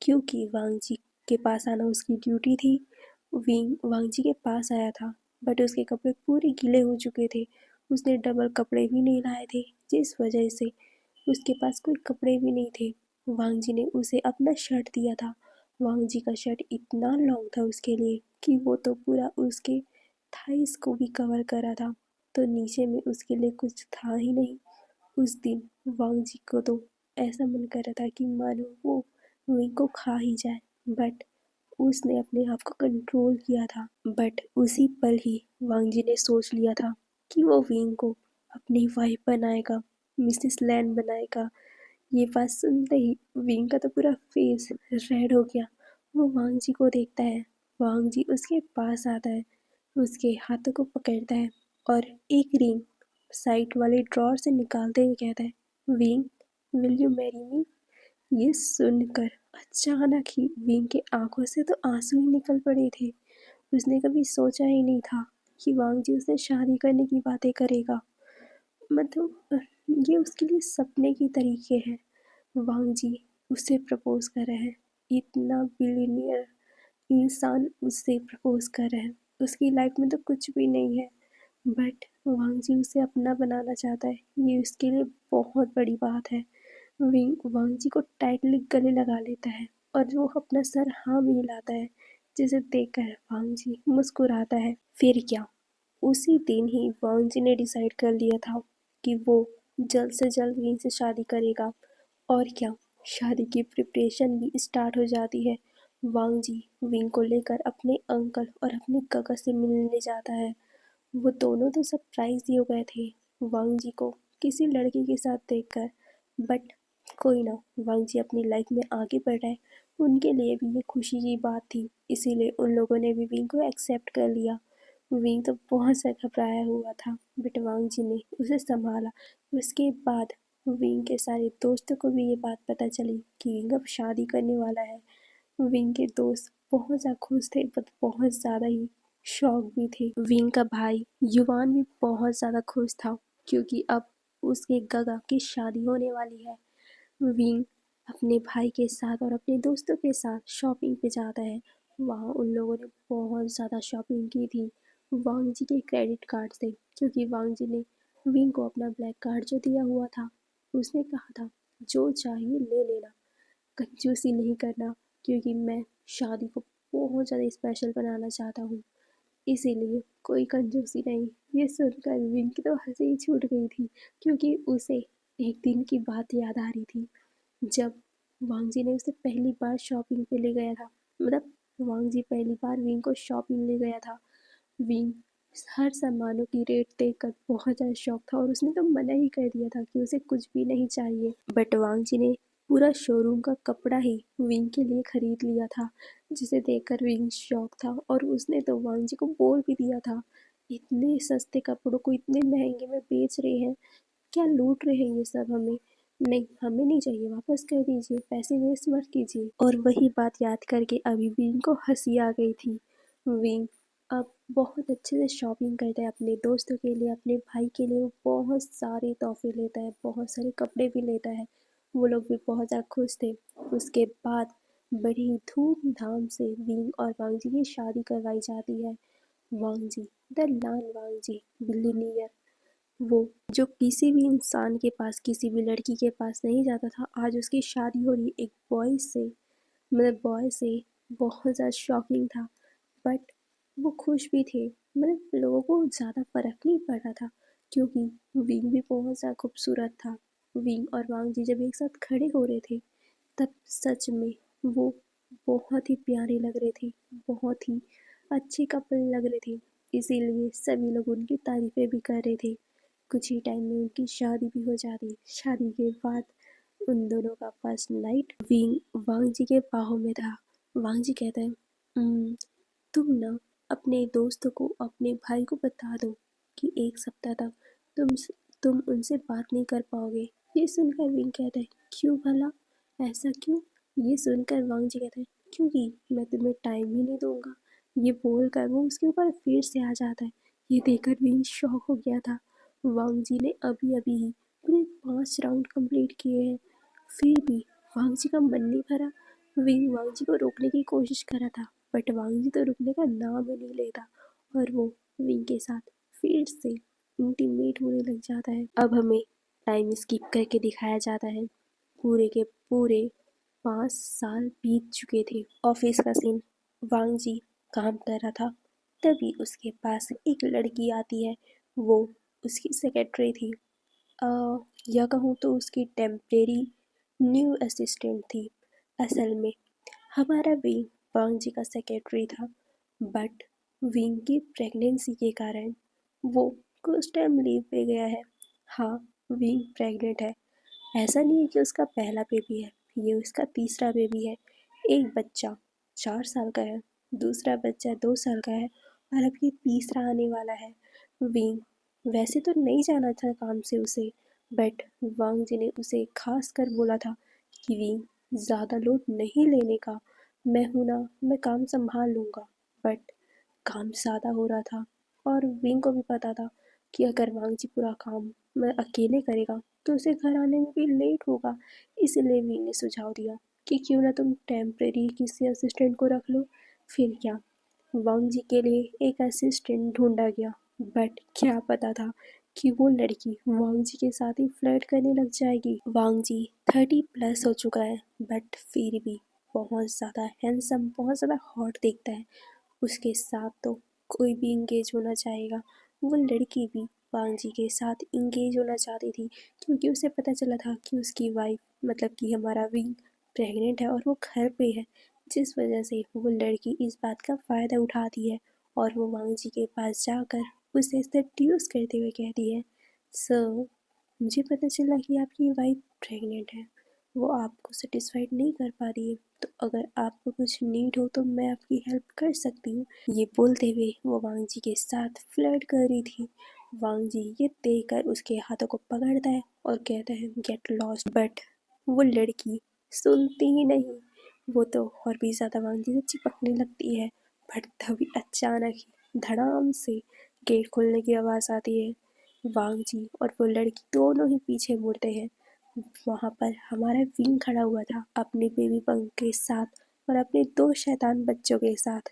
क्योंकि वांग जी के पास आना उसकी ड्यूटी थी। विंग वांग जी के पास आया था, बट उसके कपड़े पूरे गीले हो चुके थे। उसने डबल कपड़े भी नहीं लाए थे, जिस वजह से उसके पास कोई कपड़े भी नहीं थे। वांग जी ने उसे अपना शर्ट दिया था। वांग जी का शर्ट इतना लॉन्ग था उसके लिए कि वो तो पूरा उसके थाइस को भी कवर करा था, तो नीचे में उसके लिए कुछ था ही नहीं। उस दिन वांग जी को तो ऐसा मन कर रहा था कि मानो वो विंग को खा ही जाए, बट उसने अपने आप को कंट्रोल किया था। बट उसी पल ही वांग जी ने सोच लिया था कि वो विंग को अपनी वाइफ बनाएगा, मिसेस लैन बनाएगा। ये बात सुनते ही विंग का तो पूरा फेस रेड हो गया। वो वांग जी को देखता है। वांग जी उसके पास आता है, उसके हाथों को पकड़ता है और एक रिंग साइड वाले ड्रॉर से निकालते हुए कहता है, wing, will you marry me? ये सुनकर अचानक ही विंग के आंखों से तो आंसू ही निकल पड़े थे। उसने कभी सोचा ही नहीं था कि वांग जी उससे शादी करने की बातें करेगा। मतलब ये उसके लिए सपने की तरीके हैं। वांग जी उससे प्रपोज कर रहे हैं। इतना बिलीनियर इंसान उससे प्रपोज कर रहे हैं। उसकी लाइफ में तो कुछ भी नहीं है, बट वांग जी उसे अपना बनाना चाहता है। ये उसके लिए बहुत बड़ी बात है। विंग वांग जी को टाइटली गले लगा लेता है और वो अपना सर हाँ में हिलाता है, जिसे देखकर वांग जी मुस्कुराता है। फिर क्या, उसी दिन ही वांग जी ने डिसाइड कर लिया था कि वो जल्द से जल्द विंग से शादी करेगा। और क्या, शादी की प्रिपरेशन भी स्टार्ट हो जाती है। वांग जी विंग को लेकर अपने अंकल और अपने काका से मिलने जाता है। वो दोनों तो सरप्राइज ही हो गए थे वांग जी को किसी लड़की के साथ देखकर, बट कोई ना, वांग जी अपनी लाइफ में आगे बढ़ रहे। उनके लिए भी ये खुशी की बात थी, इसीलिए उन लोगों ने भी विंग को एक्सेप्ट कर लिया। विंग तो बहुत सा घबराया हुआ था, बट वांग जी ने उसे संभाला। उसके बाद विंग के सारे दोस्तों को भी ये बात पता चली कि विंग अब शादी करने वाला है। विंग के दोस्त बहुत ज़्यादा खुश थे, बट बहुत ज़्यादा ही शॉक भी थे। विंग का भाई युवान भी बहुत ज़्यादा खुश था, क्योंकि अब उसके गगा की शादी होने वाली है। विंग अपने भाई के साथ और अपने दोस्तों के साथ शॉपिंग पे जाता है। वहाँ उन लोगों ने बहुत ज़्यादा शॉपिंग की थी वांग जी के क्रेडिट कार्ड से, क्योंकि वांग जी ने विंग को अपना ब्लैक कार्ड जो दिया हुआ था, उसने कहा था जो चाहिए ले लेना, कंजूसी नहीं करना, क्योंकि मैं शादी को बहुत ज़्यादा स्पेशल बनाना चाहता हूँ, इसीलिए कोई कंजूसी नहीं। ये सुनकर विंग की तो हंसी ही छूट गई थी, क्योंकि उसे एक दिन की बात याद आ रही थी, जब वांग जी ने उसे पहली बार शॉपिंग पे ले गया था। मतलब वांग जी पहली बार विंग को शॉपिंग ले गया था। विंग हर सामानों की रेट देखकर बहुत ज़्यादा शौक था और उसने तो मना ही कर दिया था कि उसे कुछ भी नहीं चाहिए, बट वांग जी ने पूरा शोरूम का कपड़ा ही विंग के लिए खरीद लिया था, जिसे देखकर विंग शौक था और उसने तो वांग जी को बोल भी दिया था, इतने सस्ते कपड़ों को इतने महंगे में बेच रहे हैं, क्या लूट रहे हैं ये सब हमें? नहीं, हमें नहीं चाहिए, वापस कर दीजिए, पैसे वेस्ट मत कीजिए। और वही बात याद करके अभी विंग को हंसी आ गई थी। विंग अब बहुत अच्छे से शॉपिंग करता है अपने दोस्तों के लिए, अपने भाई के लिए। वो बहुत सारे तोहफे लेता है, बहुत सारे कपड़े भी लेता है। वो लोग भी बहुत ज़्यादा खुश थे। उसके बाद बड़ी धूमधाम से विंग और वांग जी की शादी करवाई जाती है। वांग Ji, the lawn Wang ji, billionaire, वो जो किसी भी इंसान के पास, किसी भी लड़की के पास नहीं जाता था, आज उसकी शादी हो रही एक बॉय से। मतलब बॉय से बहुत ज़्यादा शॉकिंग था, बट वो खुश भी थे। मतलब लोगों को ज़्यादा फ़र्क नहीं पड़ रहा था, क्योंकि विंग भी बहुत ज़्यादा खूबसूरत था। विंग और वांग जी जब एक साथ खड़े हो रहे थे, तब सच में वो बहुत ही प्यारे लग रहे थे, बहुत ही अच्छे कपल लग रहे थे। इसीलिए सभी लोग उनकी तारीफ़ें भी कर रहे थे। कुछ ही टाइम में उनकी शादी भी हो जाती। शादी के बाद उन दोनों का फर्स्ट नाइट विंग वांग जी के बाहों में था। वांग जी कहते हैं, तुम ना अपने दोस्तों को, अपने भाई को बता दो कि एक सप्ताह तक तुम तुम उनसे बात नहीं कर पाओगे। ये सुनकर विंग कहता है, क्यों भला, ऐसा क्यों? ये सुनकर वांग जी कहते हैं, क्योंकि मैं तुम्हें टाइम ही नहीं दूंगा। ये बोलकर वो उसके ऊपर फिर से आ जाता है। ये देखकर विंग शॉक हो गया था। वांग जी ने अभी अभी ही पूरे 5 राउंड कंप्लीट किए हैं, फिर भी वांग जी का मन नहीं भरा। विंग वांग जी को रोकने की कोशिश कर रहा था, बट वांग जी तो रुकने का नाम ही नहीं लेता और वो विंग के साथ फिर से इंटीमेट होने लग जाता है। अब हमें टाइम स्किप करके दिखाया जाता है। पूरे के पूरे 5 साल बीत चुके थे। ऑफिस का सीन। वांग जी काम कर रहा था, तभी उसके पास एक लड़की आती है। वो उसकी सेक्रेटरी थी, या कहूँ तो उसकी टेम्परेरी न्यू असिस्टेंट थी। असल में हमारा विंग वांग जी का सेक्रेटरी था, बट विंग की प्रेगनेंसी के कारण वो कुछ टाइम लीव पे गया है। हाँ, विंग प्रेग्नेंट है। ऐसा नहीं है कि उसका पहला बेबी है, ये उसका तीसरा बेबी है। एक बच्चा 4 साल का है, दूसरा बच्चा 2 साल का है और अब ये तीसरा आने वाला है। विंग वैसे तो नहीं जाना था काम से उसे, बट वांग जी ने उसे खास कर बोला था कि विंग ज़्यादा लोड नहीं लेने का, मैं हूँ ना, मैं काम संभाल लूँगा। बट काम ज़्यादा हो रहा था और विंग को भी पता था कि अगर वांग जी पूरा काम मैं अकेले करेगा तो उसे घर आने में भी लेट होगा। इसलिए विंग ने सुझाव दिया कि क्यों ना तुम टेम्परेरी किसी असिस्टेंट को रख लो। फिर क्या, वांग जी के लिए एक असिस्टेंट ढूंढा गया, बट क्या पता था कि वो लड़की वांग जी के साथ ही फ्लर्ट करने लग जाएगी। वांग जी 30+ हो चुका है, बट फिर भी बहुत ज़्यादा हैंडसम, बहुत ज़्यादा हॉट दिखता है। उसके साथ तो कोई भी इंगेज होना चाहेगा। वो लड़की भी वांग जी के साथ इंगेज होना चाहती थी, क्योंकि उसे पता चला था कि उसकी वाइफ मतलब कि हमारा विंग प्रेग्नेंट है और वो घर पे है, जिस वजह से वो लड़की इस बात का फ़ायदा उठाती है और वो वांग जी के पास जाकर उसे सेड्यूस करते हुए कहती है, सर, मुझे पता चला कि आपकी वाइफ प्रेग्नेंट है, वो आपको सेटिस्फाइड नहीं कर पा रही है, तो अगर आपको कुछ नीड हो तो मैं आपकी हेल्प कर सकती हूँ। ये बोलते हुए वो वांग जी के साथ फ्लर्ट कर रही थी। वांग जी ये देखकर उसके हाथों को पकड़ता है और कहता है गेट लॉस्ट, बट वो लड़की सुनती ही नहीं। वो तो और भी ज़्यादा वांग जी से चिपकने लगती है, बट तभी अचानक ही धड़ाम से गेट खोलने की आवाज़ आती है। वांग जी और वो लड़की दोनों ही पीछे मुड़ते हैं। वहाँ पर हमारा विंग खड़ा हुआ था अपने बेबी पंख के साथ और अपने 2 शैतान बच्चों के साथ।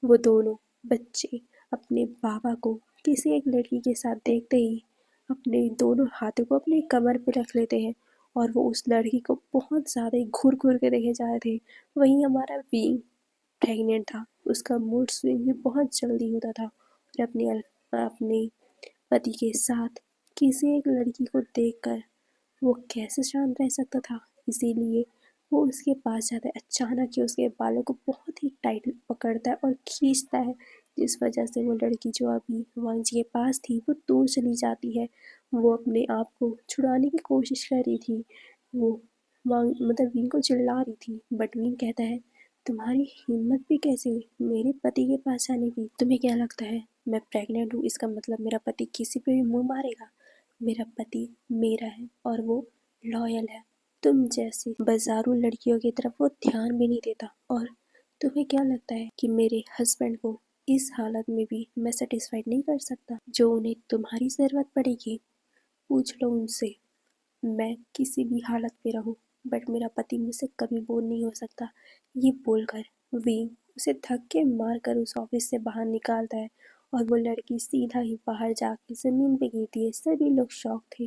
वो दोनों बच्चे अपने बाबा को किसी एक लड़की के साथ देखते ही अपने दोनों हाथों को अपनी कमर पर रख लेते हैं और वो उस लड़की को बहुत ज़्यादा ही घूर घूर के देखे जा रहे थे। वहीं हमारा विंग प्रेग्नेंट था, उसका मूड स्विंग भी बहुत जल्दी होता था और अपने पति के साथ किसी एक लड़की को देखकर वो कैसे शांत रह सकता था। इसीलिए वो उसके पास जाता है। अचानक ही उसके बालों को बहुत ही टाइट पकड़ता है और खींचता है, जिस वजह से वो लड़की जो अभी वांग जी के पास थी वो दूर चली जाती है। वो अपने आप को छुड़ाने की कोशिश कर रही थी। वो वांग मतलब विंग को चिल्ला रही थी, बट विंग कहता है, तुम्हारी हिम्मत भी कैसे हुई मेरे पति के पास जाने की? तुम्हें क्या लगता है मैं प्रेग्नेंट हूँ इसका मतलब मेरा पति किसी पे भी मुंह मारेगा? मेरा पति मेरा है और वो लॉयल है। तुम जैसी बाजारू लड़कियों की तरफ वो ध्यान भी नहीं देता। और तुम्हें क्या लगता है कि मेरे हस्बैंड को इस हालत में भी मैं सेटिस्फाइड नहीं कर सकता? जो उन्हें तुम्हारी ज़रूरत पड़ेगी पूछ लो उनसे। मैं किसी भी हालत में रहूं, बट मेरा पति मुझसे कभी बोर नहीं हो सकता। ये बोलकर विंग उसे धक्के मारकर उस ऑफिस से बाहर निकालता है और वो लड़की सीधा ही बाहर जाके ज़मीन पे गिरती है। सभी लोग शॉक थे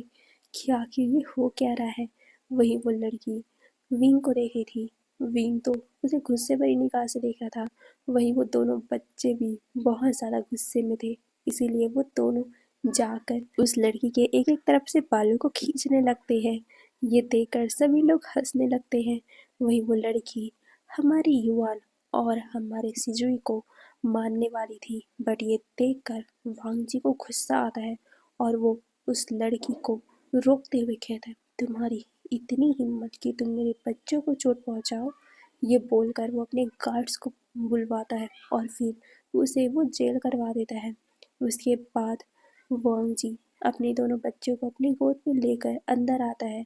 कि आखिर ये हो क्या रहा है। वहीं वो लड़की विंग को देख रही थी। विंग तो उसे गुस्से भरी निगाह से देख रहा था। वहीं वो दोनों बच्चे भी बहुत ज़्यादा गुस्से में थे, इसीलिए वो दोनों जाकर उस लड़की के एक एक तरफ से बालों को खींचने लगते हैं। ये देखकर सभी लोग हंसने लगते हैं। वहीं वो लड़की हमारी युआन और हमारे सिजुई को मारने वाली थी, बट ये देखकर वांग जी को गुस्सा आता है और वो उस लड़की को रोकते हुए कहता है, तुम्हारी इतनी हिम्मत कि तुम मेरे बच्चों को चोट पहुंचाओ? ये बोलकर वो अपने गार्ड्स को बुलवाता है और फिर उसे वो जेल करवा देता है। उसके बाद वांग जी अपने दोनों बच्चों को अपनी गोद में लेकर अंदर आता है।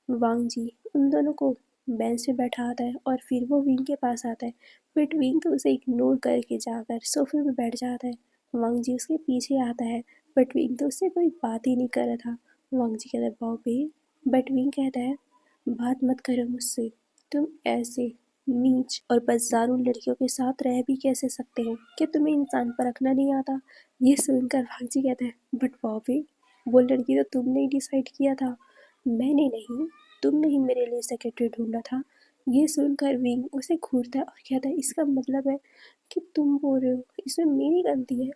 वांग जी उन दोनों को बेंच पे बैठाता है और फिर वो विंग के पास आता है, बट विंग तो उसे इग्नोर करके जाकर सोफे पे बैठ जाता है। वांग जी उसके पीछे आता है, बट विंग तो उससे कोई बात ही नहीं कर रहा था। वांग जी कहता है बॉबी, बट विंग कहता है बात मत करो मुझसे, तुम ऐसे नीच और बदजारू लड़कियों के साथ रह भी कैसे सकते हो, क्या तुम्हें इंसान पर रखना नहीं आता। ये सुनकर वांग जी कहते हैं बट बॉबी, वो लड़की तो तुमने ही डिसाइड किया था, मैंने नहीं, तुमने ही मेरे लिए सेक्रेटरी ढूंढा था। ये सुनकर विंग उसे घूरता है और कहता है इसका मतलब है कि तुम बोल रहे हो इसमें मेरी गलती है।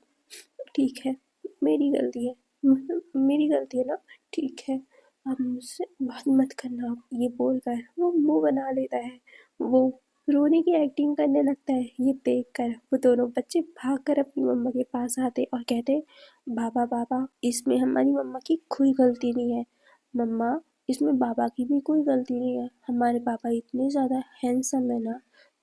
ठीक है, मेरी गलती है, मेरी गलती है ना, ठीक है, अब मुझसे बात मत करना। आप ये बोलकर वो मुंह बना लेता है, वो रोने की एक्टिंग करने लगता है। ये देखकर वो दोनों बच्चे भागकर अपनी मम्मा के पास आते और कहते बाबा बाबा, इसमें हमारी मम्मा की कोई गलती नहीं है। मम्मा, इसमें बाबा की भी कोई गलती नहीं है, हमारे पापा इतने ज़्यादा हैंडसम है ना,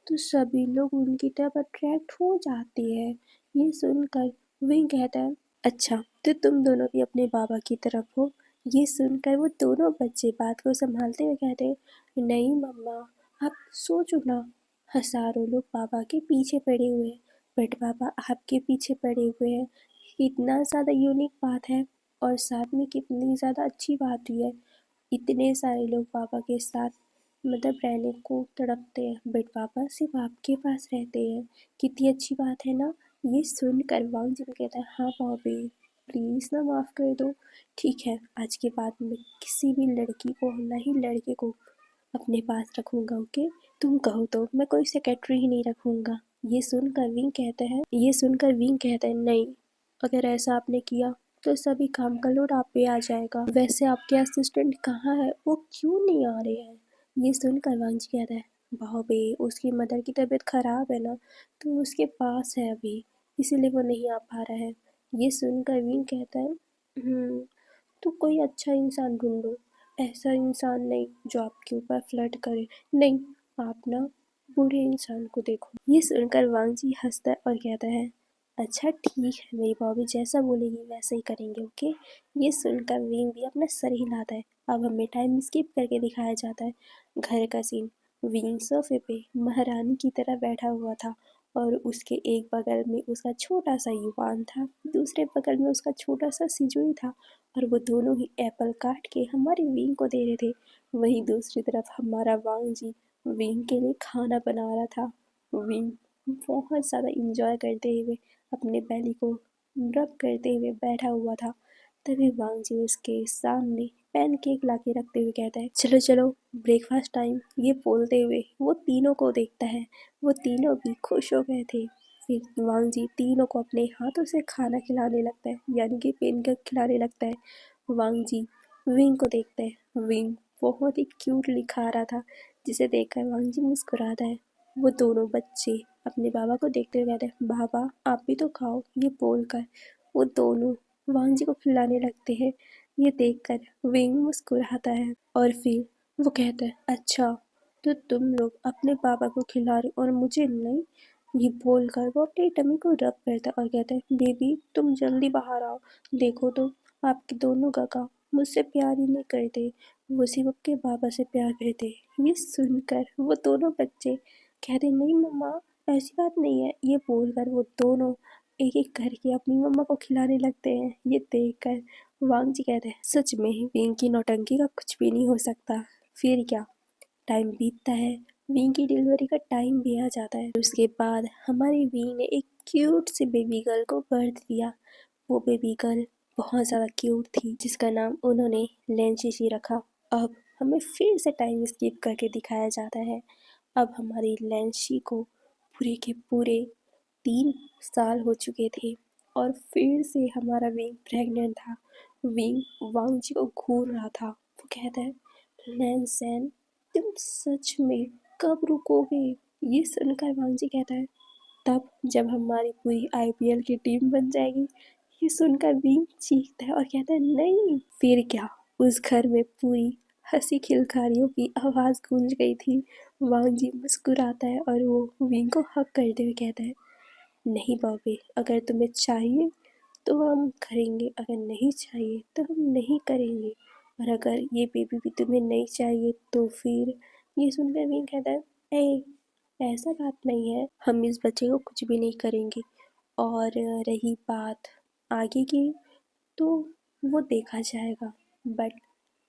तो सभी लोग उनकी तरफ अट्रैक्ट हो जाते हैं। ये सुनकर विंग कहता है अच्छा, तो तुम दोनों भी अपने बाबा की तरफ हो। ये सुनकर वो दोनों बच्चे बात को संभालते हुए कहते हैं नहीं मम्मा, आप सोचो ना, हजारों लोग बाबा के पीछे पड़े हुए हैं, बट बाबा आपके पीछे पड़े हुए हैं। कितना ज़्यादा यूनिक बात है और साथ में कितनी ज़्यादा अच्छी बात भी है। इतने सारे लोग पापा के साथ मतलब रहने को तड़पते हैं, बट पापा सिर्फ आपके पास रहते हैं। कितनी अच्छी बात है ना। ये सुनकर वांग जिन कहता है हाँ भाभी, प्लीज़ ना माफ़ कर दो। ठीक है, आज के बाद मैं किसी भी लड़की को ना ही लड़के को अपने पास रखूँगा, ओके। तुम कहो तो मैं कोई सेक्रेटरी ही नहीं रखूँगा। ये सुनकर विंग कहता है नहीं, अगर ऐसा आपने किया तो सभी काम का लोड आप पे आ जाएगा। वैसे आपके असिस्टेंट कहाँ है, वो क्यों नहीं आ रहे हैं। ये सुनकर वांग जी कहता है भाभी, उसकी मदर की तबीयत खराब है ना, तो उसके पास है अभी, इसीलिए वो नहीं आ पा रहा है। ये सुनकर विंग कहता है तो कोई अच्छा इंसान ढूंढो, ऐसा इंसान नहीं जो आपके ऊपर फ्लर्ट करे। नहीं, आप ना बुरे इंसान को देखो। ये सुनकर वांग जी हंसता है और कहता है अच्छा ठीक है, मेरी बॉबी जैसा बोलेगी वैसा ही करेंगे, ओके। ये सुनकर विंग भी अपना सर हिलाता है। अब हमें टाइम स्किप करके दिखाया जाता है घर का सीन। विंग सोफे पे महारानी की तरह बैठा हुआ था और उसके एक बगल में उसका छोटा सा युवान था, दूसरे बगल में उसका छोटा सा सिजुई था और वो दोनों ही एप्पल काट के हमारे विंग को दे रहे थे। वहीं दूसरी तरफ हमारा वांग जी विंग के लिए खाना बना रहा था। विंग बहुत ज़्यादा इंजॉय करते हुए अपने बेली को रब करते हुए बैठा हुआ था। तभी वांग जी उसके सामने पैनकेक ला के रखते हुए कहता है चलो चलो ब्रेकफास्ट टाइम। ये बोलते हुए वो तीनों को देखता है। वो तीनों भी खुश हो गए थे। फिर वांग जी तीनों को अपने हाथों से खाना खिलाने लगता है, यानी कि पैनकेक खिलाने लगता है। वांग जी विंग को देखते हैं। विंग बहुत ही क्यूटली खा रहा था, जिसे देखकर वांग जी मुस्कुराता है। वो दोनों बच्चे अपने बाबा को देखते हुए कहते हैं बाबा आप भी तो खाओ। ये बोलकर वो दोनों वांग जी को खिलाने लगते हैं। ये देखकर विंग मुस्कुराता है और फिर वो कहता है अच्छा, तो तुम लोग अपने पापा को खिला रहे और मुझे नहीं। ये बोलकर वो अपनी टमी को रब करता है और कहता है बेबी तुम जल्दी बाहर आओ, देखो तो आपके दोनों काका मुझसे प्यार ही नहीं करते, वो सिर्फ आपके बाबा से प्यार करते। ये सुनकर वो दोनों बच्चे कहते नहीं मम्मा, ऐसी बात नहीं है। ये बोलकर वो दोनों एक एक करके अपनी मम्मा को खिलाने लगते हैं। ये देखकर वांग जी कहते हैं सच में विंग की नौटंकी का कुछ भी नहीं हो सकता। फिर क्या, टाइम बीतता है, विंग की डिलीवरी का टाइम भी आ जाता है। उसके बाद हमारी विंग ने एक क्यूट सी बेबी गर्ल को बर्थ दिया। वो बेबी गर्ल बहुत ज़्यादा क्यूट थी, जिसका नाम उन्होंने लेंशिशी रखा। अब हमें फिर से टाइम स्किप करके दिखाया जाता है। अब हमारी लेंशी को पूरे के पूरे 3 साल हो चुके थे और फिर से हमारा विंग प्रेग्नेंट था। विंग वांग जी को घूर रहा था। वो कहता है लैंसन, तुम सच में कब रुकोगे। ये सुनकर वांग जी कहता है तब जब हमारी पूरी आईपीएल की टीम बन जाएगी। ये सुनकर विंग चीखता है और कहता है नहीं। फिर क्या, उस घर में पूरी हंसी खिलखारियों की आवाज़ गूंज गई थी। वांग जी मुस्कुराता है और वो विंग को हक करते हुए कहता है नहीं बॉबी, अगर तुम्हें चाहिए तो हम करेंगे, अगर नहीं चाहिए तो हम नहीं करेंगे। और अगर ये बेबी भी तुम्हें नहीं चाहिए तो फिर ये सुनकर विंग कहता है, ए ऐसा बात नहीं है, हम इस बच्चे को कुछ भी नहीं करेंगे। और रही बात आगे की, तो वो देखा जाएगा, बट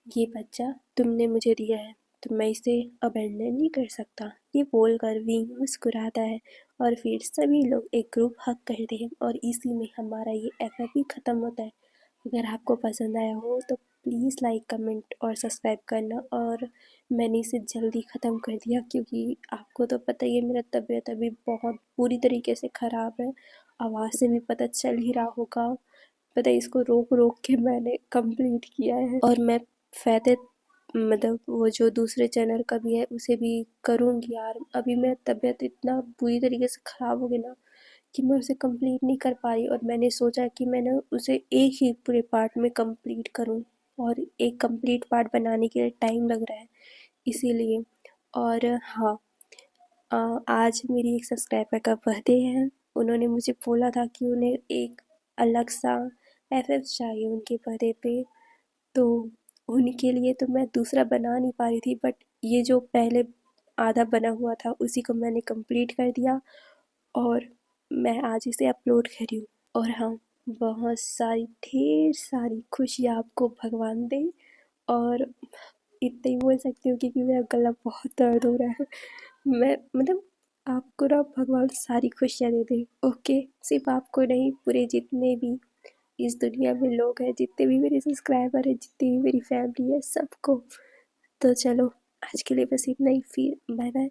ये बच्चा तुमने मुझे दिया है तो मैं इसे अबेंडन नहीं कर सकता। ये बोलकर विंग मुस्कुराता है और फिर सभी लोग एक ग्रुप हग करते हैं और इसी में हमारा ये एफएफी ख़त्म होता है। अगर आपको पसंद आया हो तो प्लीज़ लाइक कमेंट और सब्सक्राइब करना। और मैंने इसे जल्दी ख़त्म कर दिया क्योंकि आपको तो पता ही है मेरा तबीयत अभी बहुत बुरी तरीके से ख़राब है, आवाज़ से भी पता चल ही रहा होगा। पता है इसको रोक रोक के मैंने कंप्लीट किया है और मैं फ़ायदे मतलब वो जो दूसरे चैनल का भी है उसे भी करूँगी यार। अभी मेरा तबीयत इतना बुरी तरीके से ख़राब हो गया ना कि मैं उसे कंप्लीट नहीं कर पा रही और मैंने सोचा कि मैंने उसे एक ही पूरे पार्ट में कंप्लीट करूँ और एक कंप्लीट पार्ट बनाने के लिए टाइम लग रहा है इसीलिए। और हाँ, आज मेरी एक सब्सक्राइबर का बर्थडे है। उन्होंने मुझे बोला था कि उन्हें एक अलग सा एफएफ चाहिए उनके बर्थडे पे, तो उनके लिए तो मैं दूसरा बना नहीं पा रही थी, बट ये जो पहले आधा बना हुआ था उसी को मैंने कंप्लीट कर दिया और मैं आज इसे अपलोड करी हूँ। और हाँ, बहुत सारी ढेर सारी खुशियाँ आपको भगवान दे। और इतना ही बोल सकती हूँ क्योंकि मेरा गला बहुत दर्द हो रहा है। मैं मतलब आपको ना भगवान सारी खुशियाँ दे दे, ओके? सिर्फ आपको नहीं, पूरे जितने भी इस दुनिया में लोग हैं, जितने भी मेरे सब्सक्राइबर हैं, जितनी भी मेरी फैमिली है, सबको। तो चलो आज के लिए बस इतना ही, फिर बाय बाय।